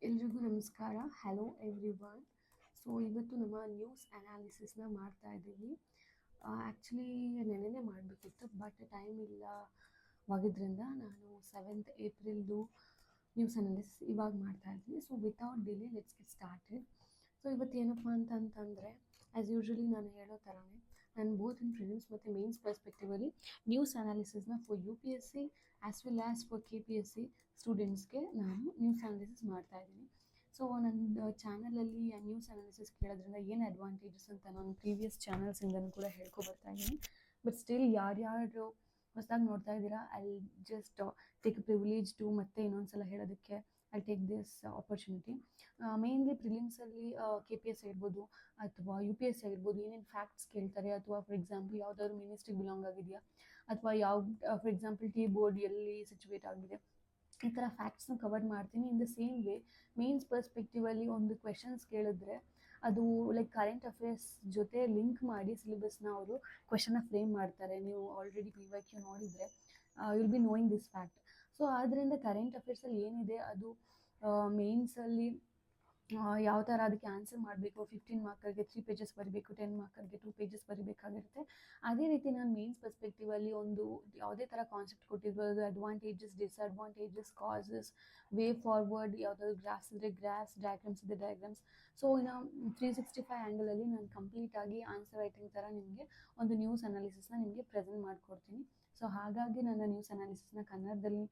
ಎಲ್ರಿಗೂ ನಮಸ್ಕಾರ. Hello everyone. So ಇವತ್ತು ನಮ್ಮ ನ್ಯೂಸ್ ಅನಾಲಿಸಿಸ್ನ ಮಾಡ್ತಾ ಇದ್ದೀವಿ. ಆ್ಯಕ್ಚುಲಿ ನೆನ್ನೆನೇ ಮಾಡಬೇಕಿತ್ತು, ಬಟ್ ಟೈಮ್ ಇಲ್ಲವಾಗಿದ್ದರಿಂದ ನಾನು 7th ಏಪ್ರಿಲ್ದು ನ್ಯೂಸ್ ಅನಾಲಿಸಿಸ್ ಇವಾಗ ಮಾಡ್ತಾ ಇದ್ದೀನಿ. So without delay let's get started. So ಇವತ್ತು ಏನಪ್ಪ ಅಂತಂತಂದರೆ, ಆ್ಯಸ್ ಯೂಶ್ವಲಿ ನಾನು ಹೇಳೋ ಥರನೇ ನಾನು ಬೋತ್ ಇನ್ ಪ್ರಿಲಿಮ್ಸ್ ಮತ್ತು ಮೇನ್ಸ್ ಪರ್ಸ್ಪೆಕ್ಟಿವಲ್ಲಿ ನ್ಯೂಸ್ ಅನಾಲಿಸಿಸ್ನ for U P S C as well as for K P S C ಸ್ಟೂಡೆಂಟ್ಸ್ಗೆ ನಾನು ನ್ಯೂಸ್ ಅನಾಲಿಸಿಸ್ ಮಾಡ್ತಾ ಇದ್ದೀನಿ. ಸೊ ನನ್ನ ಚಾನಲಲ್ಲಿ ನ್ಯೂಸ್ ಅನಾಲಿಸಿಸ್ ಕೇಳೋದ್ರಿಂದ ಏನು ಅಡ್ವಾಂಟೇಜಸ್ ಅಂತ ನಾನು ಪ್ರೀವಿಯಸ್ ಚಾನಲ್ಸಿಂದನೂ ಕೂಡ ಹೇಳ್ಕೊಬರ್ತಾ ಇದ್ದೀನಿ. ಬಟ್ ಸ್ಟಿಲ್ ಯಾರ್ಯಾರು ಹೊಸದಾಗಿ ನೋಡ್ತಾ ಇದ್ದೀರಾ, I just take privilege to ಮತ್ತೆ ಇನ್ನೊಂದು ಸಲ ಹೇಳೋದಕ್ಕೆ I take this opportunity. Mainly ಪ್ರಿಲಿಮ್ಸಲ್ಲಿ ಕೆ ಪಿ ಎಸ್ ಆಗಿರ್ಬೋದು ಅಥವಾ ಯು ಪಿ ಎಸ್ ಸಿ ಆಗಿರ್ಬೋದು, ಏನೇನು ಫ್ಯಾಕ್ಟ್ಸ್ ಕೇಳ್ತಾರೆ, ಅಥವಾ ಫಾರ್ ಎಕ್ಸಾಂಪಲ್ ಯಾವುದಾದ್ರು ಮಿನಿಸ್ಟ್ರಿಗೆ ಬಿಲಾಂಗ್ ಆಗಿದೆಯಾ, ಅಥವಾ ಯಾವ ಫಾರ್ ಎಕ್ಸಾಂಪಲ್ ಟೀ ಬೋರ್ಡ್ ಎಲ್ಲಿ ಸಿಚುವೇಟ್ ಆಗಿದೆ, ಈ ಥರ ಫ್ಯಾಕ್ಟ್ಸ್ನ ಕವರ್ ಮಾಡ್ತೀನಿ. In the same way mains perspectively ಒಂದು ಕ್ವೆಶನ್ಸ್ ಕೇಳಿದ್ರೆ ಅದು ಲೈಕ್ ಕರೆಂಟ್ ಅಫೇರ್ಸ್ ಜೊತೆ ಲಿಂಕ್ ಮಾಡಿ ಸಿಲೆಬಸ್ನ ಅವರು ಕ್ವೆಶನ್ನ ಫ್ರೇಮ್ ಮಾಡ್ತಾರೆ. ನೀವು ಆಲ್ರೆಡಿ PYQ ನೋಡಿದರೆ will be knowing this fact. So ಆದ್ದರಿಂದ ಕರೆಂಟ್ ಅಫೇರ್ಸಲ್ಲಿ ಏನಿದೆ ಅದು ಮೇನ್ಸಲ್ಲಿ ಯಾವ ಥರ ಅದಕ್ಕೆ ಆನ್ಸರ್ ಮಾಡಬೇಕು, 15 ಮಾರ್ಕರ್ಗೆ 3 ಪೇಜಸ್ ಬರೀಬೇಕು, 10 ಮಾರ್ಕರ್ಗೆ 2 ಪೇಜಸ್ ಬರೀಬೇಕಾಗಿರುತ್ತೆ. ಅದೇ ರೀತಿ ನಾನು ಮೇನ್ಸ್ ಪರ್ಸ್ಪೆಕ್ಟಿವಲ್ಲಿ ಒಂದು ಯಾವುದೇ ಥರ ಕಾನ್ಸೆಪ್ಟ್ ಕೊಟ್ಟಿರ್ಬೋದು, advantages, disadvantages, causes, way forward, ಯಾವುದಾದ್ರು ಗ್ರಾಫ್ಸ್ ಇದ್ದರೆ ಗ್ರಾಫ್ಸ್, ಡಯಾಗ್ರಾಮ್ಸ್ ಇದ್ದರೆ ಡಯಾಗ್ರಾಮ್ಸ್. ಸೊ ಇನ್ನು 365 ಆ್ಯಂಗಲಲ್ಲಿ ನಾನು ಕಂಪ್ಲೀಟಾಗಿ ಆನ್ಸರ್ ರೈಟಿಂಗ್ ಥರ ನಿಮಗೆ ಒಂದು ನ್ಯೂಸ್ ಅನಾಲಿಸಿಸ್ನ ನಿಮಗೆ ಪ್ರೆಸೆಂಟ್ ಮಾಡಿಕೊಡ್ತೀನಿ. ಸೊ ಹಾಗಾಗಿ ನನ್ನ ನ್ಯೂಸ್ ಅನಾಲಿಸಿಸ್ನ ಕನ್ನಡದಲ್ಲಿ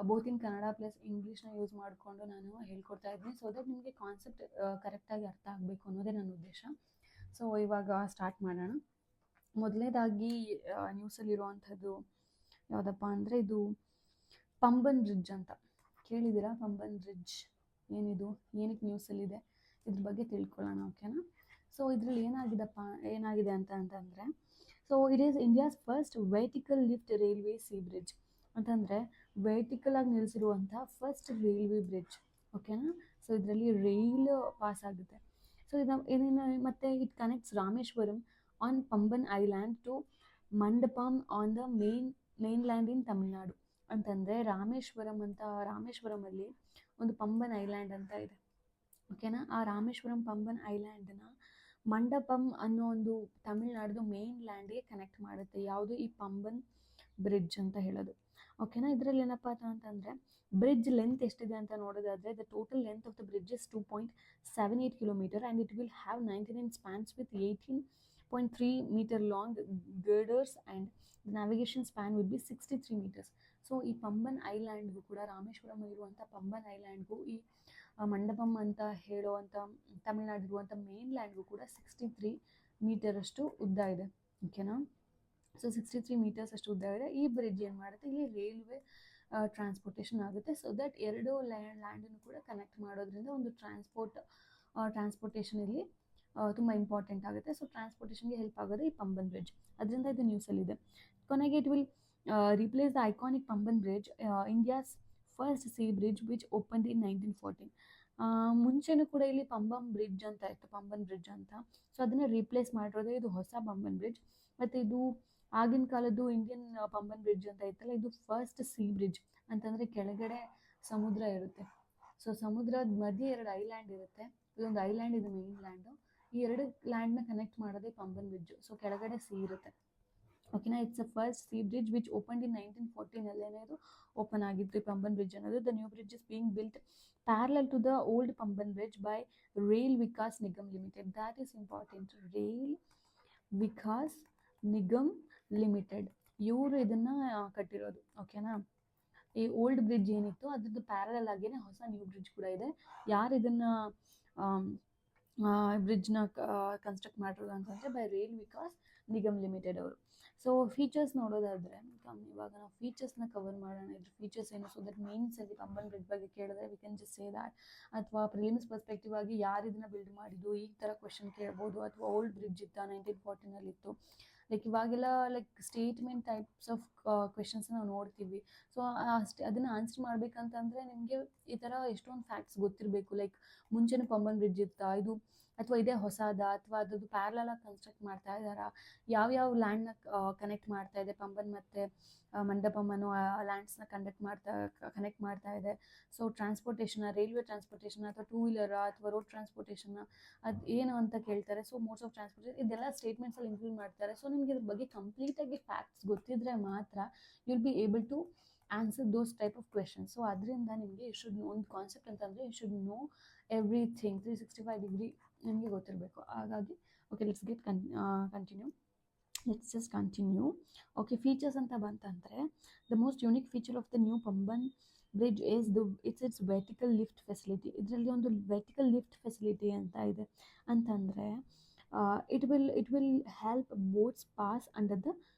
ಬೋತ್ ಇನ್ ಕನ್ನಡ ಪ್ಲಸ್ ಇಂಗ್ಲೀಷ್ನ ಯೂಸ್ ಮಾಡಿಕೊಂಡು ನಾನು ಹೇಳ್ಕೊಡ್ತಾ ಇದ್ದೀನಿ. ಸೊ ದಟ್ ನಿಮಗೆ ಕಾನ್ಸೆಪ್ಟ್ ಕರೆಕ್ಟಾಗಿ ಅರ್ಥ ಆಗಬೇಕು ಅನ್ನೋದೇ ನನ್ನ ಉದ್ದೇಶ. ಸೊ ಇವಾಗ ಸ್ಟಾರ್ಟ್ ಮಾಡೋಣ. ಮೊದಲನೇದಾಗಿ ನ್ಯೂಸಲ್ಲಿರುವಂಥದ್ದು ಯಾವುದಪ್ಪ ಅಂದರೆ, ಇದು ಪಂಬನ್ ಬ್ರಿಡ್ಜ್ ಅಂತ ಕೇಳಿದ್ದೀರಾ. ಪಂಬನ್ ಬ್ರಿಡ್ಜ್ ಏನಿದು, ಏನಕ್ಕೆ ನ್ಯೂಸಲ್ಲಿದೆ, ಇದ್ರ ಬಗ್ಗೆ ತಿಳ್ಕೊಳ್ಳೋಣ, ಓಕೆನಾ. ಸೊ ಇದರಲ್ಲಿ ಏನಾಗಿದೆ ಅಂತಂದರೆ, so it is India's first vertical lift railway sea bridge ಅಂತಂದರೆ ವರ್ಟಿಕಲ್ ಆಗಿ ನಿಲ್ಲಿಸಿರುವಂಥ ಫಸ್ಟ್ ರೈಲ್ವೆ ಬ್ರಿಡ್ಜ್, ಓಕೆನಾ. ಸೊ ಇದರಲ್ಲಿ ರೈಲ್ ಪಾಸ್ ಆಗುತ್ತೆ. ಸೊ ಇದನ್ನು ಮತ್ತು it connects Rameswaram on Pamban island to Mandapam on the mainland in Tamil Nadu. ಅಂತಂದರೆ ರಾಮೇಶ್ವರಮಲ್ಲಿ ಒಂದು ಪಂಬನ್ ಐಲ್ಯಾಂಡ್ ಅಂತ ಇದೆ, ಓಕೆನಾ. ಆ ರಾಮೇಶ್ವರಂ ಪಂಬನ್ ಐಲ್ಯಾಂಡನ್ನ ಮಂಡಪಂ ಅನ್ನೋ ಒಂದು ತಮಿಳ್ನಾಡ್ದು ಮೇನ್ ಲ್ಯಾಂಡ್ಗೆ ಕನೆಕ್ಟ್ ಮಾಡುತ್ತೆ. ಯಾವುದು ಈ ಪಂಬನ್ ಬ್ರಿಡ್ಜ್ ಅಂತ ಹೇಳೋದು, ಓಕೆನಾ. ಇದರಲ್ಲಿ ಏನಪ್ಪ ಅಂತಂದರೆ, ಬ್ರಿಡ್ಜ್ ಲೆಂತ್ ಎಷ್ಟಿದೆ ಅಂತ ನೋಡೋದಾದರೆ, the total length of the bridge is 2.78 kilometre and it will have 99 spans with 18.3 metre long girders and the navigation span will be 63 metres. So ಈ ಪಂಬನ್ ಐಲ್ಯಾಂಡ್ಗೂ ಕೂಡ, ರಾಮೇಶ್ವರಂ ಇರುವಂಥ ಪಂಬನ್ ಐಲ್ಯಾಂಡ್ಗೂ ಈ ಮಂಡಪಂ ಅಂತ ಹೇಳುವಂಥ ತಮಿಳ್ನಾಡಿರುವಂಥ ಮೇನ್ ಲ್ಯಾಂಡ್ಗೂ ಕೂಡ 63 ಮೀಟರಷ್ಟು ಉದ್ದ ಇದೆ, ಓಕೆನಾ. ಸೊ 63 ಮೀಟರ್ಸ್ ಅಷ್ಟು ಉದ್ದ ಇದೆ. ಈ ಬ್ರಿಡ್ಜ್ ಏನು ಮಾಡುತ್ತೆ, ಇಲ್ಲಿ ರೈಲ್ವೆ ಟ್ರಾನ್ಸ್ಪೋರ್ಟೇಷನ್ ಆಗುತ್ತೆ. ಸೊ ದಟ್ ಎರಡು ಲ್ಯಾಂಡನ್ನು ಕೂಡ ಕನೆಕ್ಟ್ ಮಾಡೋದ್ರಿಂದ ಒಂದು ಟ್ರಾನ್ಸ್ಪೋರ್ಟೇಷನ್ ಇಲ್ಲಿ ತುಂಬ ಇಂಪಾರ್ಟೆಂಟ್ ಆಗುತ್ತೆ. ಸೊ ಟ್ರಾನ್ಸ್ಪೋರ್ಟೇಷನ್ಗೆ ಹೆಲ್ಪ್ ಆಗೋದು ಈ ಪಂಬನ್ ಬ್ರಿಡ್ಜ್, ಅದರಿಂದ ಇದು ನ್ಯೂಸಲ್ಲಿದೆ. ಕೊನೆಗೆ it will replace the iconic Pamban bridge, India's first sea bridge which opened in 1914. ಮುಂಚೆನೂ ಕೂಡ ಇಲ್ಲಿ ಪಂಬನ್ ಬ್ರಿಡ್ಜ್ ಅಂತ ಇತ್ತು, ಪಂಬನ್ ಬ್ರಿಡ್ಜ್ ಅಂತ. ಸೊ ಅದನ್ನು ರೀಪ್ಲೇಸ್ ಮಾಡಿರೋದೇ ಇದು ಹೊಸ ಪಂಬನ್ ಬ್ರಿಡ್ಜ್. ಮತ್ತು ಇದು ಆಗಿನ ಕಾಲದ್ದು ಇಂಡಿಯನ್ ಪಂಬನ್ ಬ್ರಿಡ್ಜ್ ಅಂತ ಇತ್ತಲ್ಲ, ಇದು ಫಸ್ಟ್ ಸಿ ಬ್ರಿಡ್ಜ್. ಅಂತಂದರೆ ಕೆಳಗಡೆ ಸಮುದ್ರ ಇರುತ್ತೆ. ಸೊ ಸಮುದ್ರದ ಮಧ್ಯೆ 2 ಐಲ್ಯಾಂಡ್ ಇರುತ್ತೆ. ಇದೊಂದು ಐಲ್ಯಾಂಡ್, ಇದು ಮೇನ್ ಲ್ಯಾಂಡು. ಈ 2 ಲ್ಯಾಂಡ್ನ ಕನೆಕ್ಟ್ ಮಾಡೋದೇ ಪಂಬನ್ ಬ್ರಿಡ್ಜು. ಸೊ ಕೆಳಗಡೆ ಸಿ ಇರುತ್ತೆ, ಓಕೆನಾ. It's a first sea bridge which opened in 1914 ಇದು ಓಪನ್ ಆಗಿತ್ತು ಈ ಪಂಬನ್ ಬ್ರಿಡ್ಜ್ ಅನ್ನೋದು. The new bridge is being built parallel to the old Pamban bridge by Rail Vikas Nigam Limited. That is important. Rail Vikas Nigam Limited ಇವರು ಇದನ್ನು ಕಟ್ಟಿರೋದು, ಓಕೆನಾ. ಈ ಓಲ್ಡ್ ಬ್ರಿಡ್ಜ್ ಏನಿತ್ತು ಅದ್ರದ್ದು ಪ್ಯಾರಲಲ್ ಆಗೇನೆ ಹೊಸ ನ್ಯೂ ಬ್ರಿಡ್ಜ್ ಕೂಡ ಇದೆ. ಯಾರು ಇದನ್ನು ಬ್ರಿಡ್ಜ್ನ ಕನ್ಸ್ಟ್ರಕ್ಟ್ ಮಾಡಿರೋದು ಅಂತಂದರೆ by Rail Vikas Nigam limited ಅವರು. ಸೊ ಫೀಚರ್ಸ್ ನೋಡೋದಾದರೆ, ಇವಾಗ ನಾವು ಫೀಚರ್ಸ್ನ ಕವರ್ ಮಾಡೋಣ. ಇದ್ರ ಫೀಚರ್ಸ್ ಏನು, ಸೊ ದಟ್ ಮೇನ್ಸಲ್ಲಿ ಪಂಬನ್ ಬ್ರಿಡ್ಜ್ ಬಗ್ಗೆ ಕೇಳಿದ್ರೆ we can just say that. ಅಥವಾ ಪ್ರಿಲಿಮ್ಸ್ ಪರ್ಸ್ಪೆಕ್ಟಿವ್ ಆಗಿ ಯಾರು ಇದನ್ನು ಬಿಲ್ಡ್ ಮಾಡಿದ್ದು, ಈ ಥರ ಕ್ವೆಶನ್ ಕೇಳ್ಬೋದು. ಅಥವಾ ಓಲ್ಡ್ ಬ್ರಿಡ್ಜ್ ಇತ್ತಾ, 1914 ಲೈಕ್ ಇವಾಗೆಲ್ಲ like statement types of questions ನಾವು ನೋಡ್ತೀವಿ. ಸೊ ಅದನ್ನು ಆನ್ಸರ್ ಮಾಡಬೇಕಂತಂದರೆ ನಿಮಗೆ ಈ ಥರ ಎಷ್ಟೊಂದು ಫ್ಯಾಕ್ಟ್ಸ್ ಗೊತ್ತಿರಬೇಕು. ಲೈಕ್ ಮುಂಚೆನೂ ಪಂಬನ್ ಬ್ರಿಡ್ಜ್ ಇತ್ತಾ, ಇದು ಅಥವಾ ಇದೇ ಹೊಸದ, ಅಥವಾ ಅದ್ರದ್ದು ಪ್ಯಾರಲಲ್ ಆಗಿ ಕನ್ಸ್ಟ್ರಕ್ಟ್ ಮಾಡ್ತಾ ಇದ್ದಾರಾ, ಯಾವ್ಯಾವ ಲ್ಯಾಂಡ್ನ ಕನೆಕ್ಟ್ ಮಾಡ್ತಾ ಇದೆ ಪಂಬನ್ ಮತ್ತು ಮಂಡಪಮ್ ಅನ್ನೋ ಲ್ಯಾಂಡ್ಸ್ನ ಕನೆಕ್ಟ್ ಮಾಡ್ತಾ ಇದೆ. ಸೊ ಟ್ರಾನ್ಸ್ಪೋರ್ಟೇಷನ್, ರೈಲ್ವೆ ಟ್ರಾನ್ಸ್ಪೋರ್ಟೇಷನ್ ಅಥವಾ ಟೂ ವೀಲರ್ ಅಥವಾ ರೋಡ್ ಟ್ರಾನ್ಸ್ಪೋರ್ಟೇಷನ್, ಅದು ಏನು ಅಂತ ಕೇಳ್ತಾರೆ. ಸೊ ಮೋಡ್ಸ್ ಆಫ್ ಟ್ರಾನ್ಸ್ಪೋರ್ಟೇಷನ್ ಇದೆಲ್ಲ ಸ್ಟೇಟ್ಮೆಂಟ್ಸಲ್ಲಿ ಇನ್ಕ್ಲೂಡ್ ಮಾಡ್ತಾರೆ. ಸೊ ನಿಮ್ಗೆ ಇದ್ರ ಬಗ್ಗೆ ಕಂಪ್ಲೀಟಾಗಿ ಫ್ಯಾಕ್ಟ್ಸ್ ಗೊತ್ತಿದ್ರೆ ಮಾತ್ರ you will be able to answer those type of questions. So ಅದರಿಂದ ನಿಮಗೆ ಯು ಶುಡ್ ನೋ ಒಂದು ಕಾನ್ಸೆಪ್ಟ್ ಅಂತಂದರೆ you should know everything 365 degree ನಿಮಗೆ ಗೊತ್ತಿರಬೇಕು. ಹಾಗಾಗಿ okay, continue. Let's just continue. Okay, features ಅಂತ ಬಂತಂದರೆ the most unique feature of the new Pamban bridge is it's vertical lift facility. ಇದರಲ್ಲಿ ಒಂದು ವೆರ್ಟಿಕಲ್ ಲಿಫ್ಟ್ ಫೆಸಿಲಿಟಿ ಅಂತ ಇದೆ. ಅಂತಂದರೆ it will help boats pass under the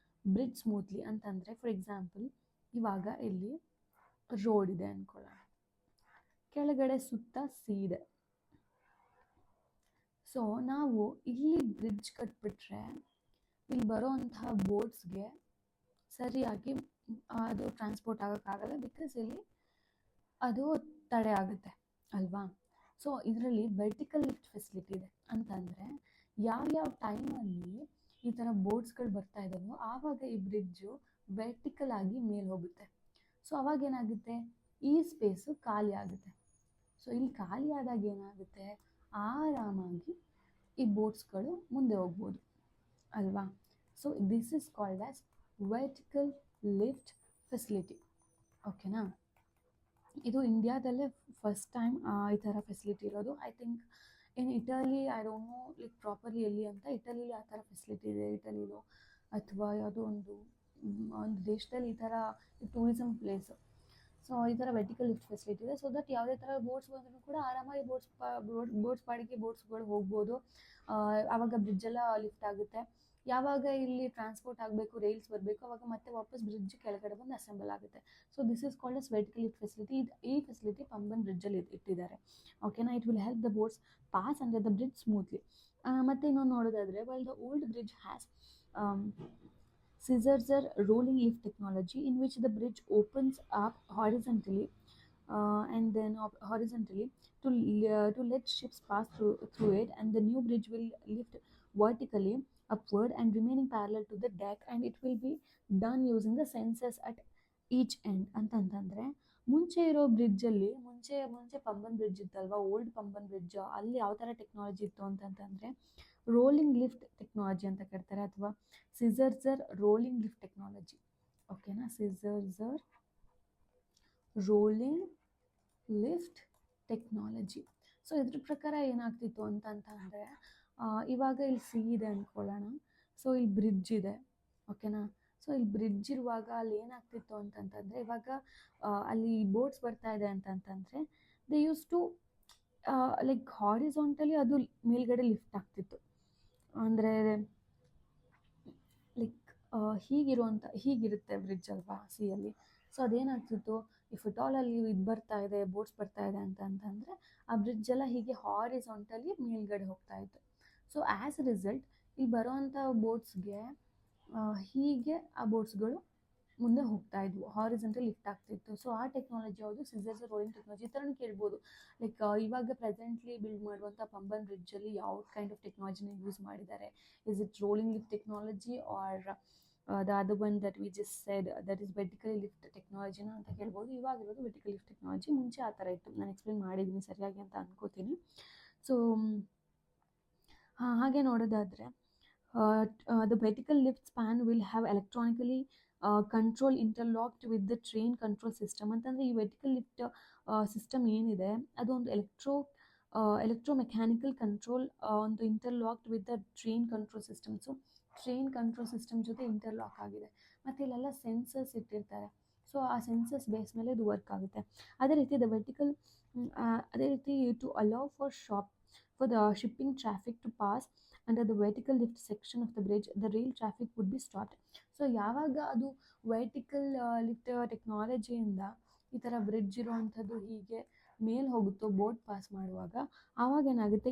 bridge smoothly. ಅಂತಂದರೆ for example, ಇವಾಗ ಇಲ್ಲಿ ರೋಡ್ ಇದೆ ಅಂದ್ಕೊಳ್ಳೋಣ, ಕೆಳಗಡೆ ಸುತ್ತ ಸೀದೆ. ಸೊ ನಾವು ಇಲ್ಲಿ ಬ್ರಿಡ್ಜ್ ಕಟ್ಬಿಟ್ರೆ ಇಲ್ಲಿ ಬರೋವಂತಹ ಬೋಟ್ಸ್ಗೆ ಸರಿಯಾಗಿ ಅದು ಟ್ರಾನ್ಸ್ಪೋರ್ಟ್ ಆಗೋಕ್ಕಾಗಲ್ಲ, ಬಿಕಾಸ್ ಇಲ್ಲಿ ಅದು ತಡೆ ಆಗುತ್ತೆ ಅಲ್ವಾ. ಸೊ ಇದರಲ್ಲಿ ವೆರ್ಟಿಕಲ್ ಲಿಫ್ಟ್ ಫೆಸಿಲಿಟಿ ಇದೆ. ಅಂತಂದರೆ ಯಾವ್ಯಾವ ಟೈಮಲ್ಲಿ ಈ ಥರ ಬೋಟ್ಸ್ಗಳು ಬರ್ತಾ ಇದ್ದಾವೋ ಆವಾಗ ಈ ಬ್ರಿಡ್ಜು ವೆರ್ಟಿಕಲ್ ಆಗಿ ಮೇಲೆ ಹೋಗುತ್ತೆ. ಸೊ ಅವಾಗ ಏನಾಗುತ್ತೆ, ಈ ಸ್ಪೇಸು ಖಾಲಿ ಆಗುತ್ತೆ. ಸೊ ಇಲ್ಲಿ ಖಾಲಿ ಆದಾಗ ಏನಾಗುತ್ತೆ, ಆರಾಮಾಗಿ ಈ ಬೋಟ್ಸ್ಗಳು ಮುಂದೆ ಹೋಗ್ಬೋದು ಅಲ್ವಾ. So this is called as vertical lift facility. ಓಕೆನಾ. ಇದು ಇಂಡಿಯಾದಲ್ಲೇ ಫಸ್ಟ್ ಟೈಮ್ ಈ ಥರ ಫೆಸಿಲಿಟಿ ಇರೋದು. I think in Italy, I don't know like properly ಎಲ್ಲಿ ಅಂತ, ಇಟಲಿಲಿ ಆ ಥರ ಫೆಸಿಲಿಟಿ ಇದೆ, ಇಟಲಿಲೋ ಅಥವಾ ಯಾವುದೋ ಒಂದು ದೇಶದಲ್ಲಿ ಈ ಥರ ಟೂರಿಸಮ್ ಪ್ಲೇಸು. ಸೊ ಈ ಥರ ವೆರ್ಟಿಕಲ್ ಲಿಫ್ಟ್ ಫೆಸಿಲಿಟಿ ಇದೆ. ಸೊ ದಟ್ ಯಾವುದೇ ಥರ ಬೋಟ್ಸ್ ಬಂದರೂ ಕೂಡ ಆರಾಮಾಗಿ ಬೋಟ್ಸ್ ಪಾಡಿಗೆ ಬೋಟ್ಸ್ಗಳು ಹೋಗ್ಬೋದು. ಆವಾಗ ಬ್ರಿಡ್ಜೆಲ್ಲ ಲಿಫ್ಟ್ ಆಗುತ್ತೆ. ಯಾವಾಗ ಇಲ್ಲಿ ಟ್ರಾನ್ಸ್ಪೋರ್ಟ್ ಆಗಬೇಕು, ರೈಲ್ಸ್ ಬರಬೇಕು, ಆವಾಗ ಮತ್ತೆ ವಾಪಸ್ ಬ್ರಿಡ್ಜ್ ಕೆಳಗಡೆ ಬಂದು ಅಸೆಂಬಲ್ ಆಗುತ್ತೆ. So this is called as vertical lift facility. ಈ ಫೆಸಿಲಿಟಿ ಪಂಬನ್ ಬ್ರಿಡ್ಜಲ್ಲಿ ಇಟ್ಟಿದ್ದಾರೆ. ಓಕೆನಾ. It will help the boats pass under the bridge smoothly. ಮತ್ತು ಇನ್ನೊಂದು ನೋಡೋದಾದರೆ, while the old bridge has scissor rolling lift technology in which the bridge opens up horizontally and then horizontally to let ships pass through it, and the new bridge will lift vertically upward and remaining parallel to the deck, and it will be done using the sensors at each end. ಅಂತಂತಂದರೆ ಮುಂಚೆ ಇರೋ ಬ್ರಿಡ್ಜಲ್ಲಿ ಮುಂಚೆ Pamban bridge ಇತ್ತಲ್ವ, old Pamban bridge, ಅಲ್ಲಿ ಯಾವ ಥರ technology ಇತ್ತು ಅಂತಂತಂದರೆ ರೋಲಿಂಗ್ ಲಿಫ್ಟ್ ಟೆಕ್ನಾಲಜಿ ಅಂತ ಕರೀತಾರೆ, ಅಥವಾ ಸಿಸರ್ಸರ್ ರೋಲಿಂಗ್ ಲಿಫ್ಟ್ ಟೆಕ್ನಾಲಜಿ. ಓಕೆನಾ. ಸಿಸರ್ಸರ್ ರೋಲಿಂಗ್ ಲಿಫ್ಟ್ ಟೆಕ್ನಾಲಜಿ. ಸೊ ಇದ್ರ ಪ್ರಕಾರ ಏನಾಗ್ತಿತ್ತು ಅಂತಂತಂದರೆ, ಇವಾಗ ಇಲ್ಲಿ ಸಿ ಇದೆ ಅಂದ್ಕೊಳ್ಳೋಣ. ಸೊ ಇಲ್ಲಿ ಬ್ರಿಡ್ಜ್ ಇದೆ. ಓಕೆನಾ. ಸೊ ಇಲ್ಲಿ ಬ್ರಿಡ್ಜ್ ಇರುವಾಗ ಅಲ್ಲಿ ಏನಾಗ್ತಿತ್ತು ಅಂತಂತಂದರೆ, ಇವಾಗ ಅಲ್ಲಿ ಬೋಟ್ಸ್ ಬರ್ತಾ ಇದೆ ಅಂತಂತಂದರೆ they use to like horizontally ಅದು ಮೇಲ್ಗಡೆ ಲಿಫ್ಟ್ ಆಗ್ತಿತ್ತು. ಅಂದರೆ ಲೈಕ್ ಹೀಗಿರುತ್ತೆ ಬ್ರಿಡ್ಜ್ ಅಲ್ವಾ ಸಿಯಲ್ಲಿ. ಸೊ ಅದೇನಾಗ್ತಿತ್ತು, ಇಫ್ ಇಟ್ ಆಲ್ ಅಲ್ಲಿ ಇದು ಬರ್ತಾ ಇದೆ, ಬೋಟ್ಸ್ ಬರ್ತಾ ಇದೆ ಅಂತಂತಂದರೆ ಆ ಬ್ರಿಡ್ಜೆಲ್ಲ ಹೀಗೆ ಹಾರಿಸಾಂಟಲಿ ಮೇಲ್ಗಡೆ ಹೋಗ್ತಾ ಇತ್ತು. ಸೊ ಆ್ಯಸ್ ಅ ರಿಸಲ್ಟ್ ಇಲ್ಲಿ ಬರೋವಂಥ ಬೋಟ್ಸ್ಗೆ ಹೀಗೆ ಆ ಬೋಟ್ಸ್ಗಳು ಮುಂದೆ ಹೋಗ್ತಾ ಇದ್ವು, ಹಾರಿಸಾಂಟಲ್ ಲಿಫ್ಟ್ ಆಗ್ತಿತ್ತು. ಸೊ ಆ ಟೆಕ್ನಾಲಜಿ ಯಾವುದು, ಸಿಸರ್ಸರ್ ರೋಲಿಂಗ್ ಟೆಕ್ನಾಲಜಿ. ಈ ಥರನೂ ಕೇಳ್ಬೋದು, ಲೈಕ್ ಇವಾಗ ಪ್ರೆಸೆಂಟ್ಲಿ ಬಿಲ್ಡ್ ಮಾಡುವಂಥ ಪಂಬನ್ ಬ್ರಿಡ್ಜಲ್ಲಿ ಯಾವ ಕೈಂಡ್ ಆಫ್ ಟೆಕ್ನಾಲಜಿನ ಯೂಸ್ ಮಾಡಿದ್ದಾರೆ. Is it rolling lift technology or the other one that we just said that is vertical lift ಟೆಕ್ನಾಲಜಿನ ಅಂತ ಕೇಳ್ಬೋದು. ಇವಾಗಿರೋದು ವೆರ್ಟಿಕಲ್ ಲಿಫ್ಟ್ ಟೆಕ್ನಾಲಜಿ. ಮುಂಚೆ ಆ ಥರ ಇತ್ತು. ನಾನು ಎಕ್ಸ್ಪ್ಲೇನ್ ಮಾಡಿದ್ದೀನಿ ಸರಿಯಾಗಿ ಅಂತ ಅನ್ಕೋತೀನಿ. ಸೊ ಹಾಗೆ ನೋಡೋದಾದರೆ the vertical lift span will have electronically control interlocked with the train control system. ಅಂತಂದರೆ ಈ ವೆರ್ಟಿಕಲ್ ಲಿಫ್ಟ್ ಸಿಸ್ಟಮ್ ಏನಿದೆ ಅದು ಒಂದು ಎಲೆಕ್ಟ್ರೋಮೆಕ್ಯಾನಿಕಲ್ ಕಂಟ್ರೋಲ್ ಒಂದು interlocked with the train control system. So train control system ಜೊತೆ ಇಂಟರ್ಲಾಕ್ ಆಗಿದೆ. ಮತ್ತು ಇಲ್ಲೆಲ್ಲ ಸೆನ್ಸರ್ಸ್ ಇಟ್ಟಿರ್ತಾರೆ. ಸೊ ಆ ಸೆನ್ಸರ್ಸ್ ಬೇಸ್ ಮೇಲೆ ಇದು ವರ್ಕ್ ಆಗುತ್ತೆ. ಅದೇ ರೀತಿ ಅದೇ ರೀತಿ to allow for the shipping traffic to pass under the vertical lift section of the bridge, the rail traffic would be stopped. So ಯಾವಾಗ ಅದು ವರ್ಟಿಕಲ್ ಲಿಫ್ಟ್ ಟೆಕ್ನಾಲಜಿಯಿಂದ ಈ ಥರ ಬ್ರಿಡ್ಜ್ ಇರೋವಂಥದ್ದು ಹೀಗೆ ಮೇಲೆ ಹೋಗುತ್ತೋ ಬೋಟ್ ಪಾಸ್ ಮಾಡುವಾಗ, ಆವಾಗ ಏನಾಗುತ್ತೆ,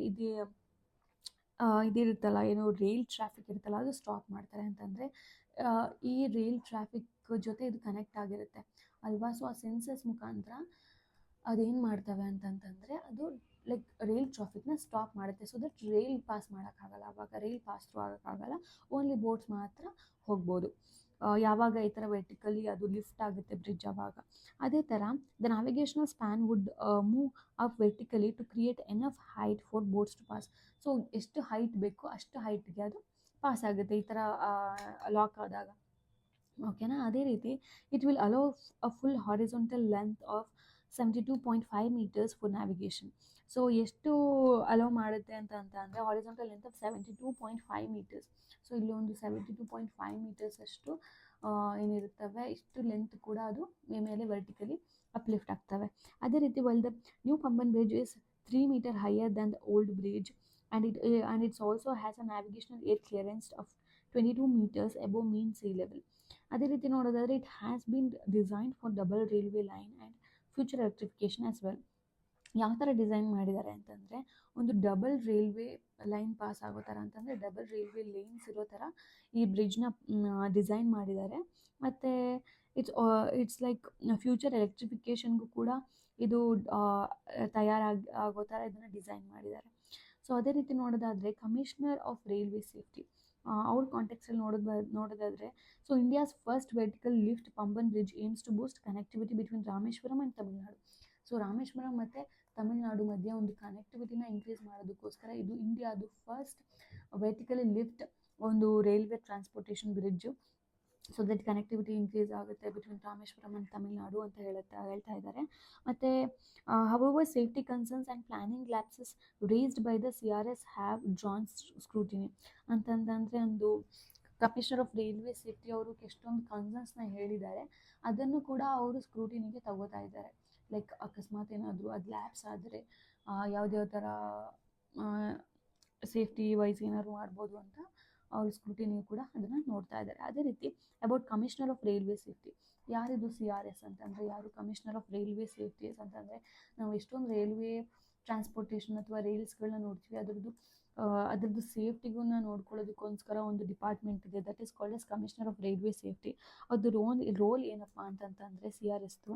ಇದಿರುತ್ತಲ್ಲ ಏನೋ ರೈಲ್ ಟ್ರಾಫಿಕ್ ಇರುತ್ತಲ್ಲ ಅದು ಸ್ಟಾಪ್ ಮಾಡ್ತಾರೆ. ಅಂತಂದರೆ ಈ ರೈಲ್ ಟ್ರಾಫಿಕ್ ಜೊತೆ ಇದು ಕನೆಕ್ಟ್ ಆಗಿರುತ್ತೆ ಅಲ್ವಾ. ಸೊ ಆ ಸೆನ್ಸರ್ಸ್ ಮುಖಾಂತರ ಅದೇನು ಮಾಡ್ತವೆ ಅಂತಂತಂದರೆ ಅದು ಲೈಕ್ ರೈಲ್ ಟ್ರಾಫಿಕ್ನ ಸ್ಟಾಪ್ ಮಾಡುತ್ತೆ. ಸೊ ದಟ್ ರೈಲ್ ಪಾಸ್ ಮಾಡೋಕ್ಕಾಗಲ್ಲ, ಆವಾಗ ರೈಲ್ ಪಾಸ್ ಥ್ರೂ ಆಗೋಕ್ಕಾಗಲ್ಲ, ಓನ್ಲಿ ಬೋಟ್ಸ್ ಮಾತ್ರ ಹೋಗ್ಬೋದು. ಯಾವಾಗ ಈ ಥರ ವರ್ಟಿಕಲಿ ಅದು ಲಿಫ್ಟ್ ಆಗುತ್ತೆ ಬ್ರಿಡ್ಜ್ ಆವಾಗ. ಅದೇ ಥರ the navigational span would move up vertically to create enough height for boats to pass. So ಎಷ್ಟು ಹೈಟ್ ಬೇಕೋ ಅಷ್ಟು ಹೈಟ್ಗೆ ಅದು ಪಾಸ್ ಆಗುತ್ತೆ ಈ ಥರ ಲಾಕ್ ಆದಾಗ, ಓಕೆನಾ. ಅದೇ ರೀತಿ it will hello a full horizontal length of 72.5 meters for navigation. So ಎಷ್ಟು ಅಲೋ ಮಾಡುತ್ತೆ ಅಂತ ಅಂದರೆ horizontal length of 72.5 meters. So ಇಲ್ಲಿ ಒಂದು 72.5 meters ಅಷ್ಟು ಏನಿರುತ್ತವೆ, ಇಷ್ಟು ಲೆಂತ್ ಕೂಡ ಅದು ಮೇಲೆ ವರ್ಟಿಕಲಿ ಅಪ್ಲಿಫ್ಟ್ ಆಗ್ತವೆ. ಅದೇ ರೀತಿ the new Pamban bridge is 3 meter higher than the old bridge, and it also has a navigational air clearance of 22 meters above mean sea level. ಅದೇ ರೀತಿ ನೋಡೋದಾದರೆ it has been designed for double railway line and future electrification as well. ಯಾವ ಥರ design ಮಾಡಿದ್ದಾರೆ ಅಂತಂದರೆ, ಒಂದು double railway line pass ಆಗೋ ಥರ ಅಂತಂದರೆ ಡಬಲ್ ರೈಲ್ವೆ ಲೇನ್ಸ್ ಇರೋ ಥರ ಈ ಬ್ರಿಡ್ಜ್ನ ಡಿಸೈನ್ ಮಾಡಿದ್ದಾರೆ. ಮತ್ತು ಇಟ್ಸ್ ಲೈಕ್ ಫ್ಯೂಚರ್ ಎಲೆಕ್ಟ್ರಿಫಿಕೇಷನ್ಗೂ ಕೂಡ ಇದು ಆಗೋ ಥರ ಇದನ್ನು ಡಿಸೈನ್ ಮಾಡಿದ್ದಾರೆ. ಸೊ ಅದೇ ರೀತಿ ನೋಡೋದಾದರೆ ಕಮಿಷನರ್ ಆಫ್ ರೈಲ್ವೆ ಸೇಫ್ಟಿ ಅವ್ರ ಕಾಂಟೆಕ್ಸಲ್ಲಿ ನೋಡೋದಾದರೆ, so India's first vertical lift Pamban bridge aims to Boost connectivity between Rameswaram and Tamil Nadu. So Rameswaram ಮತ್ತು ತಮಿಳ್ನಾಡು ಮಧ್ಯೆ ಒಂದು ಕನೆಕ್ಟಿವಿಟಿನ ಇನ್ಕ್ರೀಸ್ ಮಾಡೋದಕ್ಕೋಸ್ಕರ ಇದು ಇಂಡಿಯಾದು ಫಸ್ಟ್ ವರ್ಟಿಕಲಿ ಲಿಫ್ಟ್ ಒಂದು railway transportation bridge. So that connectivity increase ಆಗುತ್ತೆ ಬಿಟ್ವೀನ್ ರಾಮೇಶ್ವರಂ ಆ್ಯಂಡ್ ತಮಿಳ್ನಾಡು ಅಂತ ಹೇಳ್ತಾ ಇದ್ದಾರೆ. ಮತ್ತು however safety concerns and planning lapses raised by the CRS have drawn scrutiny ಅಂತಂದರೆ ಒಂದು ಕಮಿಷನರ್ ಆಫ್ ರೈಲ್ವೆ ಸೇಫ್ಟಿ ಅವರು ಎಷ್ಟೊಂದು ಕನ್ಸರ್ನ್ಸ್ನ ಹೇಳಿದ್ದಾರೆ, ಅದನ್ನು ಕೂಡ ಅವರು ಸ್ಕ್ರೂಟಿನಿಗೆ ತಗೋತಾ ಇದ್ದಾರೆ. ಲೈಕ್ ಅಕಸ್ಮಾತ್ ಏನಾದರೂ ಅದು ಲ್ಯಾಬ್ಸ್ ಆದರೆ ಯಾವುದ್ಯಾವ ಥರ ಸೇಫ್ಟಿ ವೈಸ್ ಏನಾದ್ರು ಮಾಡ್ಬೋದು ಅಂತ ಅವ್ರ ಸ್ಕ್ರೂಟಿನಿ ಕೂಡ ಅದನ್ನು ನೋಡ್ತಾ ಇದ್ದಾರೆ. ಅದೇ ರೀತಿ about commissioner of railway safety, ಯಾರಿದು CRS ಅಂತಂದರೆ ಯಾರು ಕಮಿಷನರ್ ಆಫ್ ರೈಲ್ವೆ ಸೇಫ್ಟೀಸ್ ಅಂತಂದರೆ, ನಾವು ಎಷ್ಟೊಂದು ರೈಲ್ವೆ ಟ್ರಾನ್ಸ್ಪೋರ್ಟೇಷನ್ ಅಥವಾ ರೈಲ್ಸ್ಗಳನ್ನ ನೋಡ್ತೀವಿ, ಅದರದ್ದು ಸೇಫ್ಟಿಗೂ ನೋಡ್ಕೊಳ್ಳೋದಕ್ಕೋಸ್ಕರ ಒಂದು ಡಿಪಾರ್ಟ್ಮೆಂಟ್ ಇದೆ, that is called as commissioner of railway safety. ಅದು ರೋಲ್ ಏನಪ್ಪ ಅಂತಂತಂದರೆ CRSದು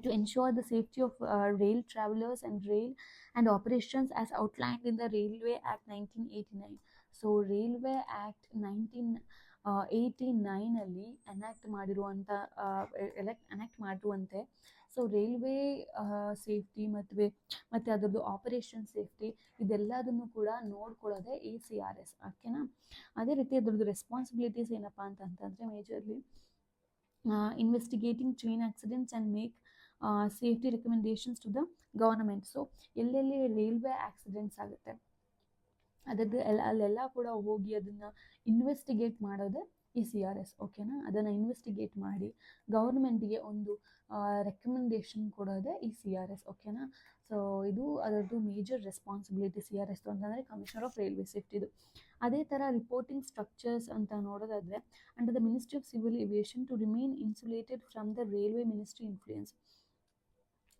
to ensure the safety of rail travelers and operations as outlined in the Railway Act 1989. So railway act 1989 enact ಮಾಡಿರುವಂತೆ so railway safety ಮತ್ತು ಅದರದ್ದು operation safety ಇದೆಲ್ಲದನ್ನು ಕೂಡ ನೋಡ್ಕೊಳ್ಳೋದೇ ಈ CRS, ಓಕೆನಾ. ಅದೇ ರೀತಿ ಅದರದ್ದು ರೆಸ್ಪಾನ್ಸಿಬಿಲಿಟೀಸ್ ಏನಪ್ಪ ಅಂತಂತಂದರೆ majorly investigating train accidents and make safety recommendations to the government. So ಎಲ್ಲೆಲ್ಲಿ ರೈಲ್ವೆ ಆಕ್ಸಿಡೆಂಟ್ಸ್ ಆಗುತ್ತೆ ಅದಕ್ಕೆ ಅಲ್ಲೆಲ್ಲ ಕೂಡ ಹೋಗಿ ಅದನ್ನು ಇನ್ವೆಸ್ಟಿಗೇಟ್ ಮಾಡೋದೇ ಈ CRS, ಓಕೆನಾ. ಅದನ್ನು ಇನ್ವೆಸ್ಟಿಗೇಟ್ ಮಾಡಿ ಗೌರ್ಮೆಂಟಿಗೆ ಒಂದು ರೆಕಮೆಂಡೇಷನ್ ಕೊಡೋದೇ ಈ CRS, ಓಕೆನಾ. ಸೊ ಇದು ಅದರದ್ದು ಮೇಜರ್ ರೆಸ್ಪಾನ್ಸಿಬಿಲಿಟಿ CRS ಅಂತಂದರೆ ಕಮಿಷನರ್ ಆಫ್ ರೈಲ್ವೆ ಸೇಫ್ಟಿದು. ಅದೇ ಥರ ರಿಪೋರ್ಟಿಂಗ್ ಸ್ಟ್ರಕ್ಚರ್ಸ್ ಅಂತ ನೋಡೋದಾದರೆ under the ministry of civil aviation to remain insulated from the railway ministry influence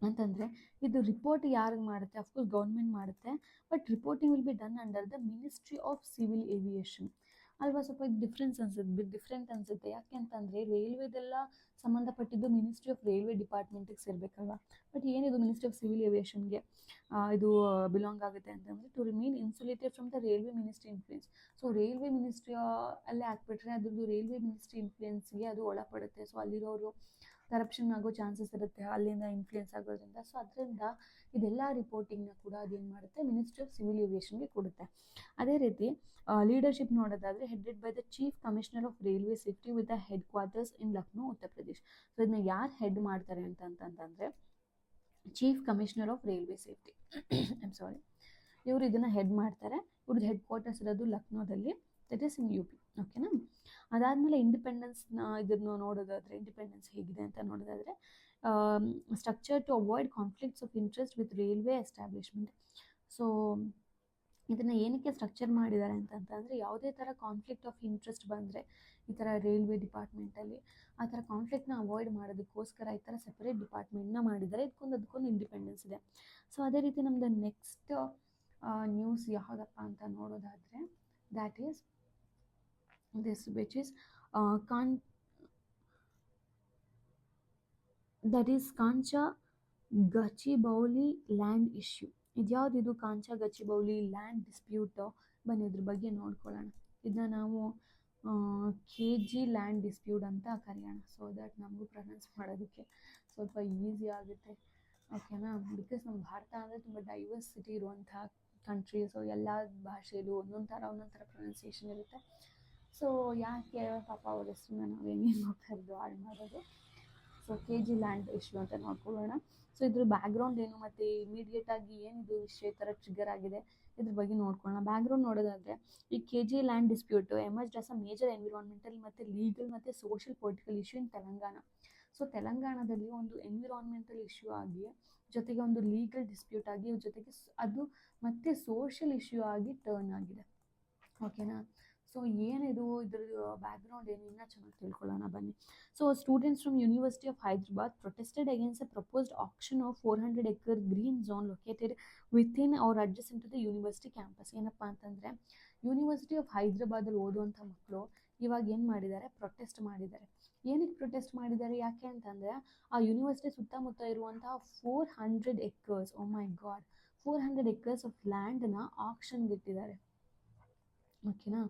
ಅಂತಂದರೆ ಇದು ರಿಪೋರ್ಟ್ ಯಾರಿಗೆ ಮಾಡುತ್ತೆ, ಅಫ್ಕೋರ್ಸ್ ಗೌರ್ಮೆಂಟ್ ಮಾಡುತ್ತೆ, but reporting will be done under the ministry of civil aviation ಅಲ್ವಾ. ಸ್ವಲ್ಪ ಇದು ಡಿಫ್ರೆಂಟ್ ಅನಿಸುತ್ತೆ. ಯಾಕೆ ಅಂತಂದರೆ ರೈಲ್ವೆದೆಲ್ಲ ಸಂಬಂಧಪಟ್ಟಿದ್ದು ಮಿನಿಸ್ಟ್ರಿ ಆಫ್ ರೈಲ್ವೆ ಡಿಪಾರ್ಟ್ಮೆಂಟಿಗೆ ಸೇರಬೇಕಲ್ವ, ಬಟ್ ಏನಿದು ಮಿನಿಸ್ಟ್ರಿ ಆಫ್ ಸಿವಿಲ್ ಏವಿಯೇಷನ್ಗೆ ಇದು ಬಿಲಾಂಗ್ ಆಗುತ್ತೆ ಅಂತಂದರೆ to remain insulated from the railway ministry influence. So railway ministry ಅಲ್ಲೇ ಹಾಕ್ಬಿಟ್ರೆ ಅದ್ರದ್ದು ರೈಲ್ವೆ ಮಿನಿಸ್ಟ್ರಿ ಇನ್ಫ್ಲೂಯೆನ್ಸ್ಗೆ ಅದು ಒಳಪಡುತ್ತೆ. ಸೊ ಅಲ್ಲಿರೋರು ಕರಪ್ಷನ್ ಆಗೋ ಚಾನ್ಸಸ್ ಇರುತ್ತೆ ಅಲ್ಲಿಂದ ಇನ್ಫ್ಲೂಯೆನ್ಸ್ ಆಗೋದ್ರಿಂದ. ಸೊ ಅದರಿಂದ ಇದೆಲ್ಲ ರಿಪೋರ್ಟಿಂಗ್ನ ಕೂಡ ಅದೇನು ಮಾಡುತ್ತೆ ಮಿನಿಸ್ಟ್ರಿ ಆಫ್ ಸಿವಿಲ್ ಏವಿಯೇಷನ್ಗೆ ಕೊಡುತ್ತೆ. ಅದೇ ರೀತಿ ಲೀಡರ್ಶಿಪ್ ನೋಡೋದಾದರೆ headed by the chief commissioner of railway safety with the headquarters in Lucknow, Uttar Pradesh. So ಇದನ್ನ ಯಾರು ಹೆಡ್ ಮಾಡ್ತಾರೆ ಅಂತಂತಂದರೆ chief commissioner of railway safety ಇವರು ಇದನ್ನು ಹೆಡ್ ಮಾಡ್ತಾರೆ. ಇವ್ರದ್ದು ಹೆಡ್ ಕ್ವಾರ್ಟರ್ಸ್ ಇರೋದು ಲಕ್ನೋದಲ್ಲಿ, ದಟ್ ಈಸ್ ಇನ್ UP, ಓಕೆನಾ. ಅದಾದಮೇಲೆ ಇಂಡಿಪೆಂಡೆನ್ಸ್ನ ಇದನ್ನು ನೋಡೋದಾದರೆ ಇಂಡಿಪೆಂಡೆನ್ಸ್ ಹೇಗಿದೆ ಅಂತ ನೋಡೋದಾದರೆ structure to avoid conflicts of interest with railway establishment. So ಇದನ್ನು ಏನಕ್ಕೆ ಸ್ಟ್ರಕ್ಚರ್ ಮಾಡಿದ್ದಾರೆ ಅಂತಂತಂದರೆ ಯಾವುದೇ ಥರ ಕಾನ್ಫ್ಲಿಕ್ಟ್ ಆಫ್ ಇಂಟ್ರೆಸ್ಟ್ ಬಂದರೆ ಈ ಥರ ರೈಲ್ವೆ ಡಿಪಾರ್ಟ್ಮೆಂಟಲ್ಲಿ ಆ ಥರ ಕಾನ್ಫ್ಲಿಕ್ಟ್ನ ಅವಾಯ್ಡ್ ಮಾಡೋದಕ್ಕೋಸ್ಕರ ಈ ಥರ ಸೆಪರೇಟ್ ಡಿಪಾರ್ಟ್ಮೆಂಟ್ನ ಮಾಡಿದ್ದಾರೆ. ಅದಕ್ಕೊಂದು ಇಂಡಿಪೆಂಡೆನ್ಸ್ ಇದೆ. ಸೊ ಅದೇ ರೀತಿ ನಮ್ಮದು ನೆಕ್ಸ್ಟ್ ನ್ಯೂಸ್ ಯಾವುದಪ್ಪ ಅಂತ ನೋಡೋದಾದರೆ that is this which is that is Kancha Gachibowli land issue. ಇದ್ಯಾವುದಿದು ಕಾಂಚಾ ಗಚಿಬೌಲಿ ಲ್ಯಾಂಡ್ ಡಿಸ್ಪ್ಯೂಟು, ಬನ್ನಿ ಇದ್ರ ಬಗ್ಗೆ ನೋಡ್ಕೊಳ್ಳೋಣ. ಇದನ್ನ ನಾವು KG ಲ್ಯಾಂಡ್ ಡಿಸ್ಪ್ಯೂಟ್ ಅಂತ ಕರೆಯೋಣ, ಸೊ ದಟ್ ನಮಗೂ ಪ್ರೊನೌನ್ಸ್ ಮಾಡೋದಕ್ಕೆ ಸ್ವಲ್ಪ ಈಸಿ ಆಗುತ್ತೆ, ಓಕೆನಾ. ಬಿಕಾಸ್ ನಮ್ಮ ಭಾರತ ಅಂದರೆ ತುಂಬ ಡೈವರ್ಸಿಟಿ ಇರುವಂಥ ಕಂಟ್ರಿ, ಸೊ ಎಲ್ಲ ಭಾಷೆಯಲ್ಲೂ ಒಂದೊಂದು ಥರ ಪ್ರೊನೌನ್ಸಿಯೇಷನ್ ಇರುತ್ತೆ. ಸೊ ಯಾಕೆ ಪಾಪ ಅವ್ರ ಹೆಸರನ್ನ ನಾವು ಹೆಂಗೆ ಕರೆದು ಹಾಳು ಮಾಡೋದು. ಸೊ KG ಲ್ಯಾಂಡ್ ಇಶ್ಯೂ ಅಂತ ನೋಡ್ಕೊಳ್ಳೋಣ. ಸೊ ಇದ್ರ ಬ್ಯಾಕ್ಗ್ರೌಂಡ್ ಏನು ಮತ್ತು ಇಮಿಡಿಯೇಟಾಗಿ ಏನಿದು ವಿಷಯ ಥರ ಟ್ರಿಗರ್ ಆಗಿದೆ ಇದ್ರ ಬಗ್ಗೆ ನೋಡ್ಕೊಳ್ಳೋಣ. ಬ್ಯಾಕ್ಗ್ರೌಂಡ್ ನೋಡೋದಾದರೆ, ಈ KG land dispute emerged as a major environmental ಮತ್ತು ಲೀಗಲ್ ಮತ್ತು ಸೋಷಿಯಲ್ ಪೊಲಿಟಿಕಲ್ ಇಶ್ಯೂ ಇನ್ ತೆಲಂಗಾಣ. ಸೊ ತೆಲಂಗಾಣದಲ್ಲಿ ಒಂದು ಎನ್ವಿರಾನ್ಮೆಂಟಲ್ ಇಶ್ಯೂ ಆಗಿ, ಜೊತೆಗೆ ಒಂದು ಲೀಗಲ್ ಡಿಸ್ಪ್ಯೂಟ್ ಆಗಿ, ಜೊತೆಗೆ ಅದು ಮತ್ತು ಸೋಷಿಯಲ್ ಇಶ್ಯೂ ಆಗಿ ಟರ್ನ್ ಆಗಿದೆ, ಓಕೆನಾ. ಸೊ ಏನಿದು ಇದ್ರ ಬ್ಯಾಕ್ಗ್ರೌಂಡ್ ಏನು ಇನ್ನೂ ಚೆನ್ನಾಗಿ ತಿಳ್ಕೊಳ್ಳೋಣ ಬನ್ನಿ. So students from university of Hyderabad protested against a proposed auction of 400 acre green zone located within ಅವ್ರ adjacent to the university campus. ಏನಪ್ಪ ಅಂತಂದರೆ, ಯೂನಿವರ್ಸಿಟಿ ಆಫ್ ಹೈದ್ರಾಬಾದಲ್ಲಿ ಓದುವಂಥ ಮಕ್ಕಳು ಇವಾಗ ಏನು ಮಾಡಿದ್ದಾರೆ, ಪ್ರೊಟೆಸ್ಟ್ ಮಾಡಿದ್ದಾರೆ. ಏನಕ್ಕೆ ಪ್ರೊಟೆಸ್ಟ್ ಮಾಡಿದ್ದಾರೆ, ಯಾಕೆ ಅಂತಂದರೆ ಆ ಯೂನಿವರ್ಸಿಟಿ ಸುತ್ತಮುತ್ತ ಇರುವಂಥ 400 acres, oh my god, 400 acres of ಲ್ಯಾಂಡನ್ನ ಆಕ್ಷನ್ಗೆ ಇಟ್ಟಿದ್ದಾರೆ, ಓಕೆನಾ.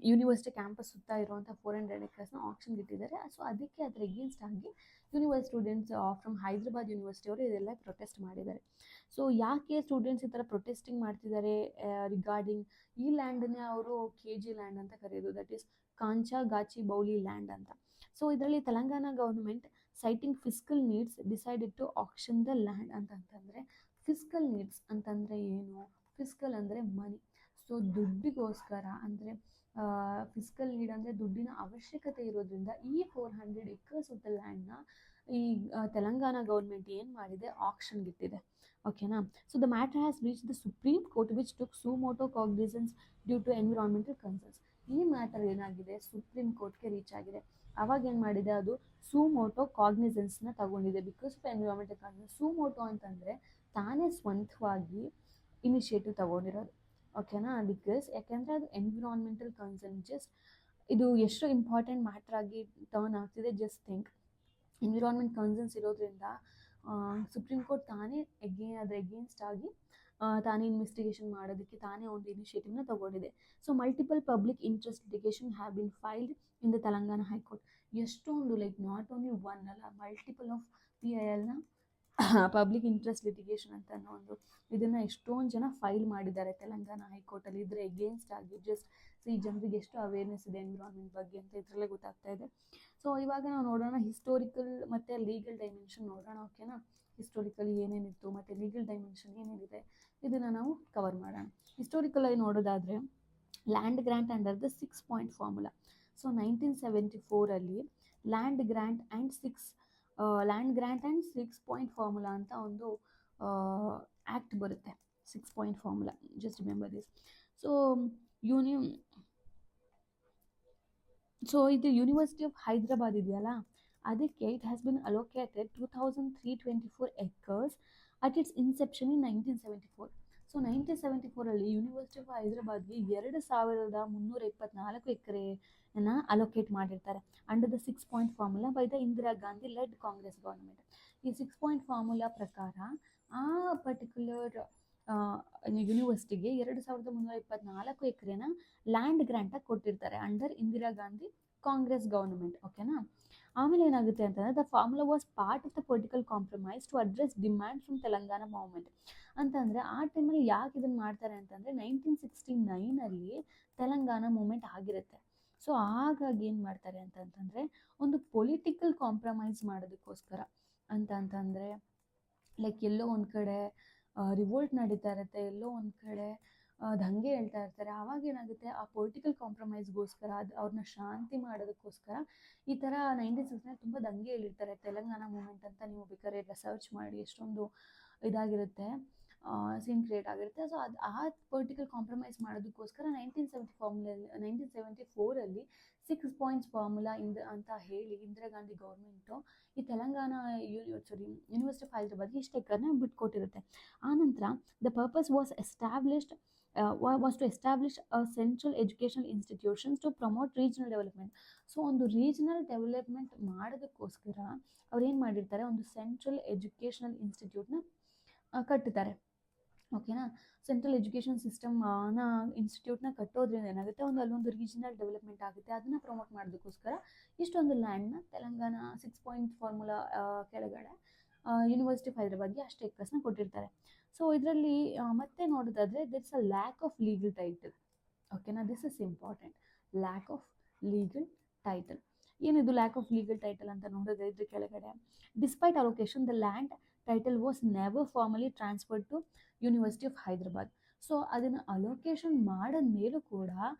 ಯೂನಿವರ್ಸಿಟಿ ಕ್ಯಾಂಪಸ್ ಸುತ್ತ ಇರುವಂಥ 400 acresನ ಆಕ್ಷನ್ಗೆ ಇಟ್ಟಿದ್ದಾರೆ. ಸೊ ಅದಕ್ಕೆ ಅದ್ರ ಎಗೇನ್ಸ್ಟ್ ಆಗಿ ಸ್ಟೂಡೆಂಟ್ಸ್ ಫ್ರಮ್ ಹೈದ್ರಾಬಾದ್ ಯೂನಿವರ್ಸಿಟಿ ಅವರು ಇದೆಲ್ಲ ಪ್ರೊಟೆಸ್ಟ್ ಮಾಡಿದ್ದಾರೆ. ಸೊ ಯಾಕೆ ಸ್ಟೂಡೆಂಟ್ಸ್ ಈ ಥರ ಪ್ರೊಟೆಸ್ಟಿಂಗ್ ಮಾಡ್ತಿದ್ದಾರೆ ರಿಗಾರ್ಡಿಂಗ್ ಈ ಲ್ಯಾಂಡನ್ನೇ ಅವರು KG ಲ್ಯಾಂಡ್ ಅಂತ ಕರೆಯೋದು, that is Kancha Gachibowli land ಅಂತ. ಸೊ ಇದರಲ್ಲಿ Telangana government citing fiscal needs decided to auction the land ಅಂತಂತಂದರೆ, ಫಿಸ್ಕಲ್ ನೀಡ್ಸ್ ಅಂತಂದರೆ ಏನು, ಫಿಸ್ಕಲ್ ಅಂದರೆ ಮನಿ. ಸೊ ದುಡ್ಡಿಗೋಸ್ಕರ ಅಂದರೆ ಫಿಸ್ಕಲ್ ನೀಡ್ ಅಂದರೆ ದುಡ್ಡಿನ ಅವಶ್ಯಕತೆ ಇರೋದ್ರಿಂದ ಈ 400 acres ಆಫ್ ದ ಲ್ಯಾಂಡ್ನ ಈ ತೆಲಂಗಾಣ ಗೌರ್ಮೆಂಟ್ ಏನು ಮಾಡಿದೆ, ಆಕ್ಷನ್ಗೆ ಇಟ್ಟಿದೆ, ಓಕೆನಾ. So the matter has reach the supreme court which took suo motu cognisance due to environmental concerns. ಈ ಮ್ಯಾಟರ್ ಏನಾಗಿದೆ, ಸುಪ್ರೀಂ ಕೋರ್ಟ್ಗೆ ರೀಚ್ ಆಗಿದೆ. ಅವಾಗ ಏನು ಮಾಡಿದೆ, ಅದು ಸುಮೋಟೋ ಕಾಗ್ನಿಸೆನ್ಸ್ನ ತಗೊಂಡಿದೆ because of environmental concerns. Suo motu ಅಂತಂದರೆ ತಾನೇ ಸ್ವಂತವಾಗಿ ಇನಿಷಿಯೇಟಿವ್ ತಗೊಂಡಿರೋದು, ಓಕೆನಾ. ಬಿಕಾಸ್ ಯಾಕೆಂದರೆ ಅದು ಎನ್ವಿರಾನ್ಮೆಂಟಲ್ ಕನ್ಸರ್ನ್, ಜಸ್ಟ್ ಇದು ಎಷ್ಟು ಇಂಪಾರ್ಟೆಂಟ್ ಮ್ಯಾಟ್ರ್ ಆಗಿ ಟರ್ನ್ ಆಗ್ತಿದೆ, ಜಸ್ಟ್ ಥಿಂಕ್. ಎನ್ವಿರಾನ್ಮೆಂಟ್ ಕನ್ಸರ್ನ್ಸ್ ಇರೋದ್ರಿಂದ ಸುಪ್ರೀಂ ಕೋರ್ಟ್ ತಾನೇ ಅದ್ರ ಎಗೇನ್ಸ್ಟ್ ಆಗಿ ತಾನೇ ಇನ್ವೆಸ್ಟಿಗೇಷನ್ ಮಾಡೋದಕ್ಕೆ ತಾನೇ ಒಂದು ಇನಿಷಿಯೇಟಿವ್ನ ತಗೊಂಡಿದೆ. So multiple public interest litigation have been filed in the Telangana high court. ಎಷ್ಟೊಂದು, ಲೈಕ್ ನಾಟ್ ಓನ್ಲಿ ಒನ್ ಅಲ್ಲ, ಮಲ್ಟಿಪಲ್ ಆಫ್ PILನ ಪಬ್ಲಿಕ್ ಇಂಟ್ರೆಸ್ಟ್ ಲಿಟಿಗೇಷನ್ ಅಂತ ಒಂದು ಇದನ್ನು ಎಷ್ಟೊಂದು ಜನ ಫೈಲ್ ಮಾಡಿದ್ದಾರೆ ತೆಲಂಗಾಣ ಹೈಕೋರ್ಟಲ್ಲಿ ಇದ್ರ ಎಗೇನ್ಸ್ಟ್ ಆಗಿ. ಜಸ್ಟ್ ಈ ಜನರಿಗೆ ಎಷ್ಟು ಅವೇರ್ನೆಸ್ ಇದೆ ಎನ್ವಿರಾನ್ಮೆಂಟ್ ಬಗ್ಗೆ ಅಂತ ಇದರಲ್ಲೇ ಗೊತ್ತಾಗ್ತಾ ಇದೆ. ಸೊ ಇವಾಗ ನಾವು ನೋಡೋಣ ಹಿಸ್ಟೋರಿಕಲ್ ಮತ್ತು ಲೀಗಲ್ ಡೈಮೆನ್ಷನ್ ನೋಡೋಣ, ಓಕೆನಾ. ಹಿಸ್ಟೋರಿಕಲಿ ಏನೇನಿತ್ತು ಮತ್ತು ಲೀಗಲ್ ಡೈಮೆನ್ಷನ್ ಏನೇನಿದೆ ಇದನ್ನು ನಾವು ಕವರ್ ಮಾಡೋಣ. ಹಿಸ್ಟೋರಿಕಲಾಗಿ ನೋಡೋದಾದರೆ, land grant under the 6 point formula. So 1974 land grant and 6 point formula ಅಂತ ಒಂದು ಆ್ಯಕ್ಟ್ ಬರುತ್ತೆ, 6 point formula, just remember this. So ಇದು ಯೂನಿವರ್ಸಿಟಿ ಆಫ್ ಹೈದ್ರಾಬಾದ್ ಇದೆಯಲ್ಲ, ಅದಕ್ಕೆ it has been allocated 2324 acres at its inception in 1974. So 1974 university of ಹೈದ್ರಾಬಾದ್ಗೆ 2324 ಎಕರೆಯನ್ನು allocate ಮಾಡಿರ್ತಾರೆ under the 6 point formula by the Indira Gandhi led Congress government. ಈ 6 point ಫಾರ್ಮುಲಾ ಪ್ರಕಾರ ಆ particular ಯೂನಿವರ್ಸಿಟಿಗೆ 2324 ಎಕರೆನ land ಗ್ರ್ಯಾಂಟಾಗಿ ಕೊಟ್ಟಿರ್ತಾರೆ ಅಂಡರ್ ಇಂದಿರಾ ಗಾಂಧಿ ಕಾಂಗ್ರೆಸ್ ಗೌರ್ಮೆಂಟ್, ಓಕೆನಾ. ಆಮೇಲೆ ಏನಾಗುತ್ತೆ ಅಂತಂದರೆ, the formula was part of the political compromise to address demand from Telangana movement. ಅಂತಂದರೆ ಆ ಟೈಮಲ್ಲಿ ಯಾಕೆ ಇದನ್ನು ಮಾಡ್ತಾರೆ ಅಂತಂದರೆ, 1969 ತೆಲಂಗಾಣ ಮೂವ್ಮೆಂಟ್ ಆಗಿರುತ್ತೆ. ಸೊ ಹಾಗಾಗಿ ಏನು ಮಾಡ್ತಾರೆ ಅಂತಂತಂದರೆ, ಒಂದು ಪೊಲಿಟಿಕಲ್ ಕಾಂಪ್ರಮೈಸ್ ಮಾಡೋದಕ್ಕೋಸ್ಕರ ಅಂತಂತಂದರೆ, ಲೈಕ್ ಎಲ್ಲೋ ಒಂದು ಕಡೆ ರಿವೋಲ್ಟ್ ನಡೀತಾ ಇರುತ್ತೆ, ಎಲ್ಲೋ ಒಂದು ಕಡೆ ದಂಗೆ ಹೇಳ್ತಾ ಇರ್ತಾರೆ. ಆವಾಗ ಏನಾಗುತ್ತೆ, ಆ ಪೊಲಿಟಿಕಲ್ ಕಾಂಪ್ರಮೈಸ್ಗೋಸ್ಕರ ಅವ್ರನ್ನ ಶಾಂತಿ ಮಾಡೋದಕ್ಕೋಸ್ಕರ ಈ ಥರ 1969 ತುಂಬ ದಂಗೆ ಹೇಳಿರ್ತಾರೆ. ತೆಲಂಗಾಣ ಮೂಮೆಂಟ್ ಅಂತ ನೀವು ಬೇಕಾದ್ರೆ ಸರ್ಚ್ ಮಾಡಿ, ಎಷ್ಟೊಂದು ಇದಾಗಿರುತ್ತೆ, ಸೀನ್ ಕ್ರಿಯೇಟ್ ಆಗಿರುತ್ತೆ. ಸೊ ಅದು ಆ ಪೊಲಿಟಿಕಲ್ ಕಾಂಪ್ರಮೈಸ್ ಮಾಡೋದಕ್ಕೋಸ್ಕರ 1974 6 points ಫಾರ್ಮುಲಾ ಅಂತ ಹೇಳಿ ಇಂದಿರಾ ಗಾಂಧಿ ಗೌರ್ಮೆಂಟು ಈ ತೆಲಂಗಾಣ ಯೂನಿವರ್ಸಿಟಿ ಆಫ್ ಹೈದ್ರಾಬಾದ್ಗೆ ಇಷ್ಟು ಎಕರ್ನ ಬಿಟ್ಕೊಟ್ಟಿರುತ್ತೆ. ಆನಂತರ the purpose was to establish a central educational institutions to promote regional development. So ಒಂದು ರೀಜನಲ್ ಡೆವಲಪ್ಮೆಂಟ್ ಮಾಡೋದಕ್ಕೋಸ್ಕರ ಅವ್ರು ಏನು ಮಾಡಿರ್ತಾರೆ, ಒಂದು ಸೆಂಟ್ರಲ್ ಎಜುಕೇಷನಲ್ ಇನ್ಸ್ಟಿಟ್ಯೂಟ್ನ ಕಟ್ಟುತ್ತಾರೆ. ಓಕೆನಾ. ಸೆಂಟ್ರಲ್ ಎಜುಕೇಷನ್ ಸಿಸ್ಟಮ್ ನ ಇನ್ಸ್ಟಿಟ್ಯೂಟ್ನ ಕಟ್ಟೋದ್ರಿಂದ ಏನಾಗುತ್ತೆ, ಅಲ್ಲೊಂದು ರೀಜನಲ್ ಡೆವಲಪ್ಮೆಂಟ್ ಆಗುತ್ತೆ. ಅದನ್ನು ಪ್ರಮೋಟ್ ಮಾಡೋದಕ್ಕೋಸ್ಕರ ಇಷ್ಟೊಂದು ಲ್ಯಾಂಡ್ನ ತೆಲಂಗಾಣ 6 ಪಾಯಿಂಟ್ ಫಾರ್ಮುಲಾ ಕೆಳಗಡೆ ಯೂನಿವರ್ಸಿಟಿ ಆಫ್ ಹೈದರಾಬಾದ್ಗೆ ಅಷ್ಟು ಎಕರ್ಸ್ನ ಕೊಟ್ಟಿರ್ತಾರೆ. ಸೊ ಇದರಲ್ಲಿ ಮತ್ತೆ ನೋಡೋದಾದರೆ it's a lack of legal title. ಓಕೆನಾ, this is important. Lack of legal title. ಏನಿದು ಲ್ಯಾಕ್ ಆಫ್ ಲೀಗಲ್ ಟೈಟಲ್ ಅಂತ ನೋಡಿದ್ರೆ ಇದ್ರ ಕೆಳಗಡೆ, despite allocation the land title was never formally transferred to university of Hyderabad. So ಅದನ್ನು ಅಲೋಕೇಶನ್ ಮಾಡಿದ ಮೇಲೂ ಕೂಡ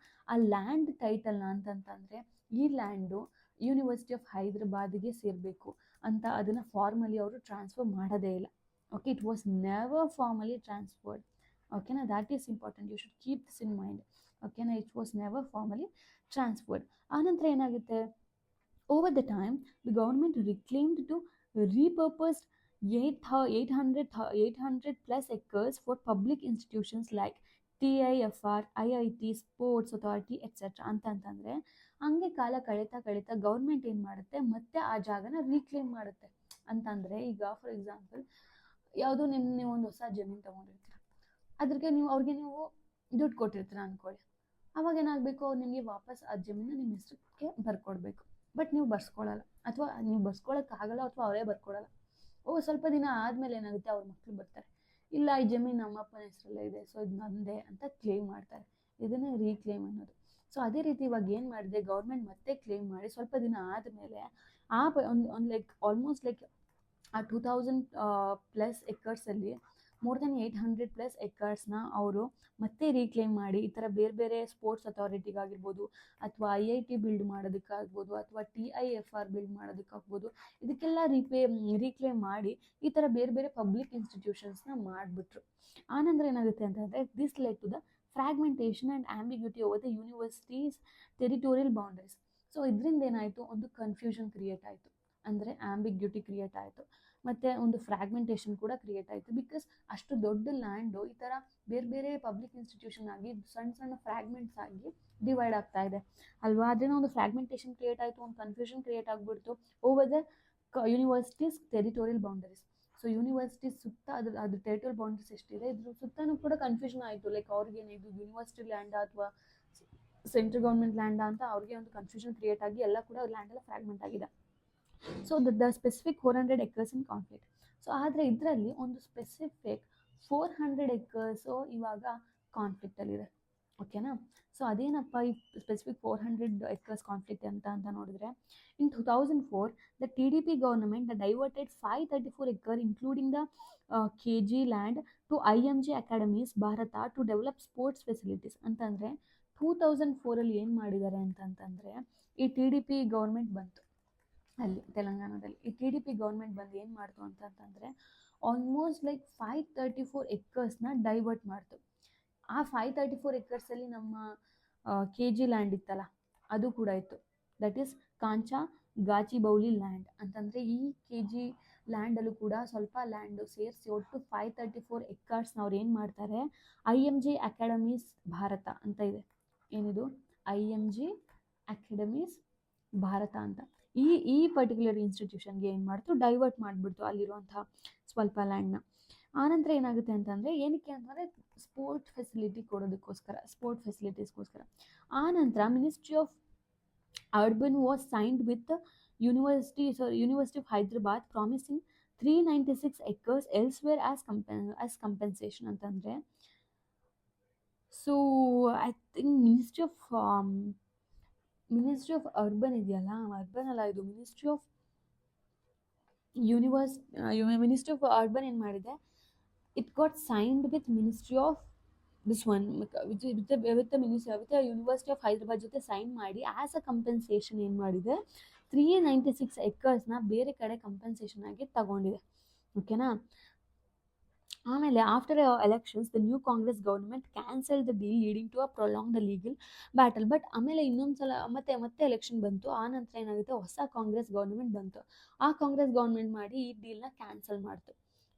ಆ ಲ್ಯಾಂಡ್ ಟೈಟಲ್ನ ಅಂತಂತಂದರೆ ಈ ಲ್ಯಾಂಡು ಯೂನಿವರ್ಸಿಟಿ ಆಫ್ ಹೈದರಾಬಾದ್ಗೆ ಸೇರಬೇಕು ಅಂತ ಅದನ್ನು ಫಾರ್ಮಲಿ ಅವರು ಟ್ರಾನ್ಸ್ಫರ್ ಮಾಡೋದೇ ಇಲ್ಲ. Okay, it was never formally transferred. ಓಕೆನಾ, that is important, you should keep this in mind. ಓಕೆನಾ, it was never formally transferred. ಆನಂತರ ಏನಾಗುತ್ತೆ, over the time the government reclaimed to repurposed 800 plus acres for public institutions like TIFR, IIT, sports authority etcetera ಅಂತಂತಂದರೆ ಹಂಗೆ ಕಾಲ ಕಳೀತಾ government ಏನು ಮಾಡುತ್ತೆ, ಮತ್ತೆ ಆ ಜಾಗನ ರೀಕ್ಲೇಮ್ ಮಾಡುತ್ತೆ. ಅಂತಂದರೆ ಈಗ ಫಾರ್ ಎಕ್ಸಾಂಪಲ್ ಯಾವುದೋ ನೀವು ಒಂದು ಹೊಸ ಜಮೀನು ತೊಗೊಂಡಿರ್ತೀರ, ಅದ್ರಿಗೆ ಅವ್ರಿಗೆ ನೀವು ದುಡ್ಡು ಕೊಟ್ಟಿರ್ತೀರ ಅಂದ್ಕೊಳ್ಳಿ. ಅವಾಗ ಏನಾಗಬೇಕು, ಅವ್ರು ನಿಮಗೆ ವಾಪಸ್ ಆ ಜಮೀನ ನಿಮ್ಮ ಹೆಸರಿಗೆ ಬರ್ಕೊಡ್ಬೇಕು. ಬಟ್ ನೀವು ಬರ್ಸ್ಕೊಳ್ಳಲ್ಲ, ಅಥವಾ ನೀವು ಬರ್ಸ್ಕೊಳಕ್ಕಾಗಲ್ಲ, ಅಥವಾ ಅವರೇ ಬರ್ಕೊಡಲ್ಲ. ಸ್ವಲ್ಪ ದಿನ ಆದಮೇಲೆ ಏನಾಗುತ್ತೆ, ಅವ್ರ ಮಕ್ಕಳು ಬರ್ತಾರೆ, ಇಲ್ಲ ಈ ಜಮೀನು ನಮ್ಮಪ್ಪನ ಹೆಸರಲ್ಲೇ ಇದೆ, ಸೊ ಇದು ನಂದೇ ಅಂತ ಕ್ಲೇಮ್ ಮಾಡ್ತಾರೆ. ಇದನ್ನೇ ರೀಕ್ಲೇಮ್ ಅನ್ನೋದು. ಸೊ ಅದೇ ರೀತಿ ಇವಾಗ ಏನು ಮಾಡಿದೆ, ಗೌರ್ಮೆಂಟ್ ಮತ್ತೆ ಕ್ಲೇಮ್ ಮಾಡಿ ಸ್ವಲ್ಪ ದಿನ ಆದಮೇಲೆ ಆ ಒಂದು ಲೈಕ್ ಆಲ್ಮೋಸ್ಟ್ ಲೈಕ್ ಆ 2000 ಪ್ಲಸ್ ಎಕರ್ಸಲ್ಲಿ ಮೋರ್ ದೆನ್ 800 ಪ್ಲಸ್ ಎಕರ್ಸ್ನ ಅವರು ಮತ್ತೆ ರೀಕ್ಲೇಮ್ ಮಾಡಿ ಈ ಥರ ಬೇರೆ ಬೇರೆ ಸ್ಪೋರ್ಟ್ಸ್ ಅಥಾರಿಟಿಗಾಗಿರ್ಬೋದು, ಅಥವಾ IIT ಬಿಲ್ಡ್ ಮಾಡೋದಕ್ಕಾಗ್ಬೋದು, ಅಥವಾ TIFR ಬಿಲ್ಡ್ ಮಾಡೋದಕ್ಕಾಗ್ಬೋದು, ಇದಕ್ಕೆಲ್ಲ ರೀಕ್ಲೇಮ್ ಮಾಡಿ ಈ ಥರ ಬೇರೆ ಬೇರೆ ಪಬ್ಲಿಕ್ ಇನ್ಸ್ಟಿಟ್ಯೂಷನ್ಸ್ನ ಮಾಡಿಬಿಟ್ರು. ಆನಂತರ ಏನಾಗುತ್ತೆ ಅಂತಂದರೆ, this led to the fragmentation and ambiguity over the university's territorial boundaries. So ಇದರಿಂದ ಏನಾಯಿತು, ಒಂದು ಕನ್ಫ್ಯೂಷನ್ ಕ್ರಿಯೇಟ್ ಆಯಿತು, ಅಂದರೆ ಆಂಬಿಗ್ಯೂಟಿ ಕ್ರಿಯೇಟ್ ಆಯಿತು, ಮತ್ತು ಒಂದು ಫ್ರಾಗ್ಮೆಂಟೇಷನ್ ಕೂಡ ಕ್ರಿಯೇಟ್ ಆಯಿತು. ಬಿಕಾಸ್ ಅಷ್ಟು ದೊಡ್ಡ ಲ್ಯಾಂಡು ಈ ಥರ ಬೇರೆ ಬೇರೆ ಪಬ್ಲಿಕ್ ಇನ್ಸ್ಟಿಟ್ಯೂಷನ್ ಆಗಿ ಸಣ್ಣ ಸಣ್ಣ ಫ್ರಾಗ್ಮೆಂಟ್ಸ್ ಆಗಿ ಡಿವೈಡ್ ಆಗ್ತಾ ಇದೆ ಅಲ್ವಾ. ಅದರಿಂದ ಒಂದು ಫ್ರಾಗ್ಮೆಂಟೇಷನ್ ಕ್ರಿಯೇಟ್ ಆಯಿತು, ಒಂದು ಕನ್ಫ್ಯೂಷನ್ ಕ್ರಿಯೇಟ್ ಆಗಿಬಿಡ್ತು over the university's territorial boundaries. So universities ಸುತ್ತ ಅದು ಟೆರಿಟೋರಿಯಲ್ ಬೌಂಡರೀಸ್ ಎಷ್ಟಿದೆ ಇದ್ರ ಸುತ್ತನೂ ಕೂಡ ಕನ್ಫ್ಯೂಷನ್ ಆಯಿತು. ಲೈಕ್ ಅವ್ರಿಗೇನು ಇದು ಯೂನಿವರ್ಸಿಟಿ ಲ್ಯಾಂಡಾ ಅಥವಾ ಸೆಂಟ್ರಲ್ ಗೌರ್ಮೆಂಟ್ ಲ್ಯಾಂಡಾ ಅಂತ ಅವ್ರಿಗೆ ಒಂದು ಕನ್ಫ್ಯೂಷನ್ ಕ್ರಿಯೇಟ್ ಆಗಿ ಎಲ್ಲ ಕೂಡ ಲ್ಯಾಂಡೆಲ್ಲ ಫ್ರಾಗ್ಮೆಂಟ್ ಆಗಿದೆ. So the specific 400 acres in conflict. So ಆದರೆ ಇದರಲ್ಲಿ ಒಂದು ಸ್ಪೆಸಿಫಿಕ್ 400 acres ಇವಾಗ ಕಾನ್ಫ್ಲಿಕ್ಟಲ್ಲಿದೆ. ಓಕೆನಾ. ಸೊ ಅದೇನಪ್ಪ ಈ ಸ್ಪೆಸಿಫಿಕ್ 400 acres ಕಾನ್ಫ್ಲಿಕ್ಟ್ ಅಂತ ನೋಡಿದ್ರೆ, in 2004 the TDP government diverted 534 acres including the KG land to IMG academies Bharata to develop sports facilities. ಅಂತಂದರೆ 2004 ಏನು ಮಾಡಿದ್ದಾರೆ ಅಂತಂತಂದರೆ, ಈ TDP ಗೌರ್ಮೆಂಟ್ ಬಂತು ಅಲ್ಲಿ ತೆಲಂಗಾಣದಲ್ಲಿ. ಈ TDP ಗೌರ್ಮೆಂಟ್ ಬಂದು ಏನು ಮಾಡ್ತು ಅಂತಂತಂದರೆ, ಆಲ್ಮೋಸ್ಟ್ ಲೈಕ್ 534 acresನ ಡೈವರ್ಟ್ ಮಾಡ್ತು. ಆ 534 acresಲ್ಲಿ ನಮ್ಮ KG ಲ್ಯಾಂಡ್ ಇತ್ತಲ್ಲ, ಅದು ಕೂಡ ಇತ್ತು. That is Kancha Gachibowli land ಅಂತಂದರೆ ಈ KG ಲ್ಯಾಂಡಲ್ಲೂ ಕೂಡ ಸ್ವಲ್ಪ ಲ್ಯಾಂಡು ಸೇರಿಸಿ ಒಟ್ಟು 534 acresನ ಅವ್ರು ಏನು ಮಾಡ್ತಾರೆ, IMG ಅಕಾಡೆಮೀಸ್ ಭಾರತ ಅಂತ ಇದೆ. ಏನಿದು IMG ಅಕಾಡೆಮೀಸ್ ಭಾರತ ಅಂತ ಈ ಪರ್ಟಿಕ್ಯುಲರ್ ಇನ್ಸ್ಟಿಟ್ಯೂಷನ್ಗೆ ಏನು ಮಾಡ್ತು, ಡೈವರ್ಟ್ ಮಾಡಿಬಿಡ್ತು ಅಲ್ಲಿರುವಂಥ ಸ್ವಲ್ಪ ಲ್ಯಾಂಡ್ನ. ಆನಂತರ ಏನಾಗುತ್ತೆ ಅಂತಂದರೆ, ಏನಕ್ಕೆ ಅಂತಂದರೆ ಸ್ಪೋರ್ಟ್ ಫೆಸಿಲಿಟೀಸ್ಗೋಸ್ಕರ. ಆನಂತರ ministry of urban was signed with university of Hyderabad promising 396 acres elsewhere as compensation ಅಂತಂದರೆ. So I think ministry of urban ಇದೆಯಲ್ಲ, ಅರ್ಬನ್ ಅಲ್ಲ ಇದು ಮಿನಿಸ್ಟ್ರಿ ಆಫ್ ಅರ್ಬನ್ ಏನು ಮಾಡಿದೆ, it got signed with ministry of this one with university of Hyderabad ಜೊತೆ sign ಮಾಡಿ as a compensation ಏನು ಮಾಡಿದೆ, 396 acresನ ಬೇರೆ ಕಡೆ ಕಂಪೆನ್ಸೇಷನ್ ಆಗಿ ತಗೊಂಡಿದೆ. ಓಕೆನಾ. ಆಮೇಲೆ after elections the new Congress government cancel the deal leading to a prolong the legal battle. But ಆಮೇಲೆ ಇನ್ನೊಂದ್ಸಲ ಮತ್ತೆ ಎಲೆಕ್ಷನ್ ಬಂತು. ಆ ನಂತರ ಏನಾಗುತ್ತೆ, ಹೊಸ ಕಾಂಗ್ರೆಸ್ ಗೌರ್ಮೆಂಟ್ ಬಂತು. ಆ ಕಾಂಗ್ರೆಸ್ ಗೌರ್ಮೆಂಟ್ ಮಾಡಿ ಈ ಡೀಲ್ನ ಕ್ಯಾನ್ಸಲ್ ಮಾಡ್ತು.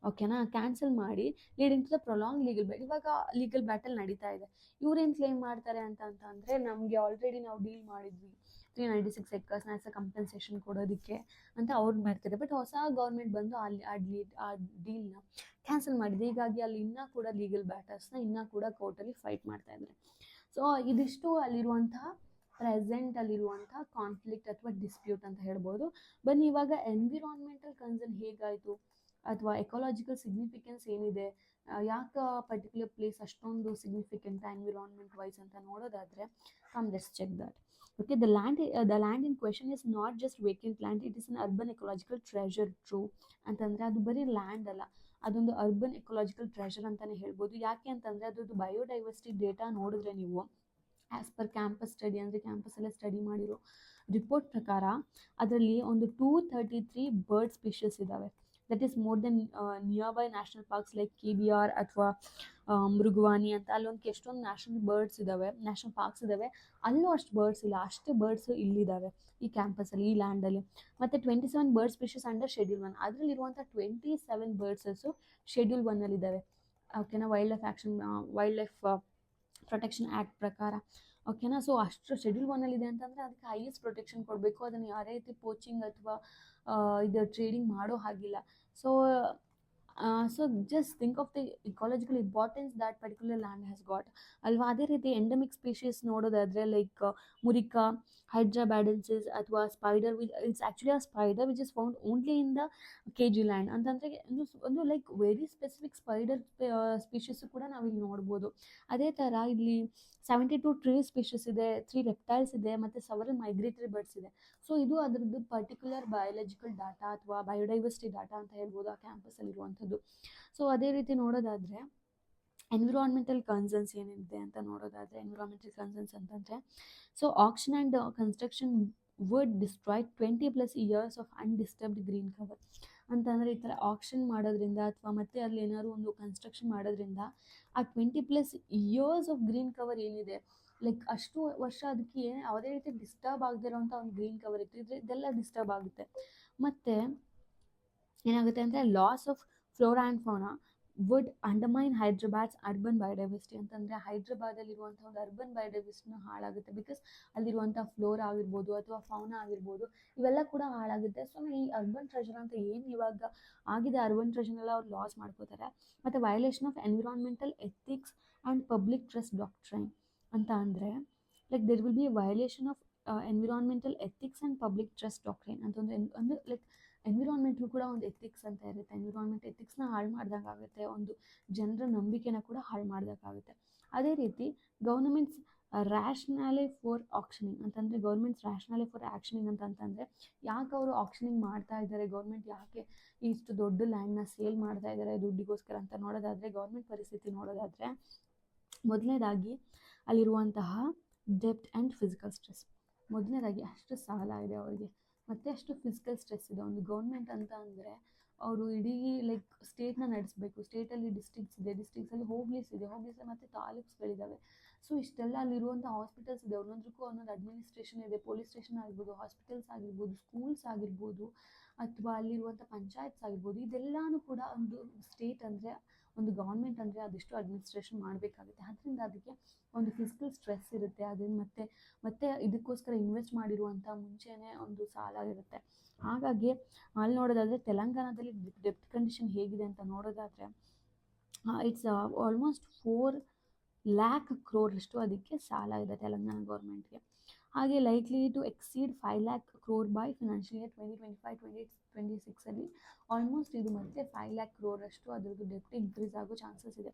ಓಕೆನಾ, ಕ್ಯಾನ್ಸಲ್ ಮಾಡಿ ಲೀಡಿಂಗ್ ಟು ದ ಪ್ರೊಲಾಂಗ್ ಇವಾಗ ಲೀಗಲ್ ಬ್ಯಾಟಲ್ ನಡೀತಾ ಇದೆ. ಇವ್ರೇನು ಕ್ಲೇಮ್ ಮಾಡ್ತಾರೆ ಅಂತಂದರೆ, ನಮಗೆ ಆಲ್ರೆಡಿ ನಾವು ಡೀಲ್ ಮಾಡಿದ್ವಿ, 396 ಎಕರ್ಸ್ನ ಆಸ್ ಅ ಕಂಪನ್ಸೇಷನ್ ಕೊಡೋದಕ್ಕೆ ಅಂತ ಅವ್ರು ಮಾಡ್ತಾರೆ. ಬಟ್ ಹೊಸ ಗೌರ್ಮೆಂಟ್ ಬಂದು ಅಲ್ಲಿ ಆ ಡೀಲ್ನ ಕ್ಯಾನ್ಸಲ್ ಮಾಡಿದೆ. ಹೀಗಾಗಿ ಅಲ್ಲಿ ಇನ್ನೂ ಕೂಡ ಲೀಗಲ್ ಬ್ಯಾಟರ್ಸ್ನ ಇನ್ನೂ ಕೂಡ ಕೋರ್ಟಲ್ಲಿ ಫೈಟ್ ಮಾಡ್ತಾ ಇದ್ದಾರೆ. ಸೊ ಇದಿಷ್ಟು ಅಲ್ಲಿರುವಂತಹ ಅಲ್ಲಿರುವಂತಹ ಕಾನ್ಫ್ಲಿಕ್ಟ್ ಅಥವಾ ಡಿಸ್ಪ್ಯೂಟ್ ಅಂತ ಹೇಳ್ಬೋದು. ಬನ್ನಿ ಇವಾಗ ಎನ್ವಿರಾನ್ಮೆಂಟಲ್ ಕನ್ಸರ್ನ್ ಹೇಗಾಯಿತು ಅಥವಾ ಎಕಾಲಜಿಕಲ್ ಸಿಗ್ನಿಫಿಕೆನ್ಸ್ ಏನಿದೆ, ಯಾಕೆ ಪರ್ಟಿಕ್ಯುಲರ್ ಪ್ಲೇಸ್ ಅಷ್ಟೊಂದು ಸಿಗ್ನಿಫಿಕೆಂಟ್ ಎನ್ವಿರಾನ್ಮೆಂಟ್ ವೈಸ್ ಅಂತ ನೋಡೋದಾದರೆ, let's check that. Okay, the land in question is not just vacant land, it is an urban ecological treasure true ಅಂತಂದರೆ ಅದು ಬರೀ ಲ್ಯಾಂಡ್ ಅಲ್ಲ, ಅದೊಂದು ಅರ್ಬನ್ ಎಕೊಲಾಜಿಕಲ್ ಟ್ರೆಷರ್ ಅಂತಲೇ ಹೇಳ್ಬೋದು. ಯಾಕೆ ಅಂತಂದರೆ ಅದ್ರದ್ದು ಬಯೋಡೈವರ್ಸಿಟಿ ಡೇಟಾ ನೋಡಿದ್ರೆ ನೀವು ಆ್ಯಸ್ ಪರ್ ಕ್ಯಾಂಪಸ್ ಸ್ಟಡಿ, ಅಂದರೆ ಕ್ಯಾಂಪಸ್ಸಲ್ಲೇ ಸ್ಟಡಿ ಮಾಡಿರೋ ರಿಪೋರ್ಟ್ ಪ್ರಕಾರ ಅದರಲ್ಲಿ ಒಂದು 233 ಬರ್ಡ್ ಸ್ಪೀಷೀಸ್ ಇದ್ದಾವೆ. That is more than near by national parks like KBR ಅಥವಾ ಮೃಗವಾನಿ ಅಂತ ಅಲ್ಲೊಂದು ಎಷ್ಟೊಂದು ನ್ಯಾಷನಲ್ ಪಾರ್ಕ್ಸ್ ಇದ್ದಾವೆ. ಅಲ್ಲೂ ಅಷ್ಟು ಬರ್ಡ್ಸ್ ಇಲ್ಲ, ಅಷ್ಟು ಬರ್ಡ್ಸ್ ಇಲ್ಲಿದ್ದಾವೆ ಈ ಕ್ಯಾಂಪಸಲ್ಲಿ, ಈ ಲ್ಯಾಂಡಲ್ಲಿ. ಮತ್ತು 27 ಬರ್ಡ್ ಸ್ಪೀಷೀಸ್ ಅಂಡರ್ ಶೆಡ್ಯೂಲ್ 1, ಅದರಲ್ಲಿರುವಂಥ 27 ಬರ್ಡ್ಸಸ್ಸು ಶೆಡ್ಯೂಲ್ 1ಅಲ್ಲಿದ್ದಾವೆ. ಓಕೆನಾ, ವೈಲ್ಡ್ ಲೈಫ್ ಪ್ರೊಟೆಕ್ಷನ್ ಆ್ಯಕ್ಟ್ ಪ್ರಕಾರ. ಓಕೆನಾ, ಸೊ ಅಷ್ಟು ಶೆಡ್ಯೂಲ್ 1ಅಲ್ಲಿದೆ ಅಂತಂದರೆ ಅದಕ್ಕೆ ಹೈಯೆಸ್ಟ್ ಪ್ರೊಟೆಕ್ಷನ್ ಕೊಡಬೇಕು. ಅದನ್ನು ಯಾರೇ ರೀತಿ ಪೋಚಿಂಗ್ ಅಥವಾ ಇದು ಟ್ರೇಡಿಂಗ್ ಮಾಡೋ ಹಾಗಿಲ್ಲ. So just think of the ecological importance that particular land has got ಅಲ್ವಾ. ಅದೇ ರೀತಿ ಎಂಡಮಿಕ್ ಸ್ಪೀಷೀಸ್ ನೋಡೋದಾದರೆ ಲೈಕ್ ಮುರಿಕಾ ಹೈಡ್ರಾಬ್ಯಾಡೆನ್ಸಿಸ್ ಅಥವಾ spider, it's actually a spider which is found only in the KG land ಅಂತಂದರೆ ಒಂದು like very specific spider species ಕೂಡ ನಾವಿಲ್ಲಿ ನೋಡ್ಬೋದು. ಅದೇ ಥರ ಇಲ್ಲಿ 72 ಟ್ರೀ ಸ್ಪೀಷೀಸ್ ಇದೆ, 3 ರೆಪ್ಟೈಲ್ಸ್ ಇದೆ, ಮತ್ತು ಸೆವರಲ್ ಮೈಗ್ರೇಟರಿ ಬರ್ಡ್ಸ್ ಇದೆ. ಸೊ ಇದು ಅದರದ್ದು ಪರ್ಟಿಕ್ಯುಲರ್ ಬಯಾಲಜಿಕಲ್ ಡಾಟಾ ಅಥವಾ ಬಯೋಡೈವರ್ಸಿಟಿ ಡಾಟಾ ಅಂತ ಹೇಳ್ಬೋದು ಆ ಕ್ಯಾಂಪಸಲ್ಲಿರುವಂಥದ್ದು. ಸೊ ಅದೇ ರೀತಿ ನೋಡೋದಾದರೆ ಎನ್ವಿರಾನ್ಮೆಂಟಲ್ ಕನ್ಸರ್ನ್ಸ್ ಏನಿದೆ ಅಂತ ನೋಡೋದಾದರೆ, ಎನ್ವಿರಾನ್ಮೆಂಟಲ್ ಕನ್ಸರ್ನ್ಸ್ ಅಂತಂದರೆ, so auction and construction would destroy 20+ years of undisturbed green cover ಅಂತಂದರೆ ಈ ಥರ ಆಕ್ಷನ್ ಮಾಡೋದ್ರಿಂದ ಅಥವಾ ಮತ್ತೆ ಅಲ್ಲಿ ಏನಾದ್ರು ಒಂದು ಕನ್ಸ್ಟ್ರಕ್ಷನ್ ಮಾಡೋದ್ರಿಂದ ಆ 20+ ಇಯರ್ಸ್ ಆಫ್ ಗ್ರೀನ್ ಕವರ್ ಏನಿದೆ, ಲೈಕ್ ಅಷ್ಟು ವರ್ಷ ಅದಕ್ಕೆ ಯಾವುದೇ ರೀತಿ ಡಿಸ್ಟರ್ಬ್ ಆಗದಿರೋಂಥ ಒಂದು ಗ್ರೀನ್ ಕವರ್ ಇತ್ತು, ಇದೆಲ್ಲ ಡಿಸ್ಟರ್ಬ್ ಆಗುತ್ತೆ. ಮತ್ತು ಏನಾಗುತ್ತೆ ಅಂದರೆ loss of flora and fauna would undermine Hyderabad's urban biodiversity ಅಂತಂದರೆ ಹೈದ್ರಾಬಾದಲ್ಲಿರುವಂಥ ಒಂದು ಅರ್ಬನ್ ಬಯೋಡೈವರ್ಸಿಟಿನ ಹಾಳಾಗುತ್ತೆ. ಬಿಕಾಸ್ ಅಲ್ಲಿರುವಂಥ ಫ್ಲೋರಾ ಆಗಿರ್ಬೋದು ಅಥವಾ ಫೌನಾ ಆಗಿರ್ಬೋದು ಇವೆಲ್ಲ ಕೂಡ ಹಾಳಾಗುತ್ತೆ. ಸೊ ಈ ಅರ್ಬನ್ ಟ್ರೆಷರ್ ಅಂತ ಏನು ಇವಾಗ ಆಗಿದೆ, ಅರ್ಬನ್ ಟ್ರೆಷರ್ನೆಲ್ಲ ಅವ್ರು ಲಾಸ್ ಮಾಡ್ಕೋತಾರೆ. ಮತ್ತು violation of environmental ethics and public trust doctrine ಅಂತ ಅಂದರೆ like there will be violation of environmental ethics and public trust doctrine ಅಂತಂದರೆ ಅಂದರೆ ಲೈಕ್ ಎನ್ವಿರಾನ್ಮೆಂಟ್ಗೂ ಕೂಡ ಒಂದು ಎಥಿಕ್ಸ್ ಅಂತ ಇರುತ್ತೆ. ಎನ್ವಿರಾನ್ಮೆಂಟ್ ಎಥಿಕ್ಸ್ನ ಹಾಳು ಮಾಡ್ದಂಗಾಗುತ್ತೆ, ಒಂದು ಜನರ ನಂಬಿಕೆನ ಕೂಡ ಹಾಳು ಮಾಡ್ದಂಗಾಗುತ್ತೆ. ಅದೇ ರೀತಿ ಗೌರ್ಮೆಂಟ್ಸ್ ರ್ಯಾಷನಲೆ ಫಾರ್ ಆಕ್ಷನಿಂಗ್ ಅಂತಂದರೆ ಗೌರ್ಮೆಂಟ್ಸ್ ರ್ಯಾಷನಲೆ ಫಾರ್ ಆ್ಯಕ್ಷನಿಂಗ್ ಅಂತಂದರೆ ಯಾಕೆ ಅವರು ಆಕ್ಷನಿಂಗ್ ಮಾಡ್ತಾ ಇದ್ದಾರೆ, ಗೌರ್ಮೆಂಟ್ ಯಾಕೆ ಇಷ್ಟು ದೊಡ್ಡ ಲ್ಯಾಂಡ್ನ ಸೇಲ್ ಮಾಡ್ತಾ ಇದ್ದಾರೆ ದುಡ್ಡಿಗೋಸ್ಕರ ಅಂತ ನೋಡೋದಾದರೆ, ಗೌರ್ಮೆಂಟ್ ಪರಿಸ್ಥಿತಿ ನೋಡೋದಾದರೆ ಮೊದಲನೇದಾಗಿ ಅಲ್ಲಿರುವಂತಹ ಡೆಪ್ಟ್ ಆ್ಯಂಡ್ ಫಿಸಿಕಲ್ ಸ್ಟ್ರೆಸ್. ಮೊದಲನೇದಾಗಿ ಅಷ್ಟು ಸಾಲ ಇದೆ ಅವರಿಗೆ, ಮತ್ತು ಅಷ್ಟು ಫಿಸಿಕಲ್ ಸ್ಟ್ರೆಸ್ ಇದೆ. ಒಂದು ಗೌರ್ಮೆಂಟ್ ಅಂತ ಅಂದರೆ ಅವರು ಇಡೀ ಲೈಕ್ ಸ್ಟೇಟ್ನ ನಡೆಸಬೇಕು. ಸ್ಟೇಟಲ್ಲಿ ಡಿಸ್ಟ್ರಿಕ್ಸಲ್ಲಿ ಹೋಬ್ಲೀಸ್ ಇದೆ, ಮತ್ತು ತಾಲೂಕ್ಸ್ಗಳಿದ್ದಾವೆ. ಸೊ ಇಷ್ಟೆಲ್ಲ ಅಲ್ಲಿರುವಂಥ ಹಾಸ್ಪಿಟಲ್ಸ್ ಇದೆ, ಒಂದೊಂದಕ್ಕೂ ಒಂದೊಂದು ಅಡ್ಮಿನಿಸ್ಟ್ರೇಷನ್ ಇದೆ. ಪೊಲೀಸ್ ಸ್ಟೇಷನ್ ಆಗಿರ್ಬೋದು, ಹಾಸ್ಪಿಟಲ್ಸ್ ಆಗಿರ್ಬೋದು, ಸ್ಕೂಲ್ಸ್ ಆಗಿರ್ಬೋದು, ಅಥವಾ ಅಲ್ಲಿರುವಂಥ ಪಂಚಾಯತ್ಸ್ ಆಗಿರ್ಬೋದು, ಇದೆಲ್ಲನೂ ಕೂಡ ಒಂದು ಸ್ಟೇಟ್ ಅಂದರೆ ಒಂದು ಗೌರ್ಮೆಂಟ್ ಅಂದರೆ ಅದೆಷ್ಟು ಅಡ್ಮಿನಿಸ್ಟ್ರೇಷನ್ ಮಾಡಬೇಕಾಗುತ್ತೆ. ಅದರಿಂದ ಅದಕ್ಕೆ ಒಂದು ಫಿಸಿಕಲ್ ಸ್ಟ್ರೆಸ್ ಇರುತ್ತೆ. ಅದನ್ನು ಮತ್ತೆ ಇದಕ್ಕೋಸ್ಕರ ಇನ್ವೆಸ್ಟ್ ಮಾಡಿರುವಂಥ ಮುಂಚೆನೇ ಒಂದು ಸಾಲ ಇರುತ್ತೆ. ಹಾಗಾಗಿ ಅಲ್ಲಿ ನೋಡೋದಾದರೆ ತೆಲಂಗಾಣದಲ್ಲಿ ಡೆಪ್ಟ್ ಕಂಡೀಷನ್ ಹೇಗಿದೆ ಅಂತ ನೋಡೋದಾದರೆ ಇಟ್ಸ್ ಆಲ್ಮೋಸ್ಟ್ 4 lakh crore ಅಷ್ಟು ಅದಕ್ಕೆ ಸಾಲ ಇದೆ ತೆಲಂಗಾಣ ಗೌರ್ಮೆಂಟ್ಗೆ. ಹಾಗೆ likely to exceed 5 lakh crore by financial year 2025-2026 almost ಇದು ಮತ್ತೆ 5 lakh crore ಅಷ್ಟು ಅದರದ್ದು ಡೆಪ್ಟ್ ಇನ್ಕ್ರೀಸ್ ಆಗೋ ಚಾನ್ಸಸ್ ಇದೆ.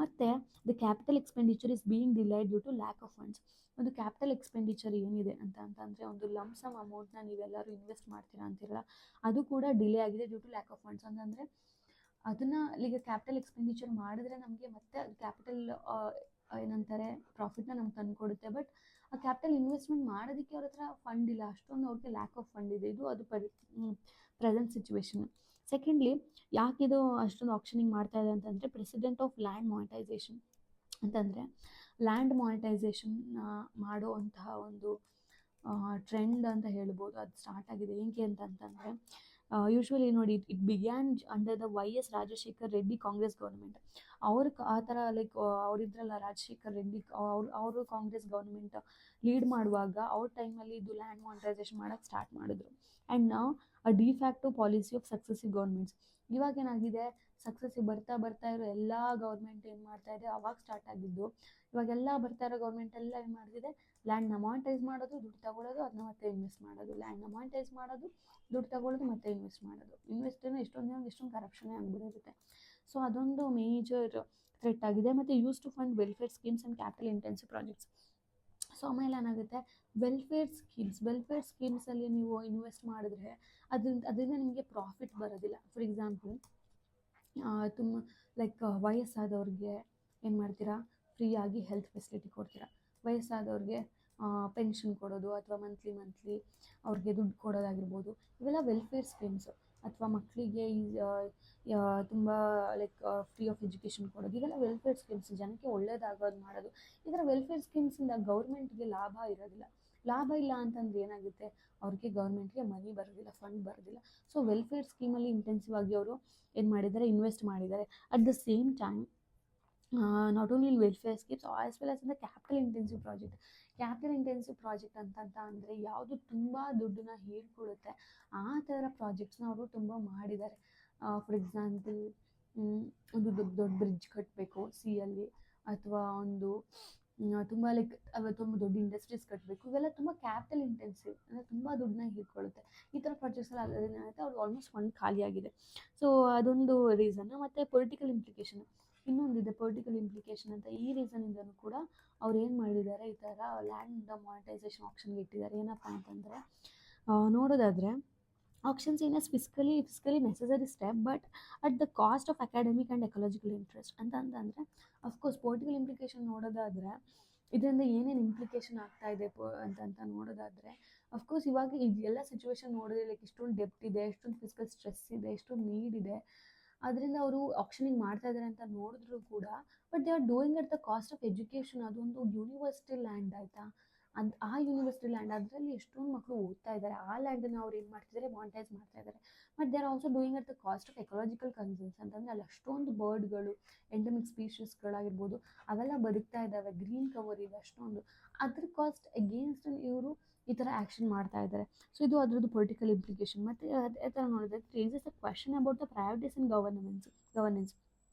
ಮತ್ತು the capital expenditure is being delayed due to lack of funds. ಒಂದು ಕ್ಯಾಪಿಟಲ್ ಎಕ್ಸ್ಪೆಂಡಿಚರ್ ಏನಿದೆ ಅಂತಂದರೆ ಒಂದು ಲಂಸಮ್ ಅಮೌಂಟ್ನ ನೀವೆಲ್ಲರೂ ಇನ್ವೆಸ್ಟ್ ಮಾಡ್ತೀರಾ ಅಂತಿರಲ್ಲ, ಅದು ಕೂಡ ಡಿಲೇ ಆಗಿದೆ due to lack of funds. ಅಂತಂದರೆ ಅದನ್ನು ಈಗ ಕ್ಯಾಪಿಟಲ್ ಎಕ್ಸ್ಪೆಂಡಿಚರ್ ಮಾಡಿದ್ರೆ ನಮಗೆ ಮತ್ತೆ ಅದು ಕ್ಯಾಪಿಟಲ್ ಏನಂತಾರೆ ಪ್ರಾಫಿಟ್ನ ನಮ್ಗೆ ತಂದುಕೊಡುತ್ತೆ. ಬಟ್ ಆ ಕ್ಯಾಪಿಟಲ್ ಇನ್ವೆಸ್ಟ್ಮೆಂಟ್ ಮಾಡೋದಕ್ಕೆ ಅವ್ರ ಹತ್ರ ಫಂಡ್ ಇಲ್ಲ, ಅಷ್ಟೊಂದು ಅವ್ರಿಗೆ ಲ್ಯಾಕ್ ಆಫ್ ಫಂಡ್ ಇದೆ. ಅದು ಪ್ರೆಸೆಂಟ್ ಸಿಚುವೇಶನ್. ಸೆಕೆಂಡ್ಲಿ ಯಾಕಿದು ಅಷ್ಟೊಂದು ಆಕ್ಷನಿಂಗ್ ಮಾಡ್ತಾ ಇದೆ ಅಂತಂದರೆ ಪ್ರೆಸಿಡೆಂಟ್ ಆಫ್ ಲ್ಯಾಂಡ್ ಮಾನಿಟೈಸೇಷನ್ ಅಂತಂದರೆ ಲ್ಯಾಂಡ್ ಮಾನಿಟೈಸೇಷನ್ ಮಾಡುವಂತಹ ಒಂದು ಟ್ರೆಂಡ್ ಅಂತ ಹೇಳ್ಬೋದು, ಅದು ಸ್ಟಾರ್ಟ್ ಆಗಿದೆ. ಹೇಗೆ ಅಂತಂತಂದರೆ ಯೂಶ್ವಲಿ ನೋಡಿ it began under the YS Rajasekhar Reddy Congress government. ಅವ್ರಿಗೆ ಆ ಥರ ಲೈಕ್ ಅವರಿದ್ರಲ್ಲ ರಾಜಶೇಖರ್ ರೆಡ್ಡಿ, ಅವರು ಕಾಂಗ್ರೆಸ್ ಗೌರ್ಮೆಂಟ್ ಲೀಡ್ ಮಾಡುವಾಗ ಅವ್ರ ಟೈಮಲ್ಲಿ ಇದು ಲ್ಯಾಂಡ್ ಮಾನಿಟೈಸೇಷನ್ ಮಾಡೋಕ್ಕೆ ಸ್ಟಾರ್ಟ್ ಮಾಡಿದ್ರು. ಆ್ಯಂಡ್ ನಾವು de facto policy of successive governments. ಇವಾಗ ಏನಾಗಿದೆ, ಸಕ್ಸಸ್ಸಿವ್ ಬರ್ತಾ ಇರೋ ಎಲ್ಲ ಗೌರ್ಮೆಂಟ್ ಏನು ಮಾಡ್ತಾ ಇದೆ, ಅವಾಗ ಸ್ಟಾರ್ಟ್ ಆಗಿದ್ದು. ಇವಾಗೆಲ್ಲ ಬರ್ತಾ ಇರೋ ಗೌರ್ಮೆಂಟ್ ಎಲ್ಲ ಏನು ಮಾಡ್ತಿದೆ, ಲ್ಯಾಂಡ್ನ ಮಾನಿಟೈಸ್ ಮಾಡೋದು, ದುಡ್ಡು ತಗೊಳ್ಳೋದು, ಅದನ್ನ ಮತ್ತೆ ಇನ್ವೆಸ್ಟ್ ಮಾಡೋದು, ಲ್ಯಾಂಡ್ನ ಮಾನಿಟೈಸ್ ಮಾಡೋದು, ದುಡ್ಡು ತಗೊಳ್ಳೋದು, ಮತ್ತೆ ಇನ್ವೆಸ್ಟ್ ಮಾಡೋದು. ಇನ್ವೆಸ್ಟನ್ನು ಎಷ್ಟೊಂದು ಕರಪ್ಷನ್ನೇ ಆಗಿಬಿಟ್ಟಿರುತ್ತೆ. ಸೊ ಅದೊಂದು ಮೇಜರ್ ಥ್ರೆಟ್ ಆಗಿದೆ. ಮತ್ತು use to fund welfare schemes and capital intensive projects. So ಆಮೇಲೆ ಏನಾಗುತ್ತೆ, ವೆಲ್ಫೇರ್ ಸ್ಕೀಮ್ಸಲ್ಲಿ ನೀವು ಇನ್ವೆಸ್ಟ್ ಮಾಡಿದ್ರೆ ಅದರಿಂದ ನಿಮಗೆ ಪ್ರಾಫಿಟ್ ಬರೋದಿಲ್ಲ. ಫಾರ್ ಎಕ್ಸಾಂಪಲ್, ತುಂಬ ಲೈಕ್ ವಯಸ್ಸಾದವ್ರಿಗೆ ಏನು ಮಾಡ್ತೀರಾ, ಫ್ರೀಯಾಗಿ ಹೆಲ್ತ್ ಫೆಸಿಲಿಟಿ ಕೊಡ್ತೀರಾ. ವಯಸ್ಸಾದವ್ರಿಗೆ ಪೆನ್ಷನ್ ಕೊಡೋದು, ಅಥವಾ ಮಂತ್ಲಿ ಅವ್ರಿಗೆ ದುಡ್ಡು ಕೊಡೋದಾಗಿರ್ಬೋದು, ಇವೆಲ್ಲ ವೆಲ್ಫೇರ್ ಸ್ಕೀಮ್ಸು. ಅಥವಾ ಮಕ್ಕಳಿಗೆ ತುಂಬ ಲೈಕ್ ಫ್ರೀ ಆಫ್ ಎಜುಕೇಷನ್ ಕೊಡೋದು, ಇವೆಲ್ಲ ವೆಲ್ಫೇರ್ ಸ್ಕೀಮ್ಸ್, ಜನಕ್ಕೆ ಒಳ್ಳೇದಾಗೋದು ಮಾಡೋದು. ಈ ಥರ ವೆಲ್ಫೇರ್ ಸ್ಕೀಮ್ಸಿಂದ ಗೌರ್ಮೆಂಟ್ಗೆ ಲಾಭ ಇರೋದಿಲ್ಲ. ಲಾಭ ಇಲ್ಲ ಅಂತಂದ್ರೆ ಏನಾಗುತ್ತೆ, ಅವ್ರಿಗೆ ಗೌರ್ಮೆಂಟ್ಗೆ ಮನಿ ಬರೋದಿಲ್ಲ, ಫಂಡ್ ಬರೋದಿಲ್ಲ. ಸೊ ವೆಲ್ಫೇರ್ ಸ್ಕೀಮಲ್ಲಿ ಇಂಟೆನ್ಸಿವ್ ಆಗಿ ಅವರು ಏನು ಮಾಡಿದ್ದಾರೆ, ಇನ್ವೆಸ್ಟ್ ಮಾಡಿದ್ದಾರೆ. At the same time not only in welfare schemes as well as in the capital intensive project. Capital intensive project ಅಂದರೆ ಯಾವುದು ತುಂಬ ದುಡ್ಡನ್ನ ಹೀರ್ಕೊಳ್ಳುತ್ತೆ, ಆ ಥರ ಪ್ರಾಜೆಕ್ಟ್ಸ್ನ ಅವರು ತುಂಬ ಮಾಡಿದ್ದಾರೆ. ಫಾರ್ ಎಕ್ಸಾಂಪಲ್, ಒಂದು ದೊಡ್ಡ ಬ್ರಿಡ್ಜ್ ಕಟ್ಟಬೇಕು ಸಿಯಲ್ಲಿ, ಅಥವಾ ಒಂದು ತುಂಬ ಲೈಕ್ ತುಂಬ ದೊಡ್ಡ ಇಂಡಸ್ಟ್ರೀಸ್ ಕಟ್ಟಬೇಕು. ಇವೆಲ್ಲ ತುಂಬ ಕ್ಯಾಪಿಟಲ್ ಇಂಟೆನ್ಸಿವ್, ಅಂದರೆ ತುಂಬ ದುಡ್ಡನ್ನ ಹೀರ್ಕೊಳ್ಳುತ್ತೆ. ಈ ಥರ ಪ್ರಾಜೆಕ್ಟ್ಸಲ್ಲಿ ಅದರಿಂದ ಏನಾಗುತ್ತೆ, ಅವ್ರು ಆಲ್ಮೋಸ್ಟ್ ಫಂಡ್ ಖಾಲಿಯಾಗಿದೆ. ಸೊ ಅದೊಂದು ರೀಸನ್ನು. ಮತ್ತು ಪೊಲಿಟಿಕಲ್ ಇಂಪ್ಲಿಕೇಶನ್ ಇನ್ನೊಂದಿದೆ, ಪೊಲಿಟಿಕಲ್ ಇಂಪ್ಲಿಕೇಶನ್ ಅಂತ. ಈ ರೀಸನಿಂದನೂ ಕೂಡ ಅವ್ರು ಏನು ಮಾಡಿದ್ದಾರೆ, ಈ ಥರ ಲ್ಯಾಂಡ್ ಮಾನಿಟೈಸೇಷನ್ ಆಪ್ಷನ್ಗೆ ಇಟ್ಟಿದ್ದಾರೆ. ಏನಪ್ಪ ಅಂತಂದರೆ, ನೋಡೋದಾದರೆ options in as fiscally necessary step, but at the cost of academic and ecological interest ಅಂತಂದರೆ, ಅಫ್ಕೋರ್ಸ್ ಪೊಲಿಟಿಕಲ್ ಇಂಪ್ಲಿಕೇಶನ್ ನೋಡೋದಾದರೆ ಇದರಿಂದ ಏನೇನು ಇಂಪ್ಲಿಕೇಶನ್ ಆಗ್ತಾ ಇದೆ ಅಂತ ನೋಡೋದಾದರೆ, ಅಫ್ಕೋರ್ಸ್ ಇವಾಗ ಇದೆಲ್ಲ ಸಿಚುವೇಶನ್ ನೋಡಿದ್ರೆ ಲೈಕ್ ಇಷ್ಟೊಂದು ಡೆಪ್ಟ್ ಇದೆ, ಎಷ್ಟೊಂದು ಫಿಸಿಕಲ್ ಸ್ಟ್ರೆಸ್ ಇದೆ, ಎಷ್ಟೊಂದು ನೀಡ್ ಇದೆ. ಅದರಿಂದ ಅವರು ಆಪ್ಷನಿಂಗ್ ಮಾಡ್ತಾ ಇದ್ದಾರೆ ಅಂತ ನೋಡಿದ್ರು ಕೂಡ, but they are doing at the cost of education. ಅದೊಂದು ಯೂನಿವರ್ಸಿಟಿ ಲ್ಯಾಂಡ್ ಆಯಿತಾ, ಆ ಯೂನಿವರ್ಸಿಟಿ ಲ್ಯಾಂಡ್, ಅದರಲ್ಲಿ ಎಷ್ಟೊಂದು ಮಕ್ಕಳು ಓದ್ತಾ ಇದ್ದಾರೆ. ಆ ಲ್ಯಾಂಡನ್ನು ಅವ್ರು ಏನು ಮಾಡ್ತಿದ್ದಾರೆ, ಮಾನಿಟೈಸ್ ಮಾಡ್ತಾ ಇದ್ದಾರೆ. But they are also doing at the cost of ecological concerns. ಅಂತಂದರೆ ಅಲ್ಲಿ ಅಷ್ಟೊಂದು ಬರ್ಡ್ಗಳು, ಎಂಡಮಿಕ್ ಸ್ಪೀಷೀಸ್ಗಳಾಗಿರ್ಬೋದು, ಅವೆಲ್ಲ ಬದುಕ್ತಾ ಇದ್ದಾವೆ, ಗ್ರೀನ್ ಕವರ್ ಇದೆ ಅಷ್ಟೊಂದು. ಅದ್ರ ಕಾಸ್ಟ್ ಅಗೇನ್ಸ್ಟ್ ಇವರು ಈ ಥರ ಆ್ಯಕ್ಷನ್ ಮಾಡ್ತಾ ಇದ್ದಾರೆ. ಸೊ ಇದು ಅದರದ್ದು ಪೊಲಿಟಿಕಲ್ ಇಂಪ್ಲಿಕೇಶನ್. ಮತ್ತು ಅದೇ ಥರ ನೋಡಿದ್ರೆ races a question about the priorities in governance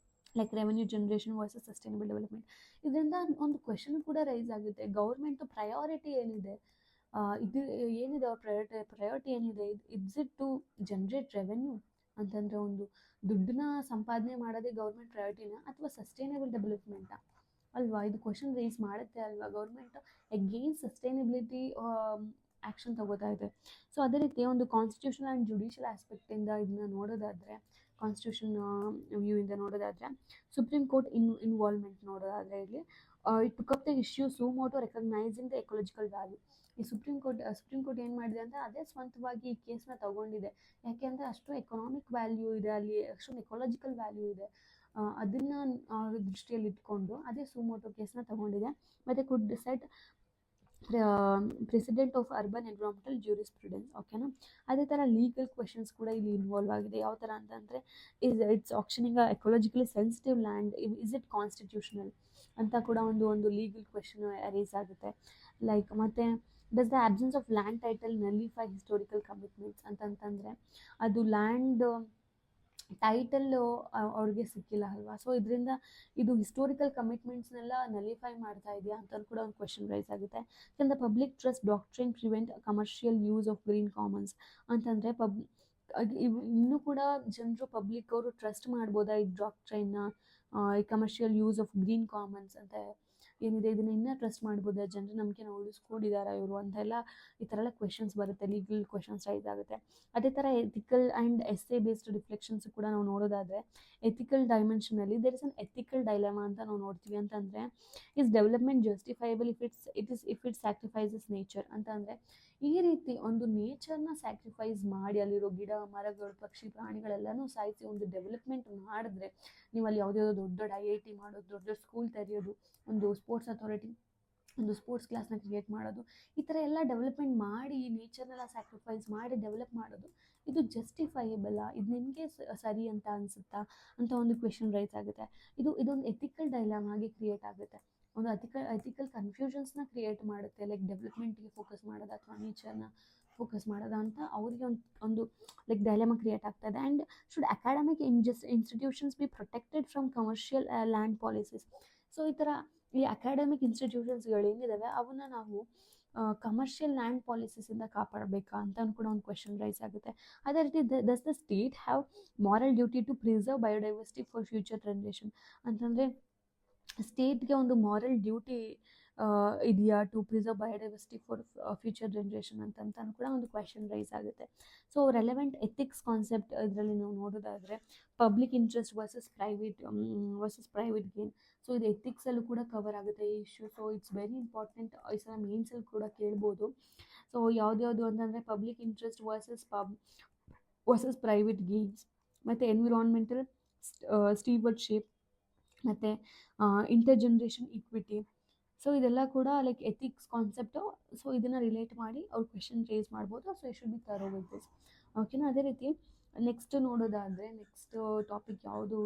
like revenue generation versus sustainable development. ಇದರಿಂದ ಒಂದು ಕ್ವೆಶನ್ ಕೂಡ ರೈಸ್ ಆಗುತ್ತೆ, ಗೌರ್ಮೆಂಟ್ ಪ್ರಯಾರಿಟಿ ಏನಿದೆ, ಇದು ಏನಿದೆ ಅವ್ರ ಪ್ರಯಾರಿಟಿ ಏನಿದೆ, it's it to generate revenue ಅಂತಂದರೆ ಒಂದು ದುಡ್ಡನ್ನ ಸಂಪಾದನೆ ಮಾಡೋದೇ ಗೌರ್ಮೆಂಟ್ ಪ್ರಯಾರಿಟಿನ, ಅಥವಾ ಸಸ್ಟೈನಬಲ್ ಡೆವಲಪ್ಮೆಂಟಾ ಅಲ್ವಾ? ಇದು ಕ್ವೆಶನ್ ರೈಸ್ ಮಾಡುತ್ತೆ ಅಲ್ವಾ. ಗೌರ್ಮೆಂಟ್ ಅಗೇನ್ಸ್ಟ್ ಸಸ್ಟೈನಬಿಲಿಟಿ ಆ್ಯಕ್ಷನ್ ತಗೋತಾ ಇದೆ. ಸೊ ಅದೇ ರೀತಿ ಒಂದು ಕಾನ್ಸ್ಟಿಟ್ಯೂಷನಲ್ ಆ್ಯಂಡ್ ಜುಡಿಷಿಯಲ್ ಆಸ್ಪೆಕ್ಟಿಂದ ಇದನ್ನ ನೋಡೋದಾದರೆ, ಕಾನ್ಸ್ಟಿಟ್ಯೂಷನ್ ವ್ಯೂಯಿಂದ ನೋಡೋದಾದರೆ, ಸುಪ್ರೀಂ ಕೋರ್ಟ್ ಇನ್ವಾಲ್ವ್ಮೆಂಟ್ ನೋಡೋದಾದರೆ, ಇಲ್ಲಿ it took up the issue suo motu recognising the ecological value. ಈ ಸುಪ್ರೀಂ ಕೋರ್ಟ್ ಏನು ಮಾಡಿದೆ ಅಂದರೆ, ಅದೇ ಸ್ವಂತವಾಗಿ ಈ ಕೇಸ್ನ ತಗೊಂಡಿದೆ. ಯಾಕೆಂದರೆ ಅಷ್ಟು ಎಕನಾಮಿಕ್ ವ್ಯಾಲ್ಯೂ ಇದೆ ಅಲ್ಲಿ, ಅಷ್ಟೊಂದು ಎಕಲಾಜಿಕಲ್ ವ್ಯಾಲ್ಯೂ ಇದೆ. ಅದನ್ನು ದೃಷ್ಟಿಯಲ್ಲಿ ಇಟ್ಕೊಂಡು ಅದೇ ಸುಮೋಟೋ ಕೇಸ್ನ ತಗೊಂಡಿದೆ. ಮತ್ತು could decide precedent of urban environmental jurisprudence. ಓಕೆನಾ? ಅದೇ ಥರ ಲೀಗಲ್ ಕ್ವೆಶನ್ಸ್ ಕೂಡ ಇಲ್ಲಿ ಇನ್ವಾಲ್ವ್ ಆಗಿದೆ. ಯಾವ ಥರ ಅಂತಂದರೆ, it's auctioning ecologically sensitive land, is it constitutional ಅಂತ ಕೂಡ ಒಂದು ಲೀಗಲ್ ಕ್ವೆಶನ್ ರೈಸ್ ಆಗುತ್ತೆ. ಲೈಕ್ ಮತ್ತು does the absence of land title nullify historical commitments ಅಂತಂತಂದರೆ, ಅದು ಲ್ಯಾಂಡ್ ಟೈಟಲ್ಲು ಅವ್ರಿಗೆ ಸಿಕ್ಕಿಲ್ಲ ಅಲ್ವಾ. ಸೊ ಇದರಿಂದ ಇದು ಹಿಸ್ಟೋರಿಕಲ್ ಕಮಿಟ್ಮೆಂಟ್ಸ್ನೆಲ್ಲ ನಲಿಫೈ ಮಾಡ್ತಾ ಇದೆಯಾ ಅಂತ ಕೂಡ ಒಂದು ಕ್ವೆಶನ್ ರೈಸ್ ಆಗುತ್ತೆ. Can the public trust doctrine prevent commercial use of green Commons ಅಂತಂದರೆ, ಇನ್ನೂ ಕೂಡ ಜನರು ಪಬ್ಲಿಕ್ ಅವರು ಟ್ರಸ್ಟ್ ಮಾಡ್ಬೋದಾ ಈ ಡಾಕ್ಟ್ರೈನ್ನ, ಈ commercial use of green Commons ಅಂತ ಏನಿದೆ, ಇದನ್ನು ಇನ್ನೂ ಟ್ರಸ್ಟ್ ಮಾಡ್ಬೋದಾ, ಜನರು ನಂಬಿಕೆನ ಉಳಿಸ್ಕೊಂಡಿದ್ದಾರಾ ಇವರು ಅಂತೆಲ್ಲ ಈ ಥರ ಎಲ್ಲ ಕ್ವೆಶನ್ಸ್ ಬರುತ್ತೆ, ಲೀಗಲ್ ಕ್ವೆಶನ್ಸ್ ರೈಸ್ ಆಗುತ್ತೆ. ಅದೇ ಥರ ethical and essay based reflections ಕೂಡ ನಾವು ನೋಡೋದಾದರೆ, ಎಥಿಕಲ್ ಡೈಮೆನ್ಷನಲ್ಲಿ there is an ethical dilemma ಅಂತ ನಾವು ನೋಡ್ತೀವಿ. ಅಂತಂದರೆ, is development justifiable if it sacrifices nature ಅಂತಂದರೆ, ಈ ರೀತಿ ಒಂದು ನೇಚರ್ನ ಸ್ಯಾಕ್ರಿಫೈಸ್ ಮಾಡಿ ಅಲ್ಲಿರೋ ಗಿಡ ಮರಗಳು ಪಕ್ಷಿ ಪ್ರಾಣಿಗಳೆಲ್ಲನೂ ಸಾಯಿಸಿ ಒಂದು ಡೆವಲಪ್ಮೆಂಟ್ ಮಾಡಿದ್ರೆ, ನೀವು ಅಲ್ಲಿ ಯಾವುದ್ಯಾವುದೋ ದೊಡ್ಡ IIT ಮಾಡೋದು, ದೊಡ್ಡ ಸ್ಕೂಲ್ ತೆರೆಯೋದು, ಒಂದು ಸ್ಪೋರ್ಟ್ಸ್ ಅಥಾರಿಟಿ, ಒಂದು ಸ್ಪೋರ್ಟ್ಸ್ ಕ್ಲಾಸ್ನ ಕ್ರಿಯೇಟ್ ಮಾಡೋದು, ಈ ಥರ ಎಲ್ಲ ಡೆವಲಪ್ಮೆಂಟ್ ಮಾಡಿ ನೇಚರ್ನೆಲ್ಲ ಸ್ಯಾಕ್ರಿಫೈಸ್ ಮಾಡಿ ಡೆವಲಪ್ ಮಾಡೋದು, ಇದು ಇದು ಜಸ್ಟಿಫೈಯಬಲ್ಲ, ಇದು ನಿಮಗೆ ಸರಿ ಅಂತ ಅನಿಸುತ್ತಾ ಅಂತ ಒಂದು ಕ್ವೆಶನ್ ರೈಸ್ ಆಗುತ್ತೆ. ಇದೊಂದು ಎಥಿಕಲ್ ಡೈಲಾಮ್ ಆಗಿ ಕ್ರಿಯೇಟ್ ಆಗುತ್ತೆ, ಒಂದು ಎಥಿಕಲ್ ಕನ್ಫ್ಯೂಷನ್ಸ್ನ ಕ್ರಿಯೇಟ್ ಮಾಡುತ್ತೆ. ಲೈಕ್ ಡೆವಲಪ್ಮೆಂಟ್ಗೆ ಫೋಕಸ್ ಮಾಡೋದು ಅಥವಾ ನೇಚರ್ನ ಫೋಕಸ್ ಮಾಡೋದು ಅಂತ ಅವರಿಗೆ ಒಂದು ಲೈಕ್ ಡೈಲೆಮಾ ಕ್ರಿಯೇಟ್ ಆಗ್ತದೆ. And should academic institutions B protected from commercial land policies. So ಈ ಥರ ಈ ಅಕಾಡೆಮಿಕ್ ಇನ್ಸ್ಟಿಟ್ಯೂಷನ್ಸ್ಗಳೇನಿದ್ದಾವೆ ಅವನ್ನ ನಾವು ಕಮರ್ಷಿಯಲ್ ಲ್ಯಾಂಡ್ ಪಾಲಿಸೀಸಿಂದ ಕಾಪಾಡಬೇಕಾ ಅಂತ ಕೂಡ ಒಂದು ಕ್ವೆಶನ್ ರೈಸ್ ಆಗುತ್ತೆ. ಅದೇ ರೀತಿ does the state have moral duty to preserve biodiversity for future generation ಅಂತಂದರೆ ಸ್ಟೇಟ್ಗೆ ಒಂದು ಮಾರಲ್ ಡ್ಯೂಟಿ ಇದೆಯಾ to preserve biodiversity for future generation ಅಂತ ಕೂಡ ಒಂದು ಕ್ವೆಶನ್ ರೈಸ್ ಆಗುತ್ತೆ. ಸೊ ರೆಲೆವೆಂಟ್ ಎಥಿಕ್ಸ್ ಕಾನ್ಸೆಪ್ಟ್ ಇದರಲ್ಲಿ ನಾವು ನೋಡೋದಾದರೆ public interest versus private gain. So ಇದು ಎಥಿಕ್ಸಲ್ಲೂ ಕೂಡ ಕವರ್ ಆಗುತ್ತೆ ಈ issue. So it's very important, ಈ ಸಲ ಮೇನ್ಸಲ್ಲಿ ಕೂಡ ಕೇಳ್ಬೋದು. ಸೊ ಯಾವ್ದ್ಯಾವುದು ಅಂತಂದರೆ public interest versus private gains, ಮತ್ತು ಎನ್ವಿರಾನ್ಮೆಂಟಲ್ ಸ್ಟೀವರ್ಡ್ಶಿಪ್, ಮತ್ತು ಇಂಟರ್ಜನ್ರೇಷನ್ ಇಕ್ವಿಟಿ. ಸೊ ಇದೆಲ್ಲ ಕೂಡ ಲೈಕ್ ಎಥಿಕ್ಸ್ ಕಾನ್ಸೆಪ್ಟು. ಸೊ ಇದನ್ನು ರಿಲೇಟ್ ಮಾಡಿ ಅವ್ರು ಕ್ವೆಶನ್ ರೇಸ್ ಮಾಡ್ಬೋದು. So you should be thorough with this. ಓಕೆನಾ. ಅದೇ ರೀತಿ ನೆಕ್ಸ್ಟ್ ನೋಡೋದಾದರೆ ನೆಕ್ಸ್ಟ್ ಟಾಪಿಕ್ ಯಾವುದು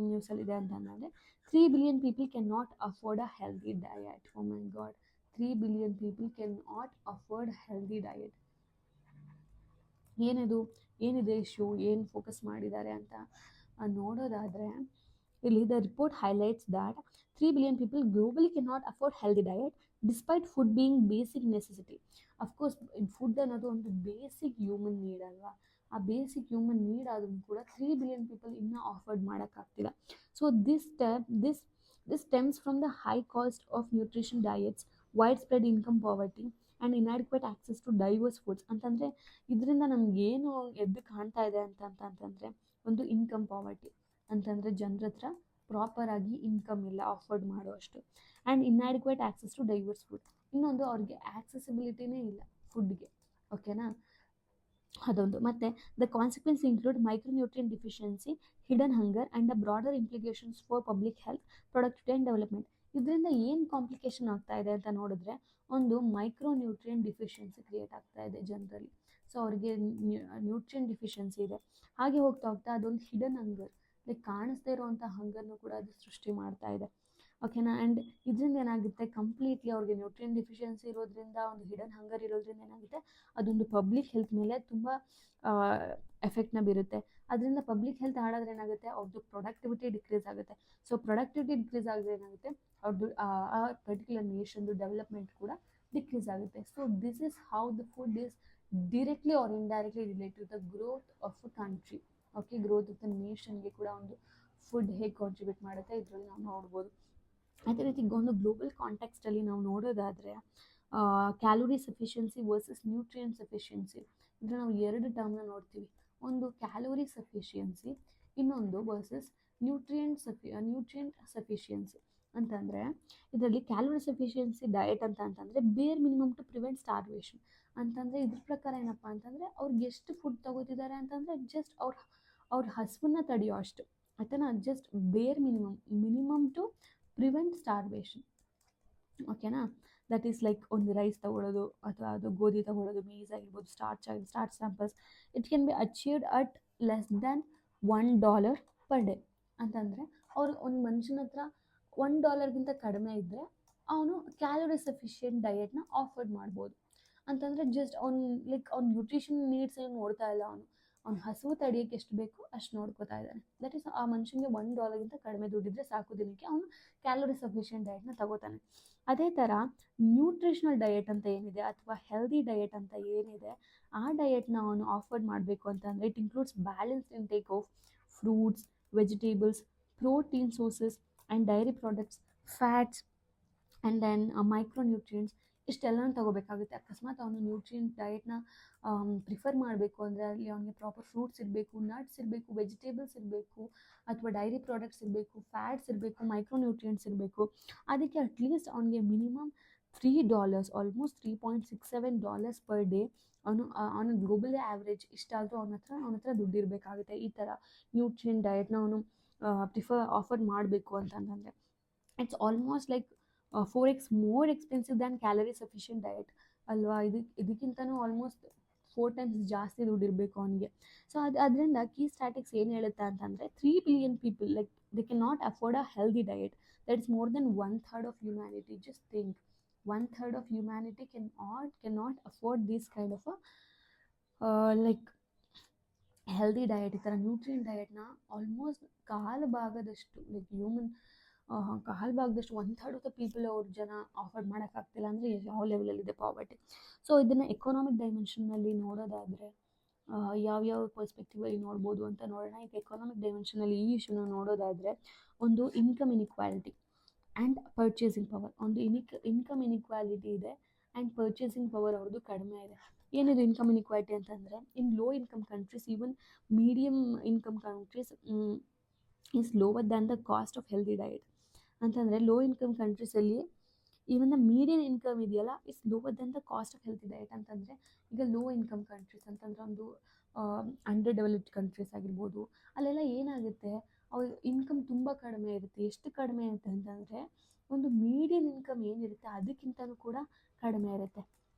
ನ್ಯೂಸಲ್ಲಿದೆ ಅಂತಂದರೆ 3 billion people cannot afford a healthy diet. Oh my god, 3 billion people cannot afford a healthy diet. ಏನಿದೆ ಇಶ್ಯೂ, ಏನು ಫೋಕಸ್ ಮಾಡಿದ್ದಾರೆ ಅಂತ ನೋಡೋದಾದರೆ ಇಲ್ಲಿ the report highlights that 3 billion people globally cannot afford healthy diet despite food being basic necessity. Of course food ಅನ್ನೋದು ಒಂದು basic human need ಅಲ್ವಾ. ಆ ಬೇಸಿಕ್ ಹ್ಯೂಮನ್ ನೀಡ್ ಆದ್ರೂ ಕೂಡ 3 billion ಪೀಪಲ್ ಇನ್ನೂ ಅಫೋರ್ಡ್ ಮಾಡೋಕ್ಕಾಗ್ತಿಲ್ಲ. So this stems from the high cost of nutrition diets, widespread income poverty and inadequate access to diverse foods. ಅಂತಂದರೆ ಇದರಿಂದ ನಮಗೇನು ಎದ್ದು ಕಾಣ್ತಾ ಇದೆ ಅಂತಂದರೆ ಒಂದು ಇನ್ಕಮ್ ಪಾವರ್ಟಿ ಅಂತಂದರೆ ಜನರ ಹತ್ರ ಪ್ರಾಪರಾಗಿ ಇನ್ಕಮ್ ಇಲ್ಲ ಅಫೋರ್ಡ್ ಮಾಡುವಷ್ಟು, and inadequate access to diverse food. ಇನ್ನೊಂದು ಅವ್ರಿಗೆ ಆಕ್ಸೆಸಿಬಿಲಿಟಿನೇ ಇಲ್ಲ ಫುಡ್ಗೆ. ಓಕೆನಾ, ಅದೊಂದು. ಮತ್ತು the consequence include micronutrient deficiency, hidden hunger and the broader implications for public health, productivity and development. ಇದರಿಂದ ಏನು ಕಾಂಪ್ಲಿಕೇಶನ್ ಆಗ್ತಾ ಇದೆ ಅಂತ ನೋಡಿದ್ರೆ ಒಂದು ಮೈಕ್ರೋನ್ಯೂಟ್ರಿಯನ್ ಡಿಫಿಷಿಯನ್ಸಿ ಕ್ರಿಯೇಟ್ ಆಗ್ತಾ ಇದೆ ಜನರಲ್ಲಿ. ಸೊ ಅವ್ರಿಗೆ ನ್ಯೂಟ್ರಿಯನ್ ಡಿಫಿಷಿಯನ್ಸಿ ಇದೆ. ಹಾಗೆ ಹೋಗ್ತಾ ಅದೊಂದು ಹಿಡನ್ ಹಂಗರ್, ಲೈಕ್ ಕಾಣಿಸ್ದೇ ಇರೋವಂಥ ಹಂಗರ್ನು ಕೂಡ ಅದು ಸೃಷ್ಟಿ ಮಾಡ್ತಾ ಇದೆ. ಓಕೆನಾ. ಆ್ಯಂಡ್ ಇದರಿಂದ ಏನಾಗುತ್ತೆ, ಕಂಪ್ಲೀಟ್ಲಿ ಅವ್ರಿಗೆ ನ್ಯೂಟ್ರಿಯನ್ ಡಿಫಿಷಿಯನ್ಸಿ ಇರೋದ್ರಿಂದ, ಒಂದು ಹಿಡನ್ ಹಂಗರ್ ಇರೋದ್ರಿಂದ ಏನಾಗುತ್ತೆ, ಅದೊಂದು ಪಬ್ಲಿಕ್ ಹೆಲ್ತ್ ಮೇಲೆ ತುಂಬ ಎಫೆಕ್ಟ್ನ ಬೀರುತ್ತೆ. ಅದರಿಂದ ಪಬ್ಲಿಕ್ ಹೆಲ್ತ್ ಹಾಳಾದ್ರೆ ಏನಾಗುತ್ತೆ, ಅವ್ರದ್ದು ಪ್ರೊಡಕ್ಟಿವಿಟಿ ಡಿಕ್ರೀಸ್ ಆಗುತ್ತೆ. ಸೊ ಪ್ರೊಡಕ್ಟಿವಿಟಿ ಡಿಕ್ರೀಸ್ ಆಗಿದ್ರೆ ಏನಾಗುತ್ತೆ, ಅವ್ರದ್ದು ಆ ಪರ್ಟಿಕ್ಯುಲರ್ ನೇಷನ್ದು ಡೆವಲಪ್ಮೆಂಟ್ ಕೂಡ ಡಿಕ್ರೀಸ್ ಆಗುತ್ತೆ. So this is how the food is directly or indirectly related the growth of a country. Okay, growth of the ನೇಷನ್ಗೆ ಕೂಡ ಒಂದು ಫುಡ್ ಹೇಗೆ ಕಾಂಟ್ರಿಬ್ಯೂಟ್ ಮಾಡುತ್ತೆ ಇದರಲ್ಲಿ ನಾವು ನೋಡ್ಬೋದು. ಅದೇ ರೀತಿ ಒಂದು ಗ್ಲೋಬಲ್ ಕಾಂಟೆಕ್ಸ್ಟಲ್ಲಿ ನಾವು ನೋಡೋದಾದರೆ calorie sufficiency versus nutrient sufficiency. ಇದನ್ನು ನಾವು ಎರಡು ಟರ್ಮ್ನ ನೋಡ್ತೀವಿ. ಒಂದು ಕ್ಯಾಲೋರಿ ಸಫಿಷಿಯನ್ಸಿ, ಇನ್ನೊಂದು ವರ್ಸಸ್ ನ್ಯೂಟ್ರಿಯೆಂಟ್ ಸಫಿಷಿಯನ್ಸಿ. ಅಂತಂದರೆ ಇದರಲ್ಲಿ ಕ್ಯಾಲೋರಿ ಸಫಿಷಿಯನ್ಸಿ ಡಯಟ್ ಅಂತಂದರೆ ಬೇರ್ ಮಿನಿಮಮ್ ಟು ಪ್ರಿವೆಂಟ್ ಸ್ಟಾರ್ವೇಷನ್. ಅಂತಂದರೆ ಇದ್ರ ಪ್ರಕಾರ ಏನಪ್ಪ ಅಂತಂದರೆ ಅವ್ರಿಗೆ ಎಷ್ಟು ಫುಡ್ ತಗೋತಿದ್ದಾರೆ ಅಂತಂದರೆ ಜಸ್ಟ್ ಅವ್ರ ಹಸುವನ್ನ ತಡೆಯೋ ಅಷ್ಟು, ಆಯ್ತಾ, ಜಸ್ಟ್ ಬೇರ್ ಮಿನಿಮಮ್ ಟು ಪ್ರಿವೆಂಟ್ ಸ್ಟಾರ್ವೇಷನ್. ಓಕೆನಾ. ದಟ್ ಈಸ್ ಲೈಕ್ ಒಂದು ರೈಸ್ ತಗೊಳ್ಳೋದು ಅಥವಾ ಅದು ಗೋಧಿ ತಗೊಳ್ಳೋದು, ಮೇಸ್ ಆಗಿರ್ಬೋದು, starch samples. It can be achieved at less than $1 per day. ಅಂತಂದರೆ ಅವ್ರು ಒಂದು ಮನುಷ್ಯನ ಹತ್ರ $1 ಕಡಿಮೆ ಇದ್ದರೆ ಅವನು ಕ್ಯಾಲೋರಿ ಸಫಿಷಿಯೆಂಟ್ ಡಯಟ್ನ ಆಫರ್ಡ್ ಮಾಡ್ಬೋದು. ಅಂತಂದರೆ ಜಸ್ಟ್ ಅವ್ನ ನ್ಯೂಟ್ರಿಷನ್ ನೀಡ್ಸ್ ಏನು ನೋಡ್ತಾ ಇಲ್ಲ, ಅವ್ನ ಹಸುವು ತಡೆಯೋಕ್ಕೆ ಎಷ್ಟು ಬೇಕು ಅಷ್ಟು ನೋಡ್ಕೋತಾ ಇದ್ದಾನೆ. ದಟ್ ಈಸ್ ಆ ಮನುಷ್ಯನಿಗೆ $1 ಕಡಿಮೆ ದುಡ್ಡಿದ್ರೆ ಸಾಕು ದಿನಕ್ಕೆ, ಅವನು ಕ್ಯಾಲೋರಿ ಸಫಿಷಿಯೆಂಟ್ ಡಯಟ್ನ ತಗೋತಾನೆ. ಅದೇ ಥರ ನ್ಯೂಟ್ರಿಷನಲ್ ಡಯಟ್ ಅಂತ ಏನಿದೆ ಅಥವಾ ಹೆಲ್ದಿ ಡಯಟ್ ಅಂತ ಏನಿದೆ, ಆ ಡಯಟ್ನ ಅವನು ಆಫರ್ಡ್ ಮಾಡಬೇಕು ಅಂತಂದರೆ it includes balanced intake of fruits, vegetables, protein sources and dairy products, fats and then micronutrients. ಇಷ್ಟೆಲ್ಲನೂ ತಗೋಬೇಕಾಗುತ್ತೆ. ಅಕಸ್ಮಾತ್ ಅವನು ನ್ಯೂಟ್ರಿಯೆಂಟ್ ಡಯಟ್ನ ಪ್ರಿಫರ್ ಮಾಡಬೇಕು ಅಂದರೆ ಅಲ್ಲಿ ಅವನಿಗೆ ಪ್ರಾಪರ್ ಫ್ರೂಟ್ಸ್ ಇರಬೇಕು, ನಟ್ಸ್ ಇರಬೇಕು, ವೆಜಿಟೇಬಲ್ಸ್ ಇರಬೇಕು, ಅಥವಾ ಡೈರಿ ಪ್ರಾಡಕ್ಟ್ಸ್ ಇರಬೇಕು, ಫ್ಯಾಟ್ಸ್ ಇರಬೇಕು, ಮೈಕ್ರೋನ್ಯೂಟ್ರಿಯೆಂಟ್ಸ್ ಇರಬೇಕು. ಅದಕ್ಕೆ ಅಟ್ಲೀಸ್ಟ್ ಅವನಿಗೆ ಮಿನಿಮಮ್ $3, ಆಲ್ಮೋಸ್ಟ್ $3.67 per day ಅವನು ಗ್ಲೋಬಲ್ ಆ್ಯಾವ್ರೇಜ್ ಇಷ್ಟಾದರೂ ಅವನ ಹತ್ರ ದುಡ್ಡು ಇರಬೇಕಾಗುತ್ತೆ. ಈ ಥರ ನ್ಯೂಟ್ರಿಯೆಂಟ್ ಡಯಟ್ನ ಅವನು ಆಫರ್ ಮಾಡಬೇಕು ಅಂತಂದರೆ it's almost like 4x more expensive than calorie sufficient diet ಅಲ್ವಾ. ಇದಕ್ಕಿಂತನೂ ಆಲ್ಮೋಸ್ಟ್ 4 ಟೈಮ್ಸ್ ಜಾಸ್ತಿ ದುಡ್ಡು ಇರಬೇಕು ಅವನಿಗೆ. ಸೊ ಅದರಿಂದ ಕೀ ಸ್ಟ್ಯಾಟಿಕ್ಸ್ ಏನು ಹೇಳುತ್ತೆ ಅಂತಂದರೆ 3 billion people like they can not afford a healthy diet. That is more than 1/3 of humanity. Just think, 1/3 of humanity can not afford this kind of like healthy diet. ಈ ಥರ nutrient ಡಯಟ್ನ almost ಕಾಲು ಭಾಗದಷ್ಟು like ಕಾಲು ಭಾಗದಷ್ಟು 1/3 of the people ಅವ್ರ ಜನ afford ಮಾಡೋಕ್ಕಾಗ್ತಿಲ್ಲ ಅಂದರೆ ಯಾವ ಲೆವೆಲಲ್ಲಿದೆ poverty. So ಇದನ್ನು economic ಡೈಮೆನ್ಷನ್ನಲ್ಲಿ ನೋಡೋದಾದರೆ ಯಾವ್ಯಾವ ಪರ್ಸ್ಪೆಕ್ಟಿವಲ್ಲಿ ನೋಡ್ಬೋದು ಅಂತ ನೋಡೋಣ. ಈಗ ಎಕನಾಮಿಕ್ ಡೈಮೆನ್ಷನಲ್ಲಿ ಈ ಇಶ್ಯೂನ ನೋಡೋದಾದರೆ ಒಂದು income inequality and purchasing power. ಒಂದು ಇನ್ಕಮ್ ಇನ್ಇಕ್ವಾಲಿಟಿ ಇದೆ ಆ್ಯಂಡ್ ಪರ್ಚೇಸಿಂಗ್ ಪವರ್ ಅವ್ರದ್ದು ಕಡಿಮೆ ಇದೆ. ಏನಿದು ಇನ್ಕಮ್ ಇನ್ಇಕ್ವಾಲಿಟಿ ಅಂತಂದರೆ in low income countries even medium income countries is lower than the cost of healthy diet. ಅಂತಂದರೆ ಲೋ ಇನ್ಕಮ್ ಕಂಟ್ರೀಸಲ್ಲಿ ಈವನ್ ದ ಮೀಡಿಯನ್ ಇನ್ಕಮ್ ಇದೆಯಲ್ಲ is lower than the cost of healthy diet. ಅಂತಂದರೆ ಈಗ low income countries ಅಂತಂದರೆ ಒಂದು under developed countries ಆಗಿರ್ಬೋದು, ಅಲ್ಲೆಲ್ಲ ಏನಾಗುತ್ತೆ ಅವ್ರ ಇನ್ಕಮ್ ತುಂಬ ಕಡಿಮೆ ಇರುತ್ತೆ. ಎಷ್ಟು ಕಡಿಮೆ ಇರುತ್ತೆ ಅಂತಂದರೆ ಒಂದು ಮೀಡಿಯನ್ ಇನ್ಕಮ್ ಏನಿರುತ್ತೆ ಅದಕ್ಕಿಂತಲೂ ಕೂಡ ಕಡಿಮೆ ಇರುತ್ತೆ.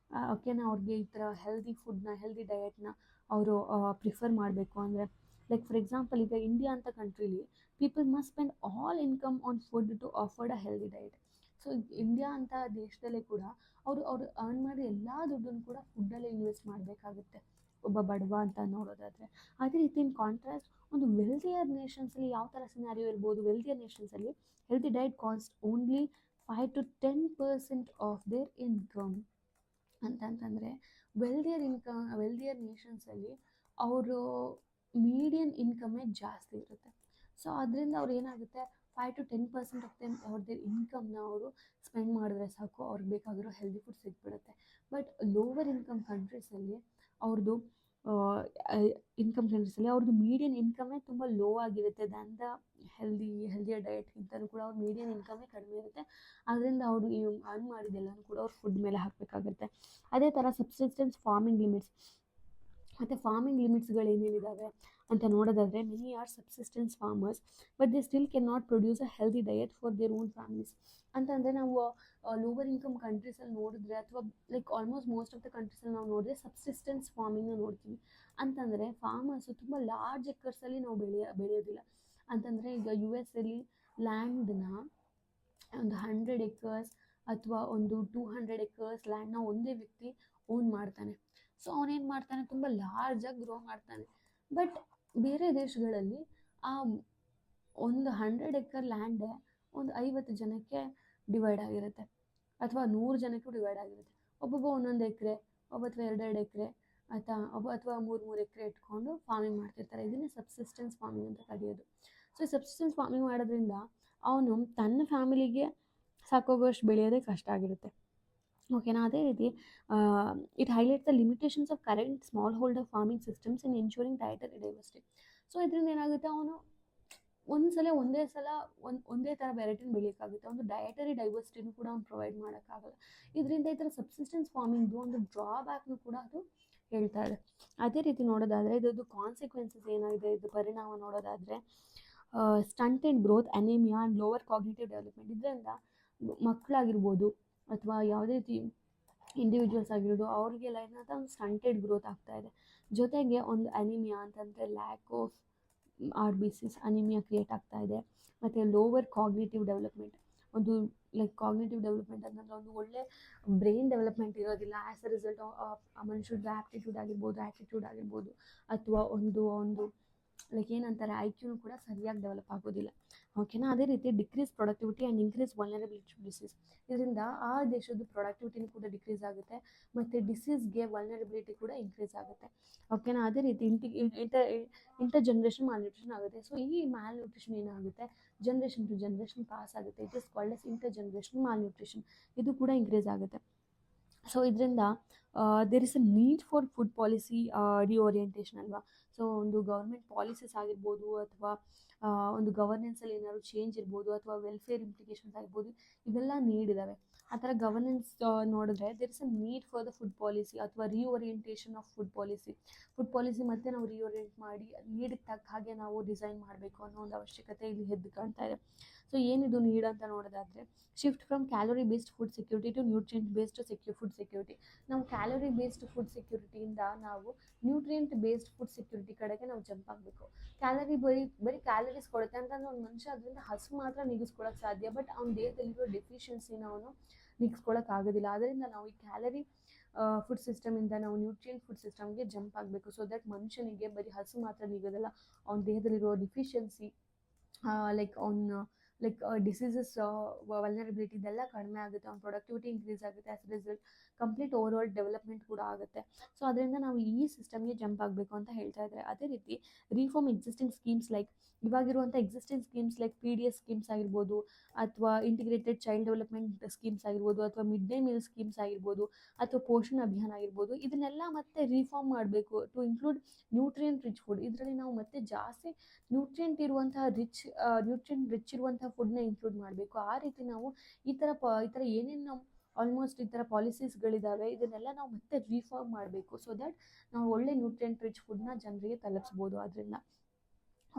ಓಕೆನಾ, ಅವ್ರಿಗೆ ಈ ಥರ ಹೆಲ್ದಿ ಡಯಟ್ನ ಅವರು ಪ್ರಿಫರ್ ಮಾಡಬೇಕು ಅಂದರೆ ಲೈಕ್ ಫಾರ್ ಎಕ್ಸಾಂಪಲ್ ಈಗ ಇಂಡಿಯಾ ಅಂತ ಕಂಟ್ರೀಲಿ people must spend all income on food to afford a healthy diet. So India ಅಂತ ದೇಶದಲ್ಲೇ ಕೂಡ ಅವರು ಅರ್ನ್ ಮಾಡಿ ಎಲ್ಲ ದುಡ್ಡನ್ನು ಕೂಡ ಫುಡ್ಡಲ್ಲೇ ಇನ್ವೆಸ್ಟ್ ಮಾಡಬೇಕಾಗುತ್ತೆ ಒಬ್ಬ ಬಡವ ಅಂತ ನೋಡೋದಾದರೆ. ಅದೇ ರೀತಿ ಇನ್ ಕಾಂಟ್ರಾಸ್ಟ್ ಒಂದು ವೆಲ್ದಿಯರ್ ನೇಷನ್ಸಲ್ಲಿ ಯಾವ ಥರ ಸಿನಾರಿಯೋ ಇರ್ಬೋದು. ವೆಲ್ದಿಯರ್ ನೇಷನ್ಸಲ್ಲಿ healthy diet cost only 5 to 10% of their income. ಅಂತಂತಂದರೆ ವೆಲ್ದಿಯರ್ ನೇಷನ್ಸಲ್ಲಿ ಅವರು ಮೀಡಿಯನ್ ಇನ್ಕಮೇ ಜಾಸ್ತಿ ಇರುತ್ತೆ. ಸೊ ಅದರಿಂದ ಅವ್ರು ಏನಾಗುತ್ತೆ 5 to 10% ಆಫ್ ಅವ್ರದ್ದು ಇನ್ಕಮ್ನ ಅವರು ಸ್ಪೆಂಡ್ ಮಾಡಿದ್ರೆ ಸಾಕು, ಅವ್ರಿಗೆ ಬೇಕಾಗಿರೋ ಹೆಲ್ದಿ ಫುಡ್ ಸಿಗ್ಬಿಡುತ್ತೆ. ಬಟ್ ಲೋವರ್ ಇನ್ಕಮ್ ಕಂಟ್ರೀಸಲ್ಲಿ ಅವ್ರದ್ದು ಅವ್ರದ್ದು ಮೀಡಿಯನ್ ಇನ್ಕಮೇ ತುಂಬ ಲೋ ಆಗಿರುತ್ತೆ ದ್ಯಾನ್ ದ ಹೆಲ್ದಿಯರ್ ಡಯಟ್ಗಿಂತಲೂ ಕೂಡ ಅವ್ರ ಮೀಡಿಯನ್ ಇನ್ಕಮೇ ಕಡಿಮೆ ಇರುತ್ತೆ. ಅದರಿಂದ ಅವರು ಅರ್ನ್ ಮಾಡಿದ್ದೆಲ್ಲನೂ ಕೂಡ ಅವ್ರು ಫುಡ್ ಮೇಲೆ ಹಾಕಬೇಕಾಗುತ್ತೆ. ಅದೇ ಥರ ಸಬ್ಸಿಸ್ಟೆನ್ಸ್ ಫಾರ್ಮಿಂಗ್ ಲಿಮಿಟ್ಸ್ ಮತ್ತು ಫಾರ್ಮಿಂಗ್ ಲಿಮಿಟ್ಸ್ಗಳು ಏನೇನಿದ್ದಾವೆ ಅಂತ ನೋಡೋದಾದರೆ many are subsistence farmers but they still can not produce a healthy diet for their own families. ಅಂತಂದರೆ ನಾವು ಲೋವರ್ ಇನ್ಕಮ್ ಕಂಟ್ರೀಸಲ್ಲಿ ನೋಡಿದ್ರೆ ಅಥವಾ like almost most of the ಕಂಟ್ರೀಸಲ್ಲಿ ನಾವು ನೋಡಿದ್ರೆ ಸಬ್ಸಿಸ್ಟೆನ್ಸ್ ಫಾರ್ಮಿಂಗ್ನ ನೋಡ್ತೀವಿ. ಅಂತಂದರೆ ಫಾರ್ಮರ್ಸು ತುಂಬ ಲಾರ್ಜ್ ಎಕರ್ಸಲ್ಲಿ ನಾವು ಬೆಳೆಯೋದಿಲ್ಲ. ಅಂತಂದರೆ ಈಗ US ಅಲ್ಲಿ ಲ್ಯಾಂಡ್ನ ಒಂದು 100 acres ಅಥವಾ ಒಂದು 200 acres ಲ್ಯಾಂಡ್ನ ಒಂದೇ ವ್ಯಕ್ತಿ ಓನ್ ಮಾಡ್ತಾನೆ. ಸೊ ಅವನೇನು ಮಾಡ್ತಾನೆ, ತುಂಬ ಲಾರ್ಜಾಗಿ ಗ್ರೋ ಮಾಡ್ತಾನೆ. ಬಟ್ ಬೇರೆ ದೇಶಗಳಲ್ಲಿ ಆ ಒಂದು 100 acre ಲ್ಯಾಂಡೇ ಒಂದು 50 ಜನಕ್ಕೆ ಡಿವೈಡ್ ಆಗಿರುತ್ತೆ ಅಥವಾ 100 ಜನಕ್ಕೂ ಡಿವೈಡ್ ಆಗಿರುತ್ತೆ. ಒಬ್ಬೊಬ್ಬ 1 ಎಕರೆ, ಒಬ್ಬ 2 ಎಕರೆ ಅಥವಾ 3 ಎಕರೆ ಇಟ್ಕೊಂಡು ಫಾರ್ಮಿಂಗ್ ಮಾಡ್ತಿರ್ತಾರೆ. ಇದನ್ನೇ ಸಬ್ಸಿಸ್ಟೆನ್ಸ್ ಫಾರ್ಮಿಂಗ್ ಅಂತ ಕರೆಯೋದು. ಸೊ ಸಬ್ಸಿಸ್ಟೆನ್ಸ್ ಫಾರ್ಮಿಂಗ್ ಮಾಡೋದ್ರಿಂದ ಅವನು ತನ್ನ ಫ್ಯಾಮಿಲಿಗೆ ಸಾಕೋಗೋಷ್ಟು ಬೆಳೆಯೋದೇ ಕಷ್ಟ ಆಗಿರುತ್ತೆ. ಓಕೆನಾ, ಅದೇ ರೀತಿ it highlight the limitations of current small holder farming systems in ensuring dietary diversity. So ಇದರಿಂದ ಏನಾಗುತ್ತೆ, ಅವನು ಒಂದೇ ಥರ ವೆರೈಟಿನ ಬೆಳೆಯೋಕ್ಕಾಗುತ್ತೆ. ಒಂದು ಡಯಟರಿ ಡೈವರ್ಸಿಟಿನೂ ಕೂಡ ಅವ್ನು ಪ್ರೊವೈಡ್ ಮಾಡೋಕ್ಕಾಗಲ್ಲ. ಇದರಿಂದ ಈ ಥರ ಸಬ್ಸಿಸ್ಟೆನ್ಸ್ ಫಾರ್ಮಿಂಗ್ದು ಒಂದು ಡ್ರಾಬ್ಯಾಕ್ನು ಕೂಡ ಅದು ಹೇಳ್ತಾ ಇದೆ. ಅದೇ ರೀತಿ ನೋಡೋದಾದರೆ ಇದ್ರದ್ದು ಕಾನ್ಸಿಕ್ವೆನ್ಸಸ್ ಏನಾಗಿದೆ, ಇದು ಪರಿಣಾಮ ನೋಡೋದಾದರೆ stunted growth, anaemia and lower cognitive development. ಇದರಿಂದ ಮಕ್ಕಳಾಗಿರ್ಬೋದು ಅಥವಾ ಯಾವುದೇ ರೀತಿ ಇಂಡಿವಿಜುವಲ್ಸ್ ಆಗಿರೋದು ಅವ್ರಿಗೆಲ್ಲ ಏನಾದ ಒಂದು ಸ್ಟಂಟೆಡ್ ಗ್ರೋತ್ ಆಗ್ತಾಯಿದೆ. ಜೊತೆಗೆ ಒಂದು ಅನಿಮಿಯಾ ಅಂತಂದರೆ lack of RBCs anaemia create ಆಗ್ತಾಯಿದೆ. ಮತ್ತು ಲೋವರ್ ಕಾಗ್ನಿಟಿವ್ ಡೆವಲಪ್ಮೆಂಟ್, ಒಂದು ಲೈಕ್ ಕಾಗ್ನಿಟಿವ್ ಡೆವಲಪ್ಮೆಂಟ್ ಅಂತಂದರೆ ಒಂದು ಒಳ್ಳೆ ಬ್ರೈನ್ ಡೆವಲಪ್ಮೆಂಟ್ ಇರೋದಿಲ್ಲ. ಆ್ಯಸ್ ಅ ರಿಸಲ್ಟ್ ಆ ಮನುಷ್ಯರದ್ದು ಆ್ಯಪ್ಟಿಟ್ಯೂಡ್ ಆಗಿರ್ಬೋದು ಅಥವಾ ಒಂದು ಲೈಕ್ ಏನಂತಾರೆ IQನೂ ಕೂಡ ಸರಿಯಾಗಿ ಡೆವಲಪ್ ಆಗೋದಿಲ್ಲ. ಓಕೆನಾ, ಅದೇ ರೀತಿ decrease productivity and increase vulnerability to disease. ಇದರಿಂದ ಆ ದೇಶದ ಪ್ರೊಡಕ್ಟಿವಿಟಿನೂ ಕೂಡ ಡಿಕ್ರೀಸ್ ಆಗುತ್ತೆ ಮತ್ತು ಡಿಸೀಸ್ಗೆ ವಲ್ನರಬಿಲಿಟಿ ಕೂಡ ಇನ್ಕ್ರೀಸ್ ಆಗುತ್ತೆ. ಓಕೆನಾ, ಅದೇ ರೀತಿ ಇಂಟರ್ ಜನ್ರೇಷನ್ ಮಾಲ್ನ್ಯೂಟ್ರಿಷನ್ ಆಗುತ್ತೆ. ಸೊ ಈ ಮಾಲ್ನ್ಯೂಟ್ರಿಷನ್ ಏನಾಗುತ್ತೆ, ಜನ್ರೇಷನ್ ಟು ಜನ್ರೇಷನ್ ಪಾಸ್ ಆಗುತ್ತೆ. It is called as inter generation malnutrition. ಇದು ಕೂಡ ಇನ್ಕ್ರೀಸ್ ಆಗುತ್ತೆ. ಸೊ ಇದರಿಂದ there is a need for food policy reorientation ಅಲ್ವಾ. ಸೊ ಒಂದು ಗೌರ್ಮೆಂಟ್ ಪಾಲಿಸೀಸ್ ಆಗಿರ್ಬೋದು ಅಥವಾ ಒಂದು ಗವರ್ನೆನ್ಸಲ್ಲಿ ಏನಾದ್ರು ಚೇಂಜ್ ಇರ್ಬೋದು ಅಥವಾ ವೆಲ್ಫೇರ್ ಇಂಪ್ಲಿಕೇಶನ್ಸ್ ಆಗಿರ್ಬೋದು, ಇವೆಲ್ಲ ನೀಡ್ ಇದ್ದಾವೆ. ಆ ಥರ ಗವರ್ನೆನ್ಸ್ ನೋಡಿದ್ರೆ there is a need for the food policy ಅಥವಾ ರಿಓರಿಯೆಂಟೇಷನ್ ಆಫ್ ಫುಡ್ ಪಾಲಿಸಿ ಮತ್ತೆ ನಾವು ರಿಓರಿಯೆಂಟ್ ಮಾಡಿ ನೀಡಿಗೆ ತಕ್ಕ ಹಾಗೆ ನಾವು ಡಿಸೈನ್ ಮಾಡಬೇಕು ಅನ್ನೋ ಒಂದು ಅವಶ್ಯಕತೆ ಇಲ್ಲಿ ಎದ್ದು ಕಾಣ್ತಾ ಇದೆ. ಸೊ ಏನಿದು ನೀಡ್ ಅಂತ ನೋಡೋದಾದರೆ, shift from calorie based food security to nutrient based food security. ನಾವು ಕ್ಯಾಲೋರಿ ಬೇಸ್ಡ್ ಫುಡ್ ಸೆಕ್ಯೂರಿಟಿಯಿಂದ ನಾವು ನ್ಯೂಟ್ರಿಯೆಂಟ್ ಬೇಸ್ಡ್ ಫುಡ್ ಸೆಕ್ಯೂರಿಟಿ ಕಡೆಗೆ ನಾವು ಜಂಪ್ ಆಗಬೇಕು. ಬರೀ ಕ್ಯಾಲರೀಸ್ ಕೊಡುತ್ತೆ ಅಂತಂದ್ರೆ ಒಂದು ಮನುಷ್ಯ ಅದರಿಂದ ಹಸು ಮಾತ್ರ ನೀಗಿಸ್ಕೊಳ್ಳೋಕೆ ಸಾಧ್ಯ, ಬಟ್ ಅವ್ನ ದೇಹದಲ್ಲಿರೋ ಡೆಫಿಷಿಯನ್ಸಿನ ಅವನು ನೀಗಿಸ್ಕೊಳ್ಳೋಕ್ಕಾಗೋದಿಲ್ಲ. ಅದರಿಂದ ನಾವು ಈ ಕ್ಯಾಲರಿ ಫುಡ್ ಸಿಸ್ಟಮಿಂದ ನಾವು ನ್ಯೂಟ್ರಿಯೆಂಟ್ ಫುಡ್ ಸಿಸ್ಟಮ್ಗೆ ಜಂಪ್ ಆಗಬೇಕು. ಸೊ ದಟ್ ಮನುಷ್ಯನಿಗೆ ಬರೀ ಹಸು ಮಾತ್ರ ನೀಗೋದಿಲ್ಲ, ಅವ್ನ ದೇಹದಲ್ಲಿರೋ ಡಿಫಿಷಿಯನ್ಸಿ ಡಿಸೀಸಸ್ ವಲ್ನರಬಿಲಿಟಿ ಇದೆಲ್ಲ ಕಡಿಮೆ ಆಗುತ್ತೆ, ಅವ್ನ ಪ್ರೊಡಕ್ಟಿವಿಟಿ ಇನ್ಕ್ರೀಸ್ ಆಗುತ್ತೆ, as result complete over all development ಕೂಡ ಆಗುತ್ತೆ. ಸೊ ಅದರಿಂದ ನಾವು ಈ ಸಿಸ್ಟಮ್ಗೆ ಜಂಪ್ ಆಗಬೇಕು ಅಂತ ಹೇಳ್ತಾ ಇದ್ದಾರೆ. ಅದೇ ರೀತಿ ರಿಫಾರ್ಮ್ ಎಕ್ಸಿಸ್ಟಿಂಗ್ ಸ್ಕೀಮ್ಸ್ ಲೈಕ್ ಇವಾಗಿರುವಂಥ existing schemes like PDS schemes ಆಗಿರ್ಬೋದು, ಅಥವಾ ಇಂಟಿಗ್ರೇಟೆಡ್ ಚೈಲ್ಡ್ ಡೆವಲಪ್ಮೆಂಟ್ ಸ್ಕೀಮ್ಸ್ ಆಗಿರ್ಬೋದು, ಅಥವಾ ಮಿಡ್ ಡೇ ಮೀಲ್ ಸ್ಕೀಮ್ಸ್ ಆಗಿರ್ಬೋದು, ಅಥವಾ ಪೋಷಣ್ ಅಭಿಯಾನ ಆಗಿರ್ಬೋದು, ಇದನ್ನೆಲ್ಲ ಮತ್ತೆ ರಿಫಾರ್ಮ್ ಮಾಡಬೇಕು to include nutrient rich food. ಇದರಲ್ಲಿ ನಾವು ಮತ್ತೆ ಜಾಸ್ತಿ ನ್ಯೂಟ್ರಿಯೆಂಟ್ ರಿಚ್ ಇರುವಂತಹ ಫುಡ್ನ ಇನ್ಕ್ಲೂಡ್ ಮಾಡಬೇಕು. ಆ ರೀತಿ ನಾವು ಈ ಥರ ಏನೇನು ನಾವು ಆಲ್ಮೋಸ್ಟ್ ಈ ಥರ ಪಾಲಿಸೀಸ್ಗಳಿದ್ದಾವೆ ಇದನ್ನೆಲ್ಲ ನಾವು ಮತ್ತೆ ರಿಫಾರ್ಮ್ ಮಾಡಬೇಕು. ಸೊ ದ್ಯಾಟ್ ನಾವು ಒಳ್ಳೆ ನ್ಯೂಟ್ರಿಯೆಂಟ್ ರಿಚ್ ಫುಡ್ನ ಜನರಿಗೆ ತಲುಪಿಸ್ಬೋದು. ಅದರಿಂದ